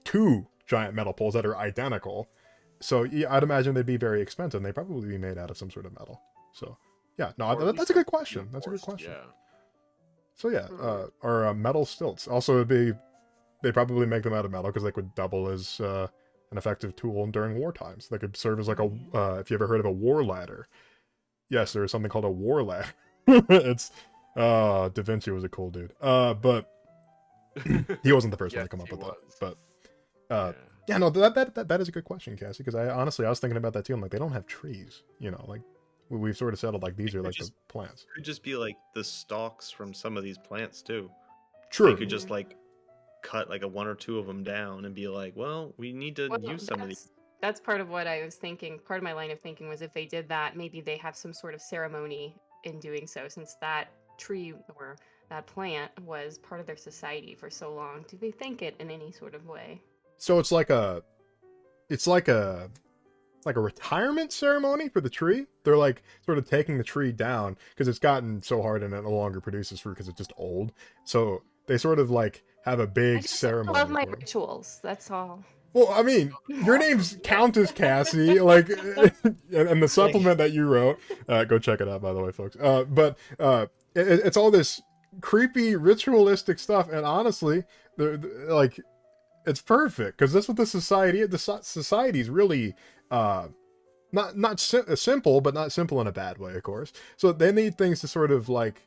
[SPEAKER 1] two giant metal poles that are identical. So yeah, I'd imagine they'd be very expensive, and they'd probably be made out of some sort of metal. So yeah, no,
[SPEAKER 4] Or at
[SPEAKER 1] that's
[SPEAKER 4] least,
[SPEAKER 1] a good
[SPEAKER 4] like,
[SPEAKER 1] question. That's a good
[SPEAKER 4] reinforced,
[SPEAKER 1] question.
[SPEAKER 4] Yeah.
[SPEAKER 1] So yeah, or metal stilts. Also, they probably make them out of metal because they could double as an effective tool during war times. They could serve as like a if you ever heard of a war ladder. Yes, there is something called a war ladder. It's Da Vinci was a cool dude. But he wasn't the first one
[SPEAKER 4] Yes,
[SPEAKER 1] to come up
[SPEAKER 4] he
[SPEAKER 1] with that.
[SPEAKER 4] was.
[SPEAKER 1] But
[SPEAKER 4] Yeah.
[SPEAKER 1] yeah, no, that is a good question, Cassie. Because I honestly was thinking about that too. I'm like, they don't have trees. You know, like we've sort of settled like these are like the plants.
[SPEAKER 3] Could just be like the stalks from some of these plants too.
[SPEAKER 1] True.
[SPEAKER 3] They could just like cut like a one or two of them down and be like, well, we need to
[SPEAKER 2] Well,
[SPEAKER 3] use some of these.
[SPEAKER 2] that's part of what I was thinking. Part of my line of thinking was if they did that, maybe they have some sort of ceremony in doing so, since that tree or that plant was part of their society for so long. Do they thank it in any sort of way?
[SPEAKER 1] So it's like a retirement ceremony for the tree. They're like sort of taking the tree down because it's gotten so hard and it no longer produces fruit because it's just old. So they sort of like have a
[SPEAKER 2] I
[SPEAKER 1] big
[SPEAKER 2] just
[SPEAKER 1] ceremony.
[SPEAKER 2] love my
[SPEAKER 1] for it.
[SPEAKER 2] rituals. That's all.
[SPEAKER 1] Well, I mean, your name's Countess Cassie, like, and the supplement that you wrote. Go check it out, by the way, folks. But it's all this creepy ritualistic stuff, and honestly, like, it's perfect because that's what the society's really simple, but not simple in a bad way, of course. So they need things to sort of like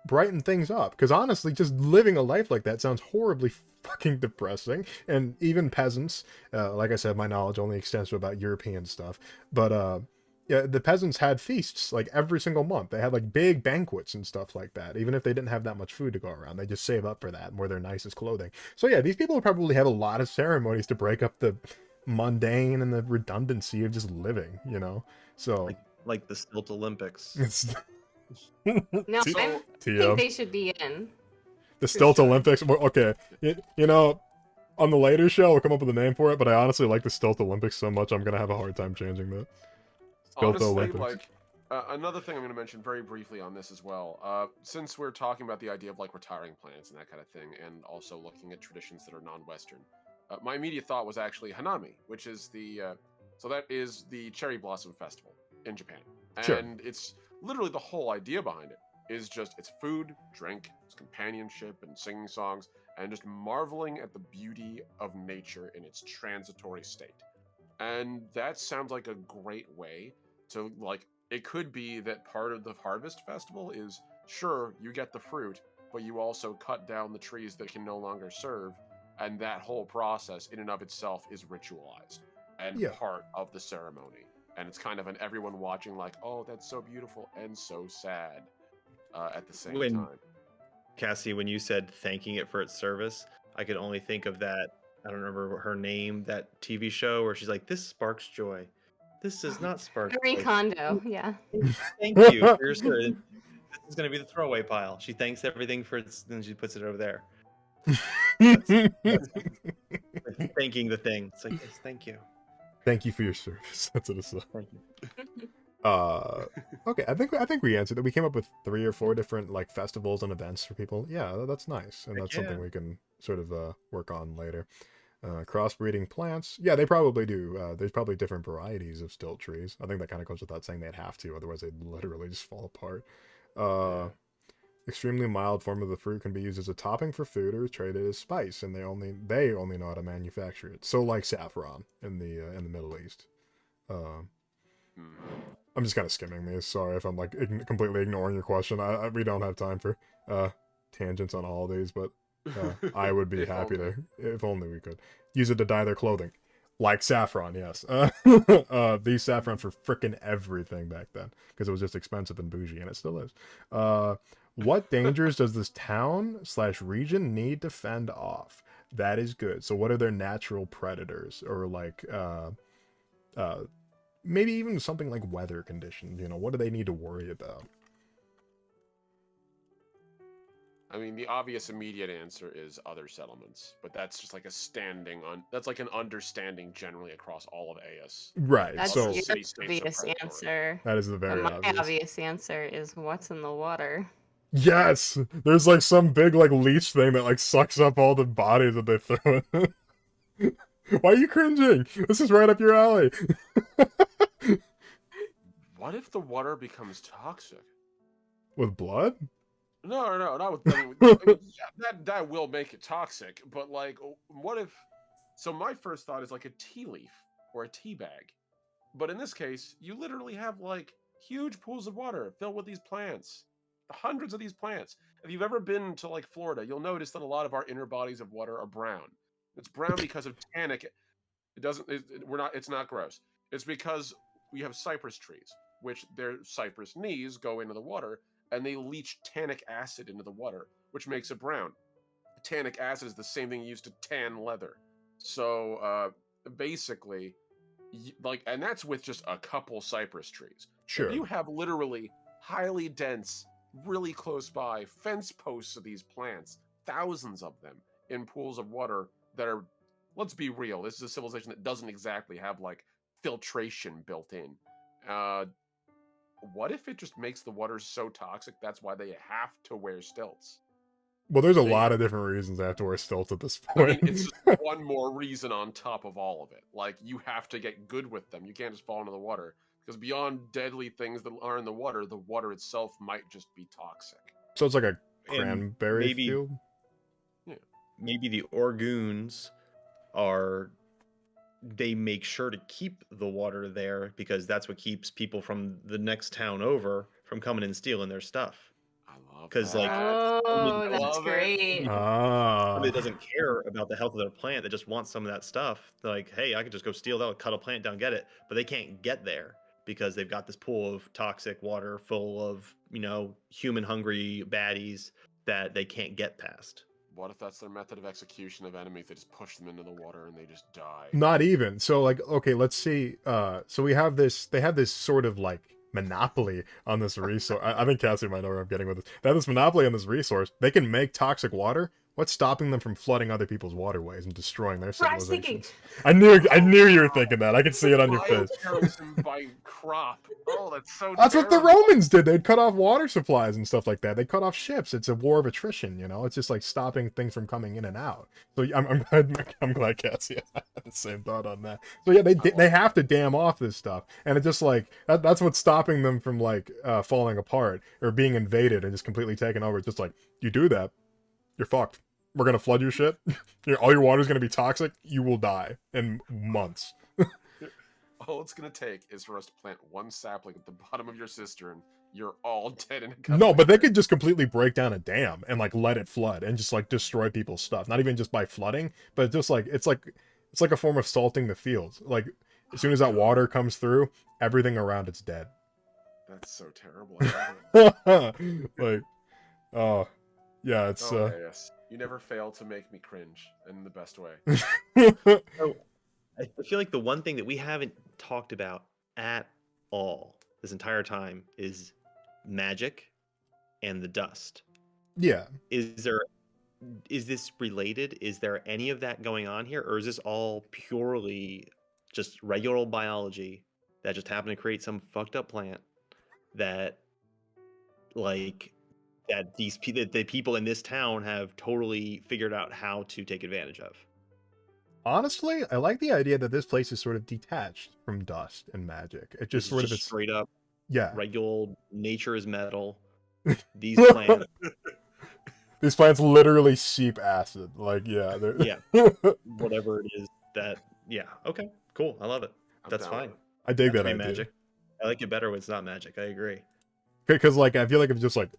[SPEAKER 1] brighten things up, because honestly, just living a life like that sounds horribly fucking depressing. And even peasants, like I said, my knowledge only extends to about European stuff, but yeah, the peasants had feasts like every single month. They had like big banquets and stuff like that. Even if they didn't have that much food to go around, they just save up for that and wear their nicest clothing. So yeah, these people probably have a lot of ceremonies to break up the mundane and the redundancy of just living, you know. So
[SPEAKER 3] like the Stilt Olympics.
[SPEAKER 1] it's
[SPEAKER 2] No,
[SPEAKER 1] T-
[SPEAKER 2] I
[SPEAKER 1] TM.
[SPEAKER 2] think they should be in.
[SPEAKER 1] The Stilt
[SPEAKER 4] sure.
[SPEAKER 1] Olympics. Well, okay, you know, on the later show we'll come up with a name for it. But I honestly like the Stilt Olympics so much, I'm gonna have a hard time changing that. Stilt
[SPEAKER 4] Honestly,
[SPEAKER 1] Olympics.
[SPEAKER 4] like another thing I'm going to mention very briefly on this as well. Since we're talking about the idea of like retiring plants and that kind of thing, and also looking at traditions that are non-Western, my immediate thought was actually Hanami, which is so that is the cherry blossom festival in Japan,
[SPEAKER 1] Sure.
[SPEAKER 4] and it's literally the whole idea behind it is just it's food, drink, it's companionship, and singing songs, and just marveling at the beauty of nature in its transitory state. And that sounds like a great way to like it could be that part of the harvest festival is sure you get the fruit, but you also cut down the trees that can no longer serve, and that whole process in and of itself is ritualized and
[SPEAKER 1] Yeah.
[SPEAKER 4] part of the ceremony. And it's kind of an everyone watching like, oh, that's so beautiful and so sad at the same time.
[SPEAKER 3] Cassie, when you said thanking it for its service, I could only think of that. I don't remember her name, that TV show where she's like, "This sparks joy. This does not spark
[SPEAKER 2] Marie
[SPEAKER 3] joy.
[SPEAKER 2] Kondo, yeah.
[SPEAKER 3] Thank you for your service. This is going to be the throwaway pile." She thanks everything for its, then she puts it over there. That's thanking the thing. It's like, yes, thank you.
[SPEAKER 1] Thank you for your service. That's what it's like.
[SPEAKER 3] Thank you.
[SPEAKER 1] Okay, I think we answered that. We came up with 3 or 4 different like festivals and events for people. Yeah, that's nice, and
[SPEAKER 3] Heck
[SPEAKER 1] that's something
[SPEAKER 3] yeah.
[SPEAKER 1] we can sort of work on later. Crossbreeding plants, yeah, they probably do. There's probably different varieties of stilt trees. I think that kind of goes without saying they'd have to, otherwise they'd literally just fall apart. Extremely mild form of the fruit can be used as a topping for food or is traded as spice, and they only know how to manufacture it. So like saffron in the Middle East. I'm just kind of skimming these. Sorry if I'm like completely ignoring your question. We don't have time for tangents on all these, but I would be happy to, if only we could, use it to dye their clothing. Like saffron, yes. They used saffron for frickin' everything back then because it was just expensive and bougie, and it still is. What dangers does this town/region need to fend off? That is good. So what are their natural predators or like maybe even something like weather conditions. You know, what do they need to worry about?
[SPEAKER 4] I mean, the obvious immediate answer is other settlements, but that's just like that's like an understanding generally across all of AS.
[SPEAKER 1] Right.
[SPEAKER 2] That's
[SPEAKER 4] Other
[SPEAKER 1] So
[SPEAKER 2] your
[SPEAKER 4] city-states are
[SPEAKER 2] obvious
[SPEAKER 4] predatory.
[SPEAKER 2] answer.
[SPEAKER 1] that is the
[SPEAKER 2] But
[SPEAKER 1] very
[SPEAKER 2] my
[SPEAKER 1] obvious.
[SPEAKER 2] obvious answer is what's in the water.
[SPEAKER 1] Yes, there's like some big like leech thing that like sucks up all the bodies that they throw in. Why are you cringing? This is right up your alley.
[SPEAKER 4] What if the water becomes toxic?
[SPEAKER 1] With blood?
[SPEAKER 4] No, not with. I mean, yeah, that will make it toxic. But like, what if? So my first thought is like a tea leaf or a tea bag, but in this case, you literally have like huge pools of water filled with these plants, hundreds of these plants. If you've ever been to like Florida, you'll notice that a lot of our inner bodies of water are brown. It's brown because of tannic. It doesn't. We're not. It's not gross. It's because we have cypress trees, which their cypress knees go into the water, and they leach tannic acid into the water, which makes it brown. Tannic acid is the same thing used to tan leather. So basically, like, and that's with just a couple cypress trees. If
[SPEAKER 1] Sure.
[SPEAKER 4] you have literally highly dense, really close by fence posts of these plants, thousands of them in pools of water that are, let's be real, this is a civilization that doesn't exactly have like filtration built in. Uh, what if it just makes the water so toxic that's why they have to wear stilts?
[SPEAKER 1] Well, there's a
[SPEAKER 3] They-
[SPEAKER 1] lot of different reasons I have to wear stilts at this
[SPEAKER 4] I mean,
[SPEAKER 1] point.
[SPEAKER 4] it's just one more reason on top of all of it. Like, you have to get good with them. You can't just fall into the water. Because beyond deadly things that are in the water itself might just be toxic.
[SPEAKER 1] So it's like a
[SPEAKER 3] and
[SPEAKER 1] cranberry
[SPEAKER 3] maybe
[SPEAKER 1] field?
[SPEAKER 3] maybe the Orgoons are, they make sure to keep the water there because that's what keeps people from the next town over from coming and stealing their stuff.
[SPEAKER 4] I love
[SPEAKER 3] 'Cause,
[SPEAKER 4] that.
[SPEAKER 3] like,
[SPEAKER 2] Oh,
[SPEAKER 4] I
[SPEAKER 2] that's
[SPEAKER 4] love it.
[SPEAKER 2] great.
[SPEAKER 3] Somebody
[SPEAKER 1] Ah.
[SPEAKER 3] that doesn't care about the health of their plant, that just wants some of that stuff. They're like, hey, I could just go steal that, cut a plant down, get it. But they can't get there because they've got this pool of toxic water full of, human hungry baddies that they can't get past.
[SPEAKER 4] What if that's their method of execution of enemies? They just push them into the water and they just die.
[SPEAKER 1] Not even. So like, okay, let's see. So they have this sort of like monopoly on this resource. I think Cassie might know where I'm getting with this. They have this monopoly on this resource. They can make toxic water. What's stopping them from flooding other people's waterways and destroying their
[SPEAKER 2] That's what I was thinking.
[SPEAKER 1] civilizations? I knew you were thinking that. I could see it on your face.
[SPEAKER 4] Bioterrorism by crop. Oh, that's so
[SPEAKER 1] That's what the
[SPEAKER 4] terrible.
[SPEAKER 1] Romans did. They'd cut off water supplies and stuff like that. They cut off ships. It's a war of attrition, you know. It's just like stopping things from coming in and out. So I'm glad Cassie had the same thought on that. So yeah, they have to dam off this stuff, and it's just like that's what's stopping them from like falling apart or being invaded and just completely taken over. It's just like you do that, you're fucked. We're gonna flood your shit. All your water's gonna be toxic. You will die in months.
[SPEAKER 4] All it's gonna take is for us to plant one sapling at the bottom of your cistern. You're all dead in a couple.
[SPEAKER 1] No,
[SPEAKER 4] of
[SPEAKER 1] but they
[SPEAKER 4] years.
[SPEAKER 1] could just completely break down a dam and like let it flood and just like destroy people's stuff. Not even just by flooding, but just like it's like a form of salting the fields. Like as soon as that water comes through, everything around it's dead.
[SPEAKER 4] That's so terrible. I love it.
[SPEAKER 1] Like, oh, yeah, it's
[SPEAKER 4] Oh, yes. You never fail to make me cringe in the best way.
[SPEAKER 3] So I feel like the one thing that we haven't talked about at all this entire time is magic and the dust.
[SPEAKER 1] yeah.
[SPEAKER 3] Is this related? Is there any of that going on here, or is this all purely just regular old biology that just happened to create some fucked up plant that like that the people in this town have totally figured out how to take advantage of?
[SPEAKER 1] Honestly, I like the idea that this place is sort of detached from dust and magic. It just
[SPEAKER 3] This
[SPEAKER 1] sort
[SPEAKER 3] is
[SPEAKER 1] of
[SPEAKER 3] just
[SPEAKER 1] is,
[SPEAKER 3] straight up
[SPEAKER 1] yeah.
[SPEAKER 3] regular old nature is metal. These plants,
[SPEAKER 1] These plants literally seep acid. Like, yeah, they're
[SPEAKER 3] yeah, whatever it is that, yeah, okay, cool, I love it.
[SPEAKER 4] I'm
[SPEAKER 3] That's
[SPEAKER 4] down with
[SPEAKER 3] fine.
[SPEAKER 4] it.
[SPEAKER 1] I dig
[SPEAKER 3] That's
[SPEAKER 1] that
[SPEAKER 3] me
[SPEAKER 1] idea.
[SPEAKER 3] magic. I like it better when it's not magic. I agree.
[SPEAKER 1] Because like I feel like it's just like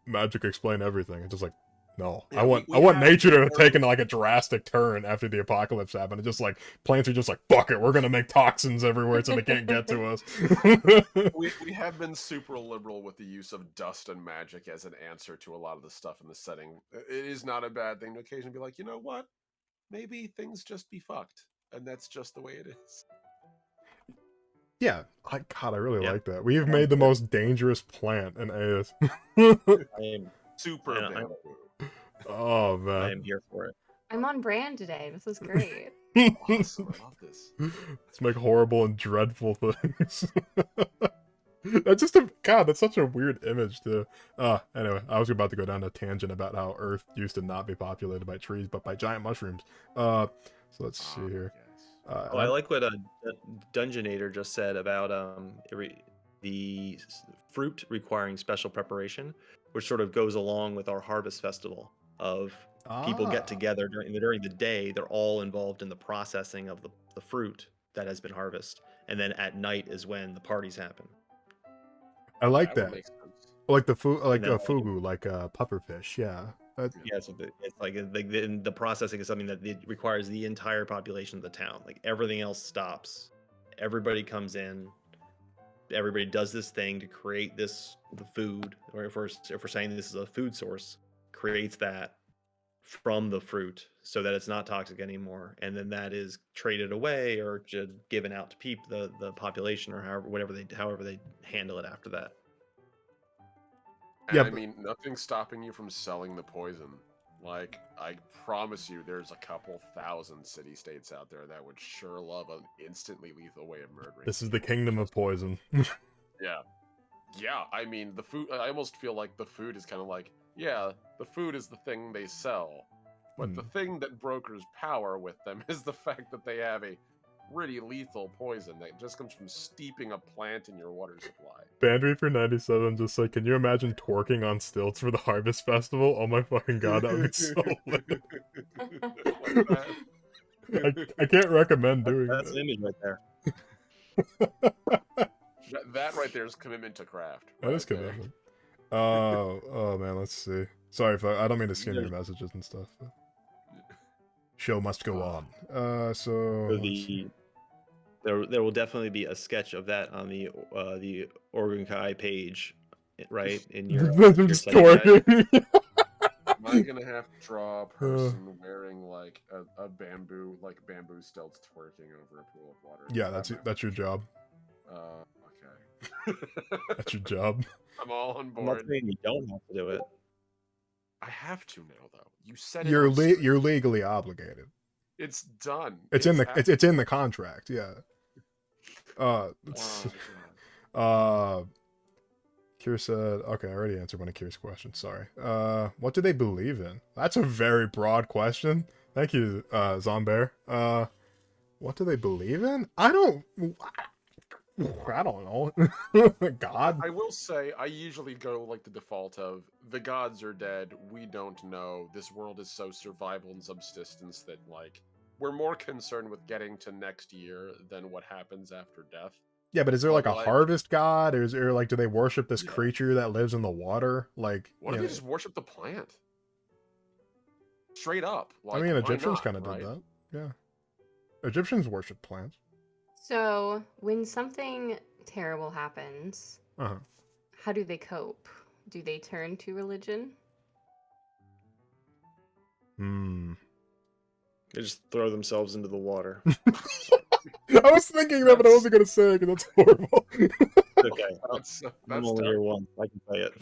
[SPEAKER 1] magic explain everything. It's just like no,
[SPEAKER 4] Yeah,
[SPEAKER 1] I want
[SPEAKER 4] we
[SPEAKER 1] I want
[SPEAKER 4] have
[SPEAKER 1] nature to
[SPEAKER 4] more-
[SPEAKER 1] have taken like a drastic turn after the apocalypse happened. It's just like plants are just like fuck it, we're gonna make toxins everywhere so they can't get to us.
[SPEAKER 4] We have been super liberal with the use of dust and magic as an answer to a lot of the stuff in the setting. It is not a bad thing to occasionally be like, you know what? Maybe things just be fucked, and that's just the way it is.
[SPEAKER 1] Yeah. God, I really
[SPEAKER 3] Yeah.
[SPEAKER 1] like that. We've
[SPEAKER 3] I
[SPEAKER 1] made the
[SPEAKER 3] like
[SPEAKER 1] most dangerous plant in AS.
[SPEAKER 3] I am,
[SPEAKER 4] Super
[SPEAKER 3] and
[SPEAKER 4] bamboo.
[SPEAKER 1] Oh,
[SPEAKER 3] I
[SPEAKER 1] man.
[SPEAKER 3] am here for it.
[SPEAKER 2] I'm on brand today. This is great.
[SPEAKER 4] Awesome. I love this.
[SPEAKER 1] Let's make horrible and dreadful things. That's just God, that's such a weird image too. Anyway, I was about to go down a tangent about how Earth used to not be populated by trees, but by giant mushrooms. So let's see here.
[SPEAKER 4] Yes.
[SPEAKER 3] Oh, I like what Dungeonator just said about the fruit requiring special preparation, which sort of goes along with our harvest festival of people get together during the day. They're all involved in the processing of the fruit that has been harvested, and then at night is when the parties happen.
[SPEAKER 1] I like
[SPEAKER 4] That would
[SPEAKER 1] that.
[SPEAKER 4] make sense.
[SPEAKER 1] Like the like
[SPEAKER 3] And then,
[SPEAKER 1] fugu, like pufferfish. Yeah.
[SPEAKER 3] yeah, so it's like the processing is something that it requires the entire population of the town. Like everything else stops. Everybody comes in. Everybody does this thing to create the food, or if we're saying this is a food source, creates that from the fruit so that it's not toxic anymore, and then that is traded away or just given out to people, the population, or however they handle it after that.
[SPEAKER 4] And
[SPEAKER 1] Yeah,
[SPEAKER 4] I
[SPEAKER 1] but-
[SPEAKER 4] mean, nothing's stopping you from selling the poison. Like, I promise you, there's a couple thousand city-states out there that would sure love an instantly lethal way of murdering.
[SPEAKER 1] This is the
[SPEAKER 4] people.
[SPEAKER 1] kingdom of poison.
[SPEAKER 4] Yeah. Yeah, I mean, the food, I almost feel like the food is kind of like, yeah, the food is the thing they sell. But the thing that brokers power with them is the fact that they have a pretty lethal poison that just comes from steeping a plant in your water supply.
[SPEAKER 1] Bandry for 97 just said, can you imagine twerking on stilts for the Harvest Festival? Oh my fucking god, that would be so lit. I can't recommend doing
[SPEAKER 3] That's
[SPEAKER 1] that.
[SPEAKER 3] an image right there.
[SPEAKER 4] That right there is commitment to craft.
[SPEAKER 1] That
[SPEAKER 4] right
[SPEAKER 1] is
[SPEAKER 4] there.
[SPEAKER 1] commitment. Oh man, let's see. Sorry if I don't mean to skim your messages and stuff. Show must go on.
[SPEAKER 3] So there will definitely be a sketch of that on the Oregon Kai page, right? In your,
[SPEAKER 1] Just
[SPEAKER 3] site guide.
[SPEAKER 1] twerking.
[SPEAKER 4] Am I gonna have to draw a person wearing like a bamboo stilts twerking over a pool of water?
[SPEAKER 1] Yeah, that's your job.
[SPEAKER 4] Okay.
[SPEAKER 1] That's your job.
[SPEAKER 4] I'm all on
[SPEAKER 3] I'm not
[SPEAKER 4] board.
[SPEAKER 3] saying you don't have to do it.
[SPEAKER 4] I have to now, though. You said
[SPEAKER 1] You're
[SPEAKER 4] it. On
[SPEAKER 1] you're legally obligated.
[SPEAKER 4] It's done.
[SPEAKER 1] It's in the it's in the contract. Yeah.
[SPEAKER 4] Oh,
[SPEAKER 1] Kier said, okay, I already answered one of Kier's questions, sorry. What do they believe in? That's a very broad question. Thank you, Zombear. What do they believe in? I don't know. God.
[SPEAKER 4] I will say, I usually go like the default of, the gods are dead, we don't know, this world is so survival and subsistence that, like, we're more concerned with getting to next year than what happens after death.
[SPEAKER 1] Yeah, but is there like a
[SPEAKER 4] Like-
[SPEAKER 1] harvest god? Or is there like, do they worship this creature that lives in the water? Like,
[SPEAKER 4] What if they just worship the plant? Straight up.
[SPEAKER 1] I
[SPEAKER 4] Like,
[SPEAKER 1] mean,
[SPEAKER 4] why
[SPEAKER 1] Egyptians
[SPEAKER 4] not,
[SPEAKER 1] kind of
[SPEAKER 4] right?
[SPEAKER 1] did that. Yeah. Egyptians worship plants.
[SPEAKER 2] So, when something terrible happens,
[SPEAKER 1] Uh-huh.
[SPEAKER 2] how do they cope? Do they turn to religion?
[SPEAKER 1] Hmm.
[SPEAKER 3] They just throw themselves into the water.
[SPEAKER 1] I was thinking that, but I wasn't gonna say it because that's horrible.
[SPEAKER 3] Okay,
[SPEAKER 4] That's
[SPEAKER 3] I'm only here once. I can say it.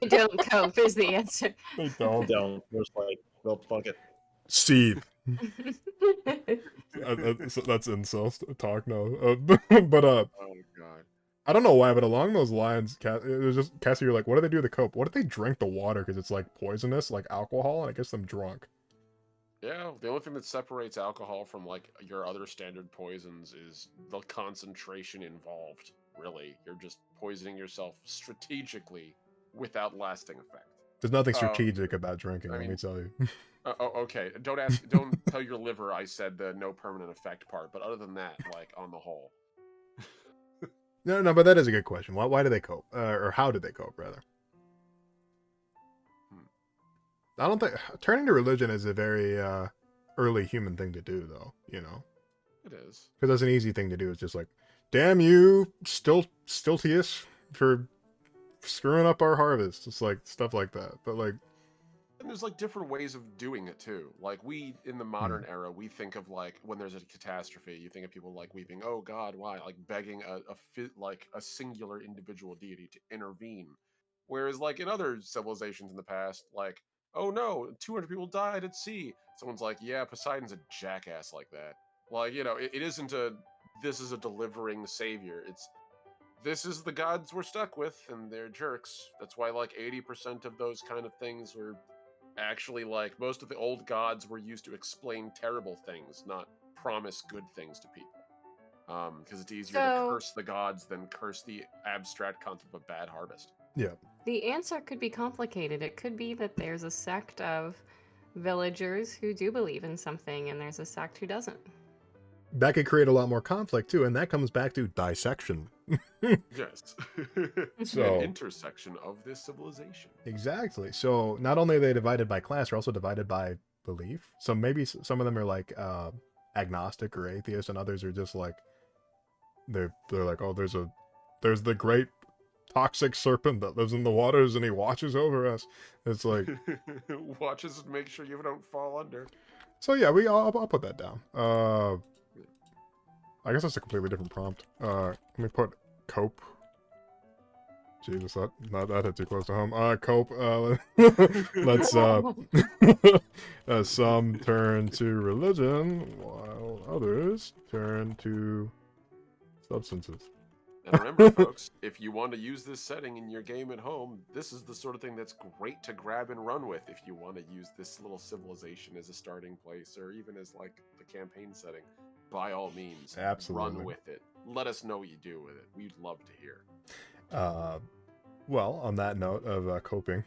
[SPEAKER 2] They don't cope is the answer.
[SPEAKER 1] They don't.
[SPEAKER 3] Don't. We're just like, well, fuck it.
[SPEAKER 1] Seethe. That's insult talk, no. But
[SPEAKER 4] Oh god.
[SPEAKER 1] I don't know why, but along those lines, it was just Cassie. You're like, what do they do to cope? What if they drink the water because it's like poisonous, like alcohol, and it gets them drunk?
[SPEAKER 4] Yeah, the only thing that separates alcohol from like your other standard poisons is the concentration involved. Really, you're just poisoning yourself strategically without lasting effect.
[SPEAKER 1] There's nothing strategic about drinking.
[SPEAKER 4] I
[SPEAKER 1] Let me
[SPEAKER 4] mean-
[SPEAKER 1] tell you.
[SPEAKER 4] Okay, don't tell your liver I said the no permanent effect part, but other than that, like on the whole.
[SPEAKER 1] No, but that is a good question. Why do they cope, or how do they cope, rather? I don't think turning to religion is a very early human thing to do, though. You know,
[SPEAKER 4] It is.
[SPEAKER 1] because that's an easy thing to do. It's just like, damn you, Stiltius, for screwing up our harvest. It's like stuff like that. But like,
[SPEAKER 4] And there's like different ways of doing it too. Like we in the modern era, we think of like when there's a catastrophe, you think of people like weeping, "Oh God, why?" Like begging like a singular individual deity to intervene. Whereas like in other civilizations in the past, like, "Oh no, 200 people died at sea." Someone's like, "Yeah, Poseidon's a jackass like that." Like it isn't a this is a delivering savior. It's this is the gods we're stuck with, and they're jerks. That's why like 80% of those kind of things were actually like most of the old gods were used to explain terrible things, not promise good things to people. Because it's easier to
[SPEAKER 2] So
[SPEAKER 4] curse the gods than curse the abstract concept of a bad harvest.
[SPEAKER 1] Yeah.
[SPEAKER 2] the answer could be complicated. It could be that there's a sect of villagers who do believe in something, and there's a sect who doesn't.
[SPEAKER 1] That could create a lot more conflict too, and that comes back to dissection.
[SPEAKER 4] Yes.
[SPEAKER 1] So
[SPEAKER 4] An intersection of this civilization.
[SPEAKER 1] exactly. So not only are they divided by class, they're also divided by belief. So maybe some of them are like agnostic or atheist, and others are just like they're like, oh, there's the great toxic serpent that lives in the waters and he watches over us. It's like
[SPEAKER 4] Watches and make sure you don't fall under.
[SPEAKER 1] so yeah, I'll put that down. I guess that's a completely different prompt. Let me put cope. Jesus, that hit too close to home. Cope. Let's some turn to religion while others turn to substances.
[SPEAKER 4] And remember, folks, if you want to use this setting in your game at home, this is the sort of thing that's great to grab and run with if you want to use this little civilization as a starting place or even as like the campaign setting. By all means,
[SPEAKER 1] Absolutely.
[SPEAKER 4] run with it. Let us know what you do with it. We'd love to hear.
[SPEAKER 1] Well, on that note of coping,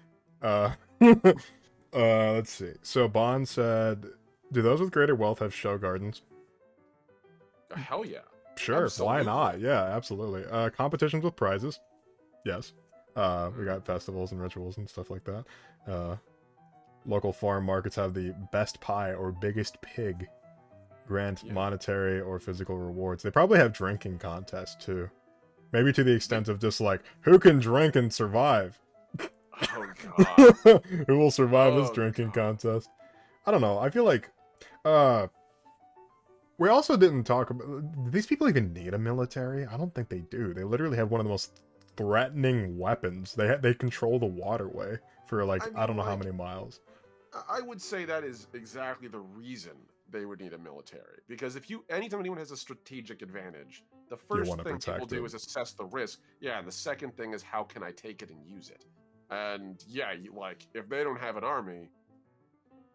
[SPEAKER 1] let's see. So Bond said, "Do those with greater wealth have show gardens?"
[SPEAKER 4] Hell yeah.
[SPEAKER 1] Sure,
[SPEAKER 4] Absolutely.
[SPEAKER 1] why not? Yeah, absolutely. Competitions with prizes. Yes. We got festivals and rituals and stuff like that. Local farm markets have the best pie or biggest pig. Grant monetary or physical rewards. They probably have drinking contests too. Maybe to the extent of just like, who can drink and survive?
[SPEAKER 4] Oh god.
[SPEAKER 1] Who will survive this
[SPEAKER 4] Oh,
[SPEAKER 1] drinking
[SPEAKER 4] God.
[SPEAKER 1] contest? I don't know. I feel like we also didn't talk about, do these people even need a military? I don't think they do. They literally have one of the most threatening weapons. They control the waterway for like I don't know how many miles.
[SPEAKER 4] I would say that is exactly the reason they would need a military. Because anytime anyone has a strategic advantage, the first
[SPEAKER 1] wanna
[SPEAKER 4] thing people
[SPEAKER 1] protect
[SPEAKER 4] do
[SPEAKER 1] it.
[SPEAKER 4] is assess the risk. Yeah, and the second thing is how can I take it and use it? And yeah, if they don't have an army,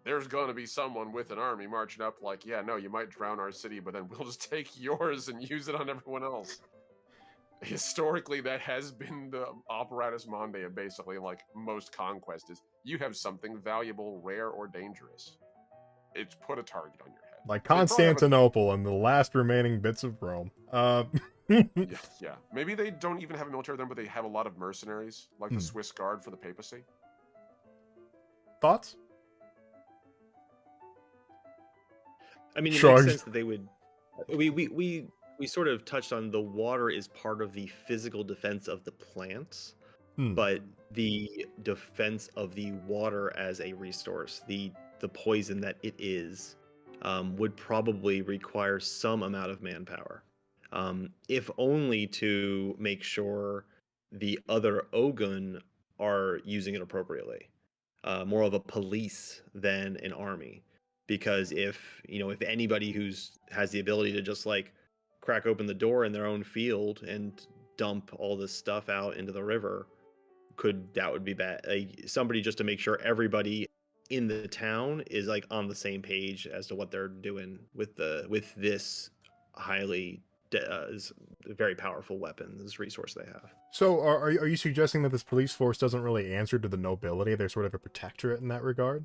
[SPEAKER 4] there's going to be someone with an army marching up like, yeah, no, you might drown our city, but then we'll just take yours and use it on everyone else. Historically, that has been the operatus mundi of basically like most conquest is you have something valuable, rare, or dangerous. It's put a target on your head.
[SPEAKER 1] Like
[SPEAKER 4] They probably have
[SPEAKER 1] Constantinople and the last remaining bits of Rome.
[SPEAKER 4] yeah. Maybe they don't even have a military there, but they have a lot of mercenaries, like the Swiss Guard for the papacy.
[SPEAKER 1] Thoughts?
[SPEAKER 3] I mean, it
[SPEAKER 1] Shrugs.
[SPEAKER 3] makes sense that they would. We sort of touched on the water is part of the physical defense of the plants, but the defense of the water as a resource, the poison that it is, would probably require some amount of manpower, if only to make sure the other Ogun are using it appropriately. More of a police than an army, because if anybody has the ability to just like crack open the door in their own field and dump all this stuff out into the river, that would be bad. Somebody just to make sure everybody in the town is like on the same page as to what they're doing with this highly very powerful weapon, this resource they have.
[SPEAKER 1] So are you suggesting that this police force doesn't really answer to the nobility? They're sort of a protectorate in that regard?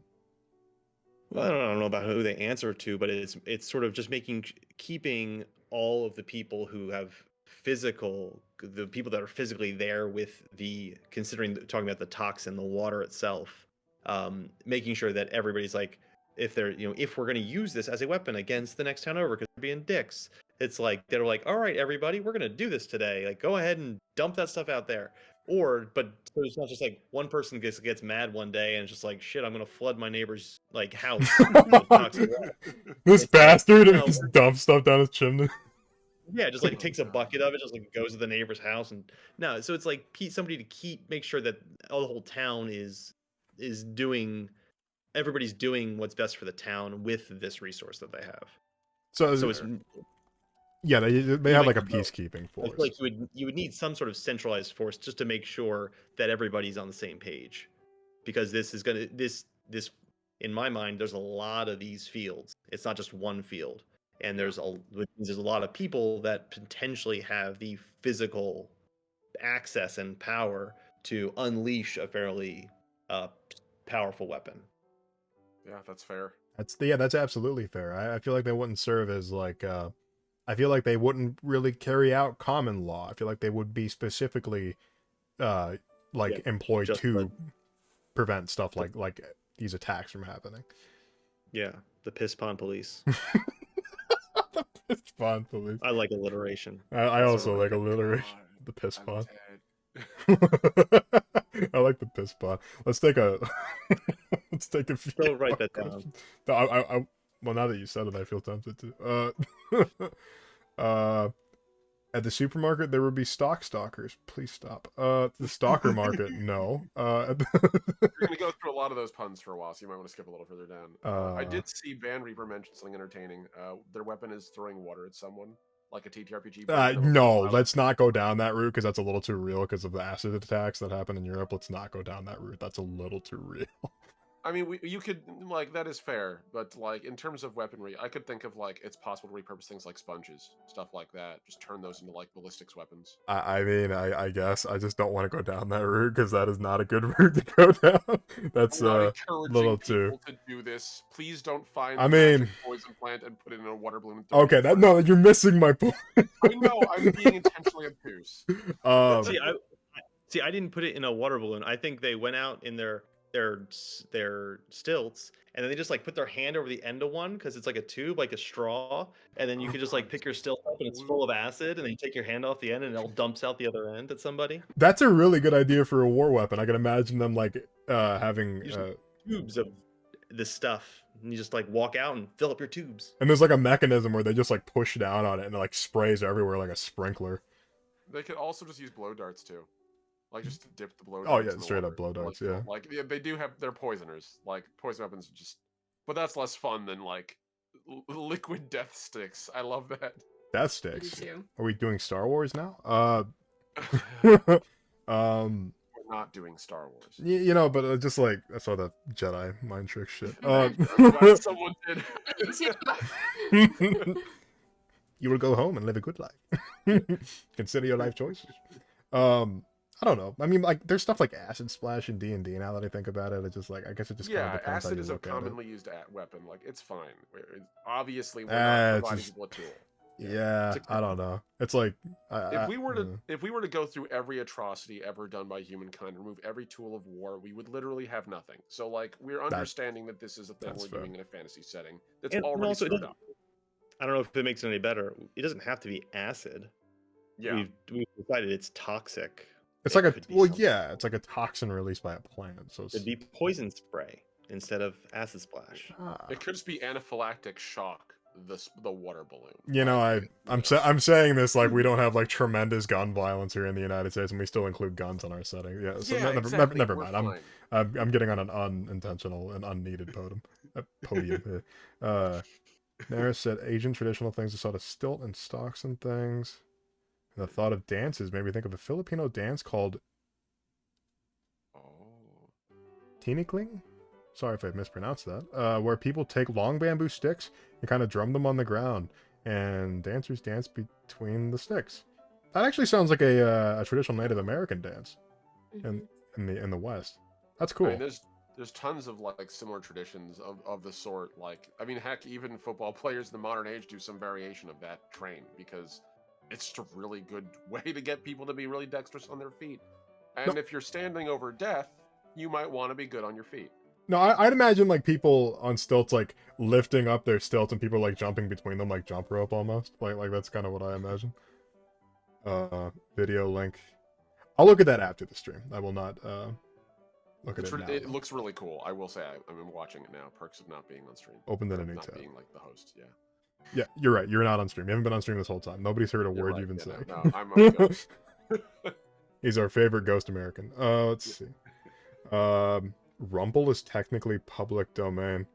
[SPEAKER 3] Well, I don't know about who they answer to, but it's sort of just keeping all of the people who have the people that are physically there with talking about the toxin, the water itself, making sure that everybody's like, if we're going to use this as a weapon against the next town over because they're being dicks, it's like they're like, all right, everybody, we're going to do this today. Like, go ahead and dump that stuff out there. But so it's not just like one person gets mad one day and it's just like, shit, I'm gonna flood my neighbor's like house with toxic water.
[SPEAKER 1] This
[SPEAKER 3] It's like,
[SPEAKER 1] bastard
[SPEAKER 3] no,
[SPEAKER 1] just dumps stuff down his chimney.
[SPEAKER 3] yeah, just like takes a bucket of it, just like goes to the neighbor's house, and no, so it's like somebody to make sure that the whole town is doing everybody's doing what's best for the town with this resource that they have.
[SPEAKER 1] So
[SPEAKER 3] it's
[SPEAKER 1] yeah, they
[SPEAKER 3] you
[SPEAKER 1] have
[SPEAKER 3] might
[SPEAKER 1] like a
[SPEAKER 3] need both.
[SPEAKER 1] peacekeeping
[SPEAKER 3] I
[SPEAKER 1] force.
[SPEAKER 3] feel like you would need some sort of centralized force just to make sure that everybody's on the same page, because this is gonna this in my mind, there's a lot of these fields. It's not just one field, and there's a lot of people that potentially have the physical access and power to unleash a fairly powerful weapon.
[SPEAKER 4] Yeah, that's fair.
[SPEAKER 1] That's absolutely fair. I feel like they wouldn't serve as like I feel like they wouldn't really carry out common law. I feel like they would be specifically employed to prevent stuff like these attacks from happening.
[SPEAKER 3] Yeah, the piss pond police.
[SPEAKER 1] The piss pond police.
[SPEAKER 3] I like alliteration.
[SPEAKER 1] I also like alliteration. The piss pond. I like the piss pond. Let's take a few.
[SPEAKER 3] Don't write that down.
[SPEAKER 1] Well, now that you said it, I feel tempted to. At the supermarket, there would be stalkers. Please stop. The stalker market, no.
[SPEAKER 4] You're gonna go through a lot of those puns for a while, so you might want to skip a little further down. I did see Band Reaper mention something entertaining. Their weapon is throwing water at someone, like a TTRPG.
[SPEAKER 1] No, let's not go down that route because that's a little too real because of the acid attacks that happen in Europe. Let's not go down that route. That's a little too real.
[SPEAKER 4] I mean, you could, like, that is fair, but, like, in terms of weaponry, I could think of, like, it's possible to repurpose things like sponges, stuff like that. Just turn those into, like, ballistics weapons.
[SPEAKER 1] I mean, I guess I just don't want to go down that route because that is not a good route to go down. That's a little too.
[SPEAKER 4] To do this, please don't find.
[SPEAKER 1] I mean,
[SPEAKER 4] poison plant and put it in a water balloon.
[SPEAKER 1] Okay, no, you're missing my point.
[SPEAKER 4] I know, I'm being intentionally obtuse.
[SPEAKER 3] See, I didn't put it in a water balloon. I think they went out in their stilts, and then they just like put their hand over the end of one because it's like a tube, like a straw, and then you can just like pick your stilt up and it's full of acid, and then you take your hand off the end and it all dumps out the other end at somebody.
[SPEAKER 1] That's a really good idea for a war weapon. I can imagine them like having
[SPEAKER 3] tubes of this stuff, and you just like walk out and fill up your tubes.
[SPEAKER 1] And there's like a mechanism where they just like push down on it and it like sprays everywhere like a sprinkler.
[SPEAKER 4] They could also just use blow darts too. Like, just to dip the blow darts.
[SPEAKER 1] Oh, yeah, straight up blow darts, yeah.
[SPEAKER 4] Like, yeah, they do have, they're poisoners. Like, poison weapons just... But that's less fun than, like, liquid death sticks. I love that.
[SPEAKER 1] Death sticks? Are we doing Star Wars now?
[SPEAKER 4] We're not doing Star Wars.
[SPEAKER 1] You know, but just like, I saw that Jedi mind trick shit.
[SPEAKER 4] Someone did.
[SPEAKER 1] You will go home and live a good life. Consider your life choices. I don't know. I mean, like, there's stuff like acid splash in D&D. Now that I think about it, it's just like, I guess it just kind of depends how you look at it.
[SPEAKER 4] Acid is a commonly used weapon. Like, it's fine. Obviously, we're not providing people a tool.
[SPEAKER 1] Yeah, I don't know. It's like
[SPEAKER 4] if we were to go through every atrocity ever done by humankind, remove every tool of war, we would literally have nothing. So, like, we're understanding that this is a thing we're doing in a fantasy setting. That's already screwed up.
[SPEAKER 3] I don't know if it makes it any better. It doesn't have to be acid.
[SPEAKER 4] Yeah,
[SPEAKER 3] we've decided it's toxic.
[SPEAKER 1] It's like it's like a toxin released by a plant. So
[SPEAKER 3] it'd be poison spray instead of acid splash.
[SPEAKER 4] It could just be anaphylactic shock. The water balloon.
[SPEAKER 1] You know, I'm saying this like we don't have like tremendous gun violence here in the United States, and we still include guns in our setting. Yeah, so never mind. I'm getting on an unintentional and unneeded podium. Nara said Asian traditional things are sort of stilt and stocks and things. The thought of dances made me think of a Filipino dance called Tinikling? Sorry if I mispronounced that. Where people take long bamboo sticks and kind of drum them on the ground, and dancers dance between the sticks. That actually sounds like a traditional Native American dance in the West. That's cool.
[SPEAKER 4] I mean, there's tons of like similar traditions of the sort. Like, I mean, heck, even football players in the modern age do some variation of that train because it's just a really good way to get people to be really dexterous on their feet. And if you're standing over death, you might want to be good on your feet.
[SPEAKER 1] No, I'd imagine like people on stilts like lifting up their stilts and people like jumping between them like jump rope almost. Like that's kind of what I imagine. Video link. I'll look at that after the stream. I will not look at it now.
[SPEAKER 4] It looks really cool. I will say I'm watching it now. Perks of not being on stream.
[SPEAKER 1] Open that
[SPEAKER 4] Or
[SPEAKER 1] a new
[SPEAKER 4] not
[SPEAKER 1] tab.
[SPEAKER 4] being like the host. Yeah.
[SPEAKER 1] Yeah, you're right. You're not on stream. You haven't been on stream this whole time. Nobody's heard a
[SPEAKER 4] You're
[SPEAKER 1] word
[SPEAKER 4] right.
[SPEAKER 1] you've been
[SPEAKER 4] Yeah,
[SPEAKER 1] saying.
[SPEAKER 4] no, I'm a ghost.
[SPEAKER 1] He's our favorite ghost American. Let's see. Rumble is technically public domain.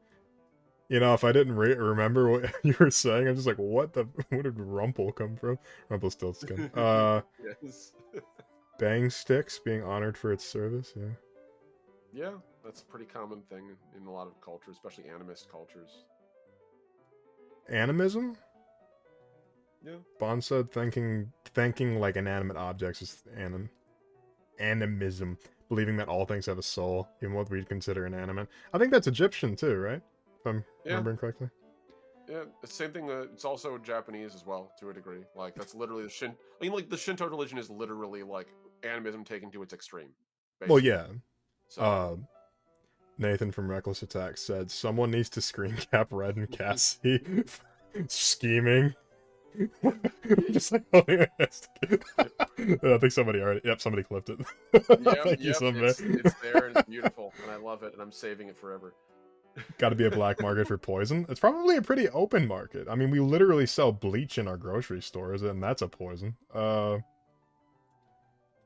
[SPEAKER 1] You know, if I didn't remember what you were saying, I'm just like, where did Rumple come from? Rumple Stiltskin.
[SPEAKER 4] Yes.
[SPEAKER 1] Bang sticks being honored for its service. Yeah.
[SPEAKER 4] Yeah, that's a pretty common thing in a lot of cultures, especially animist cultures.
[SPEAKER 1] Animism.
[SPEAKER 4] Yeah.
[SPEAKER 1] Bond said thanking like inanimate objects is animism, believing that all things have a soul, even what we'd consider inanimate. I think that's Egyptian too, right? If I'm remembering correctly.
[SPEAKER 4] Yeah, it's the same thing. It's also Japanese as well, to a degree. Like that's literally the Shin. I mean, like the Shinto religion is literally like animism taken to its extreme.
[SPEAKER 1] Well,
[SPEAKER 4] Basically.
[SPEAKER 1] yeah.
[SPEAKER 4] So
[SPEAKER 1] Nathan from Reckless Attack said someone needs to screen cap Red and Cassie scheming. Just like holding a fist. I think somebody already. Yep, somebody clipped it. Thank you so much.
[SPEAKER 4] It's there and it's beautiful, and I love it, and I'm saving it forever.
[SPEAKER 1] Got to be a black market for poison. It's probably a pretty open market. I mean, we literally sell bleach in our grocery stores, and that's a poison.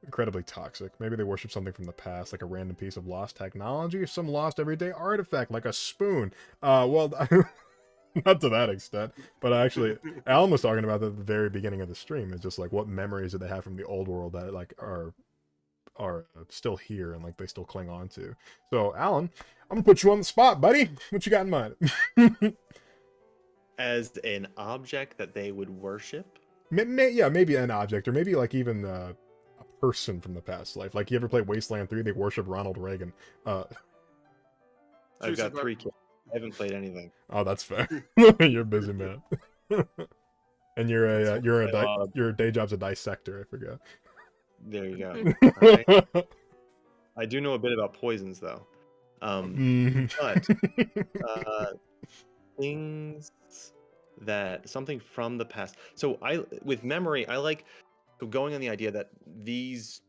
[SPEAKER 1] Incredibly toxic. Maybe they worship something from the past, like a random piece of lost technology, or some lost everyday artifact, like a spoon. Well, not to that extent, but actually, Alan was talking about that at the very beginning of the stream. It's just like, what memories do they have from the old world that like are still here and like they still cling on to. So, Alan, I'm gonna put you on the spot, buddy. What you got in mind?
[SPEAKER 3] As an object that they would worship?
[SPEAKER 1] Yeah, maybe an object, or maybe like even a person from the past life. Like, you ever play Wasteland 3? They worship Ronald Reagan.
[SPEAKER 3] I've got 3 kids. I haven't played anything.
[SPEAKER 1] Oh, that's fair. You're a busy man. And your day job's a dissector. I forgot.
[SPEAKER 3] There you go. Right. I do know a bit about poisons, though. But things something from the past. So with memory, I like going on the idea that these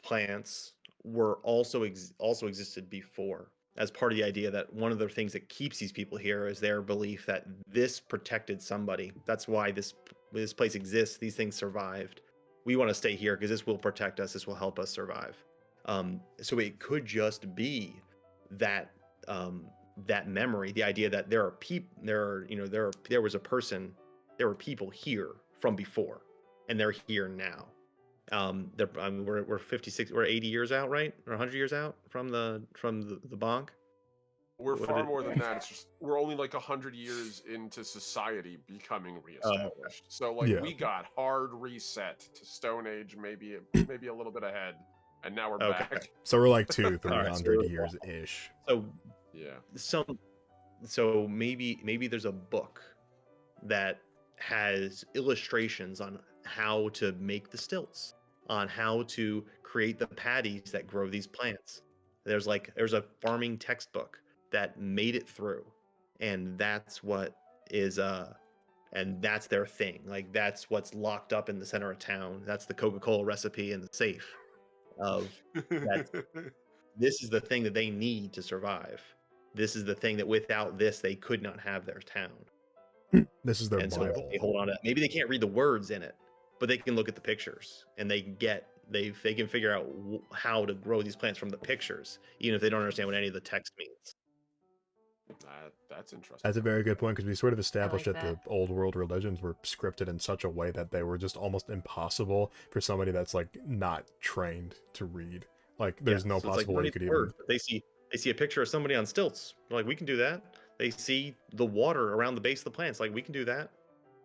[SPEAKER 3] plants were also existed before, as part of the idea that one of the things that keeps these people here is their belief that this protected somebody. That's why this place exists. These things survived. We want to stay here because this will protect us. This will help us survive. So it could just be that that memory, the idea that there was a person, there were people here from before, and they're here now. We're 56, we're 80 years out, right? Or 100 years out from the bonk.
[SPEAKER 4] We're far more than that. It's just we're only like 100 years into society becoming reestablished. So like we got hard reset to Stone Age, maybe a little bit ahead, and now we're back.
[SPEAKER 1] So we're like 200-300 years ish.
[SPEAKER 3] So
[SPEAKER 4] yeah.
[SPEAKER 3] So maybe there's a book that has illustrations on how to make the stilts, on how to create the patties that grow these plants. There's a farming textbook that made it through, and that's what is and that's their thing. Like, that's what's locked up in the center of town. That's the Coca-Cola recipe in the safe of that. This is the thing that they need to survive. This is the thing that without this they could not have their town.
[SPEAKER 1] This is their
[SPEAKER 3] and
[SPEAKER 1] Bible.
[SPEAKER 3] So they hold on to maybe they can't read the words in it, but they can look at the pictures and they can figure out how to grow these plants from the pictures, even if they don't understand what any of the text means.
[SPEAKER 4] That's interesting.
[SPEAKER 1] That's a very good point, because we sort of established
[SPEAKER 2] like
[SPEAKER 1] that the old world religions were scripted in such a way that they were just almost impossible for somebody that's like not trained to read. Like, there's no possible way you could even.
[SPEAKER 3] They see a picture of somebody on stilts. They're like, we can do that. They see the water around the base of the plants. Like, we can do that.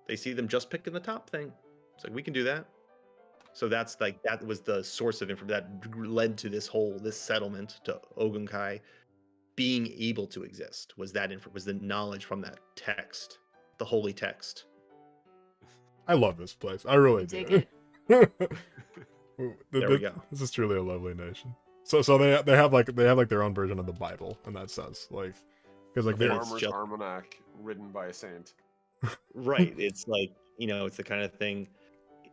[SPEAKER 3] They see them just picking the top thing. It's like, we can do that. So that was the source of information that led to this settlement to Ogunkai being able to exist. Was the knowledge from that text, the holy text.
[SPEAKER 1] I love this place. I really do.
[SPEAKER 2] Dig it.
[SPEAKER 3] There we go.
[SPEAKER 1] This is truly a lovely nation. So they have their own version of the Bible in that sense, like, because like
[SPEAKER 4] the
[SPEAKER 1] there's
[SPEAKER 4] Farmer's Almanac written by a saint.
[SPEAKER 3] Right. It's like, it's the kind of thing.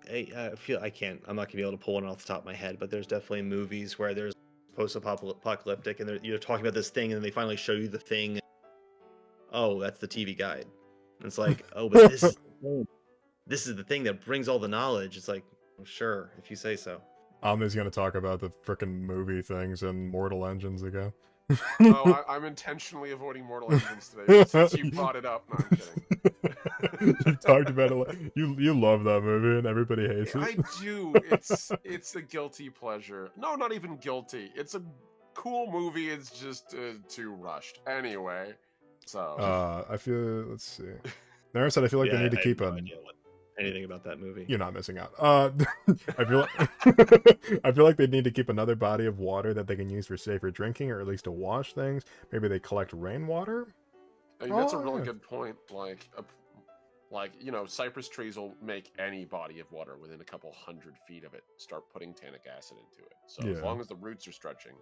[SPEAKER 3] I'm not gonna be able to pull one off the top of my head, but there's definitely movies where there's post-apocalyptic, and you're talking about this thing, and then they finally show you the thing. Oh, that's the TV guide. And it's like, oh, but this is the thing that brings all the knowledge. It's like, well, sure, if you say so.
[SPEAKER 1] Omni's gonna talk about the frickin' movie things and Mortal Engines again.
[SPEAKER 4] Oh, I'm intentionally avoiding Mortal Engines today since you brought it up. No, I'm kidding.
[SPEAKER 1] You've talked about it. You love that movie, and everybody hates it.
[SPEAKER 4] I do. It's a guilty pleasure. No, not even guilty. It's a cool movie. It's just too rushed. Anyway, so
[SPEAKER 1] I feel. Let's see. Nara said, "I feel like they need to keep
[SPEAKER 3] anything about that movie."
[SPEAKER 1] You're not missing out. I feel I feel like they need to keep another body of water that they can use for safer drinking, or at least to wash things. Maybe they collect rainwater.
[SPEAKER 4] I mean, that's a really good point. Like cypress trees will make any body of water within a couple 100 feet of it start putting tannic acid into it. So as long as the roots are stretching,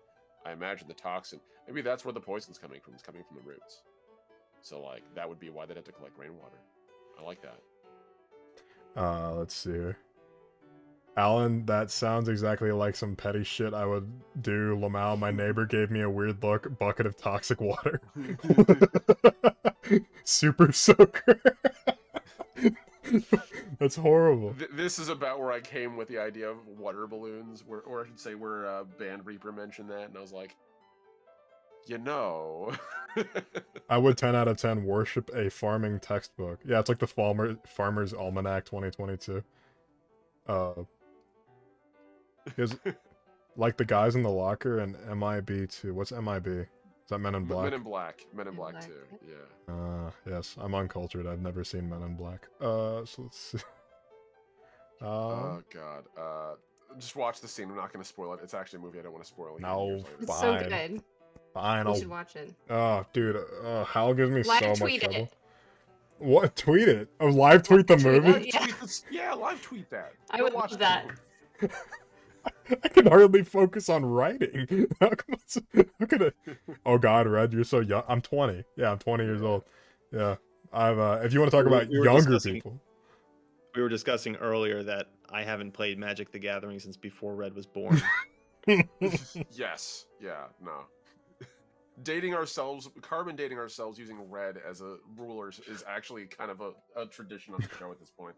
[SPEAKER 4] I imagine the toxin. Maybe that's where the poison's coming from. It's coming from the roots. So like that would be why they'd have to collect rainwater. I like that.
[SPEAKER 1] Let's see here. Alan, that sounds exactly like some petty shit I would do. Lamau, my neighbor, gave me a weird look. Bucket of toxic water. Super soaker. That's horrible.
[SPEAKER 4] This is about where I came with the idea of water balloons, or I should say where Band Reaper mentioned that, and I was like,
[SPEAKER 1] I would 10 out of 10 worship a farming textbook. Yeah, it's like the Farmer's Almanac 2022. Because, like the guys in the locker and MIB2. What's MIB? Is that Men in Black?
[SPEAKER 4] Men in Black. Men in Black 2, yeah.
[SPEAKER 1] Yes, I'm uncultured. I've never seen Men in Black. So let's see.
[SPEAKER 4] Oh, God. Just watch the scene. I'm not going to spoil it. It's actually a movie I don't want to spoil.
[SPEAKER 1] No,
[SPEAKER 2] it's so good.
[SPEAKER 1] Fine,
[SPEAKER 2] You should watch it.
[SPEAKER 1] Oh, dude. Hal gives me
[SPEAKER 2] Live
[SPEAKER 1] so much
[SPEAKER 2] tweet
[SPEAKER 1] trouble.
[SPEAKER 2] it.
[SPEAKER 1] What? Tweet it? Oh, live tweet the movie?
[SPEAKER 4] Yeah, live tweet that.
[SPEAKER 2] I would watch that.
[SPEAKER 1] I can hardly focus on writing. How could I? Oh God, Red, you're so young. I'm 20. Yeah, I'm 20 years old. Yeah, I've. If you want to talk about younger people,
[SPEAKER 3] we were discussing earlier that I haven't played Magic: The Gathering since before Red was born.
[SPEAKER 4] Yes. Yeah. No. Carbon dating ourselves using red as a ruler is actually kind of a tradition on the show at this point.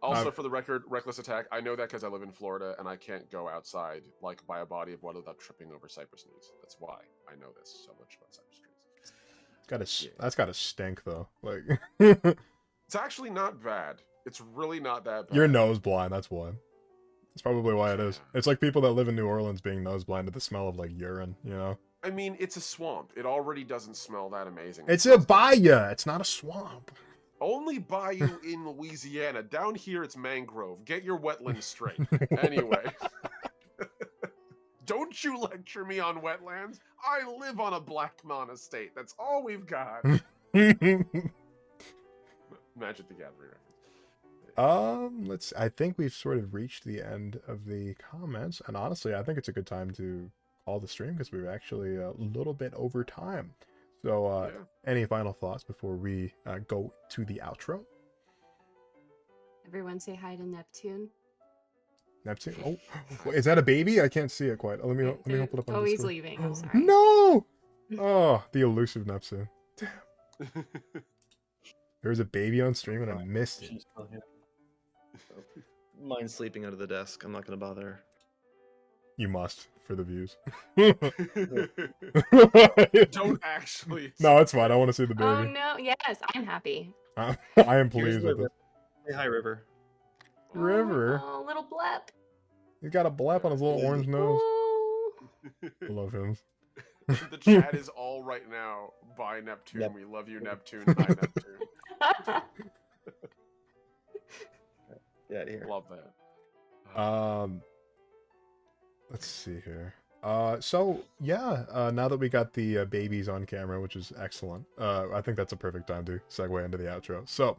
[SPEAKER 4] Also, for the record, reckless attack. I know that because I live in Florida and I can't go outside like by a body of water without tripping over cypress leaves. That's why I know this so much about cypress trees.
[SPEAKER 1] That's gotta stink though. Like,
[SPEAKER 4] it's actually not bad. It's really not that bad.
[SPEAKER 1] You're nose blind. That's why. That's probably why it is. It's like people that live in New Orleans being nose blind to the smell of like urine. You know.
[SPEAKER 4] I mean, it's a swamp. It already doesn't smell that amazing.
[SPEAKER 1] It's a bayou. It's not a swamp.
[SPEAKER 4] Only bayou in Louisiana. Down here, it's mangrove. Get your wetlands straight. Anyway. Don't you lecture me on wetlands. I live on a Blackmon estate. That's all we've got. Magic the Gathering reference.
[SPEAKER 1] I think we've sort of reached the end of the comments. And honestly, I think it's a good time to call the stream because we were actually a little bit over time. So, any final thoughts before we go to the outro?
[SPEAKER 2] Everyone say hi to Neptune.
[SPEAKER 1] Neptune? Oh, wait, is that a baby? I can't see it quite. Let me hold it up on the
[SPEAKER 2] he's
[SPEAKER 1] screen.
[SPEAKER 2] leaving. I'm sorry.
[SPEAKER 1] No! Oh, the elusive Neptune. Damn. There was a baby on stream and I missed it.
[SPEAKER 3] Mine's sleeping under the desk. I'm not going to bother.
[SPEAKER 1] You must, for the views.
[SPEAKER 4] Don't actually.
[SPEAKER 1] No, it's fine. I want to see the baby.
[SPEAKER 2] Oh, no. Yes, I'm happy.
[SPEAKER 1] I am pleased with it.
[SPEAKER 3] Say hi, River.
[SPEAKER 1] River?
[SPEAKER 2] Oh, little blep.
[SPEAKER 1] He's got a blep on his little orange nose.
[SPEAKER 2] Oh.
[SPEAKER 1] I love him.
[SPEAKER 4] The chat is all right now by Neptune. Yep. We love you, Neptune. Hi, Neptune.
[SPEAKER 3] Yeah, here.
[SPEAKER 4] Love that.
[SPEAKER 1] Let's see here. So yeah, now that we got the babies on camera, which is excellent, I think that's a perfect time to segue into the outro. So,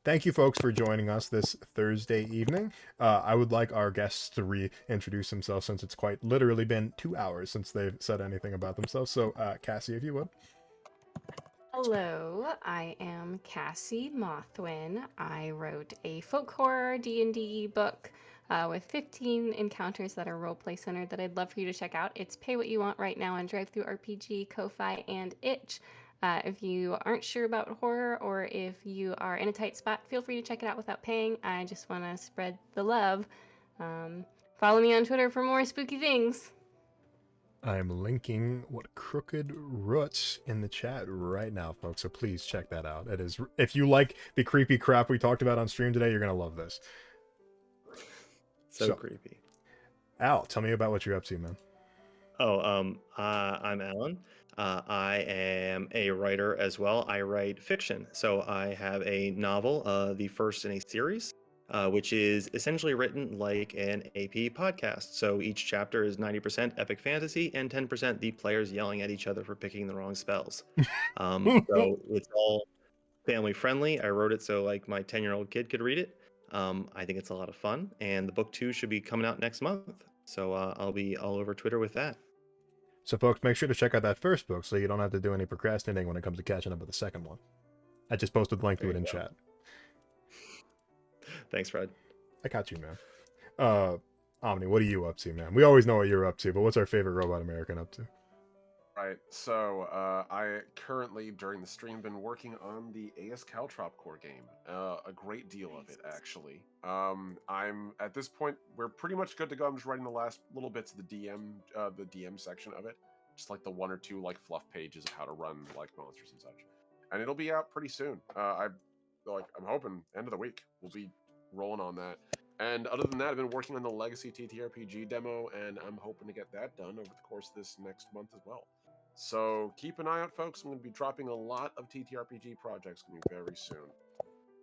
[SPEAKER 1] thank you folks for joining us this Thursday evening. I would like our guests to reintroduce themselves since it's quite literally been 2 hours since they've said anything about themselves. So, Cassie, if you would.
[SPEAKER 2] Hello, I am Cassie Mothwin. I wrote a folk horror D&D book with 15 encounters that are roleplay centered that I'd love for you to check out. It's pay what you want right now on DriveThruRPG, Ko-Fi, and Itch. If you aren't sure about horror or if you are in a tight spot, feel free to check it out without paying. I just want to spread the love. Follow me on Twitter for more spooky things.
[SPEAKER 1] I'm linking what Crooked Roots in the chat right now, folks. So please check that out. It is, if you like the creepy crap we talked about on stream today, you're gonna love this.
[SPEAKER 3] So creepy.
[SPEAKER 1] Al, tell me about what you're up to, man.
[SPEAKER 3] I'm Alan. I am a writer as well. I write fiction. So I have a novel, the first in a series, which is essentially written like an AP podcast. So each chapter is 90% epic fantasy and 10% the players yelling at each other for picking the wrong spells. So it's all family friendly. I wrote it so like my 10-year-old kid could read it. I think it's a lot of fun, and the book 2 should be coming out next month. So I'll be all over Twitter with that.
[SPEAKER 1] So, folks, make sure to check out that first book so you don't have to do any procrastinating when it comes to catching up with the second one. I just posted the link to it in chat.
[SPEAKER 3] Thanks, Fred.
[SPEAKER 1] I got you, man. Omni, what are you up to, man? We always know what you're up to, but what's our favorite Robot American up to?
[SPEAKER 4] Right, so I currently, during the stream, been working on the AS Caltrop core game. A great deal of it, actually. I'm, at this point, we're pretty much good to go. I'm just writing the last little bits of the DM section of it. Just like the 1 or 2 like fluff pages of how to run like monsters and such. And it'll be out pretty soon. I'm hoping end of the week we'll be rolling on that. And other than that, I've been working on the Legacy TTRPG demo, and I'm hoping to get that done over the course of this next month as well. So keep an eye out, folks. I'm going to be dropping a lot of TTRPG projects very soon,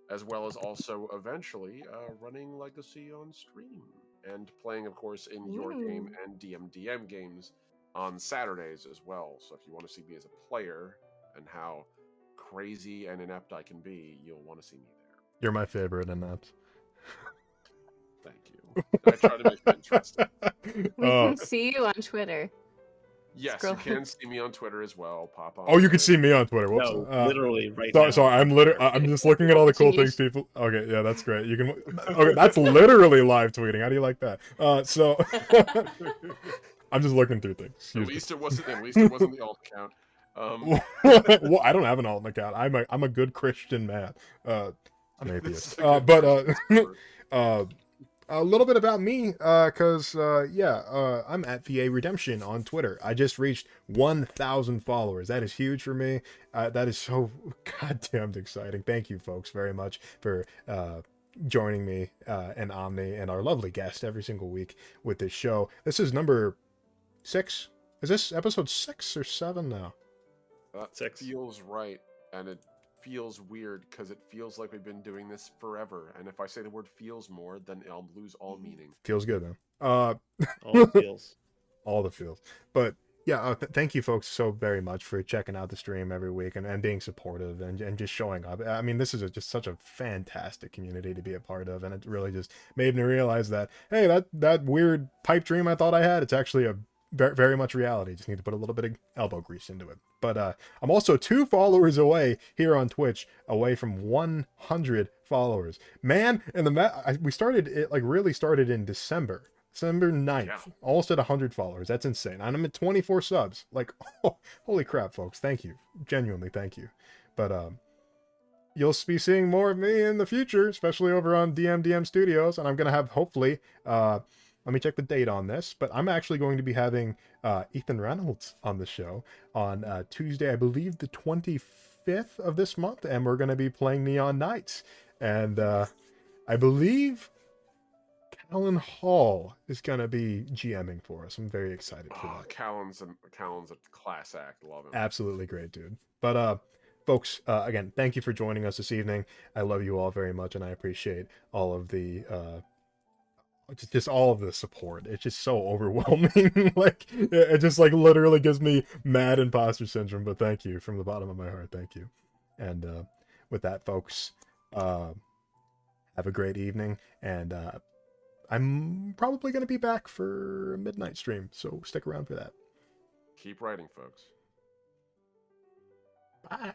[SPEAKER 4] as well as also eventually running Legacy on stream and playing, of course, in your game and DMDM games on Saturdays as well. So if you want to see me as a player and how crazy and inept I can be, you'll want to see me there.
[SPEAKER 1] You're my favorite inept.
[SPEAKER 4] Thank you. I try to make it interesting.
[SPEAKER 2] We can see you on Twitter.
[SPEAKER 4] Yes, you can see me on Twitter as well. Pop on.
[SPEAKER 1] Oh, you can see me on Twitter. Whoops.
[SPEAKER 3] No, literally right now.
[SPEAKER 1] Sorry, I'm just looking at all the cool things people. Okay, yeah, that's great. You can. Okay, that's literally live tweeting. How do you like that? So I'm just looking through things.
[SPEAKER 4] At least it wasn't the alt account.
[SPEAKER 1] Well, I don't have an alt account. I'm a good Christian man. I'm atheist. A little bit about me, because, I'm at VA Redemption on Twitter. I just reached 1,000 followers. That is huge for me. That is so goddamn exciting. Thank you, folks, very much for joining me and Omni and our lovely guest every single week with this show. This is number 6. Is this episode 6 or 7 now?
[SPEAKER 4] That
[SPEAKER 3] 6.
[SPEAKER 4] Feels right, and it feels weird because it feels like we've been doing this forever. And if I say the word feels more, then I'll lose all meaning.
[SPEAKER 1] Feels good, man.
[SPEAKER 3] All the feels.
[SPEAKER 1] All the feels. But yeah, thank you folks so very much for checking out the stream every week and being supportive and just showing up. I mean, this is just such a fantastic community to be a part of, and it really just made me realize that, hey, that weird pipe dream I thought I had, it's actually a very much reality. Just need to put a little bit of elbow grease into it. But I'm also 2 followers away here on Twitch, away from 100 followers. Man, and we started it, like really started in December 9th, almost at 100 followers. That's insane. And I'm at 24 subs. Like, oh, holy crap, folks. Thank you. Genuinely, thank you. But you'll be seeing more of me in the future, especially over on DMDM Studios. And I'm going to have, hopefully, let me check the date on this, but I'm actually going to be having Ethan Reynolds on the show on Tuesday, I believe the 25th of this month, and we're going to be playing Neon Knights. And I believe Callan Hall is going to be GMing for us. I'm very excited for that.
[SPEAKER 4] Callan's a class act. Love him.
[SPEAKER 1] Absolutely great, dude. But folks, again, thank you for joining us this evening. I love you all very much, and I appreciate all of the just all of the support. It's just so overwhelming. Like it just like literally gives me mad imposter syndrome. But thank you from the bottom of my heart. Thank you. And with that, folks, have a great evening. And I'm probably going to be back for a midnight stream, so stick around for that.
[SPEAKER 4] Keep writing, folks.
[SPEAKER 1] Bye.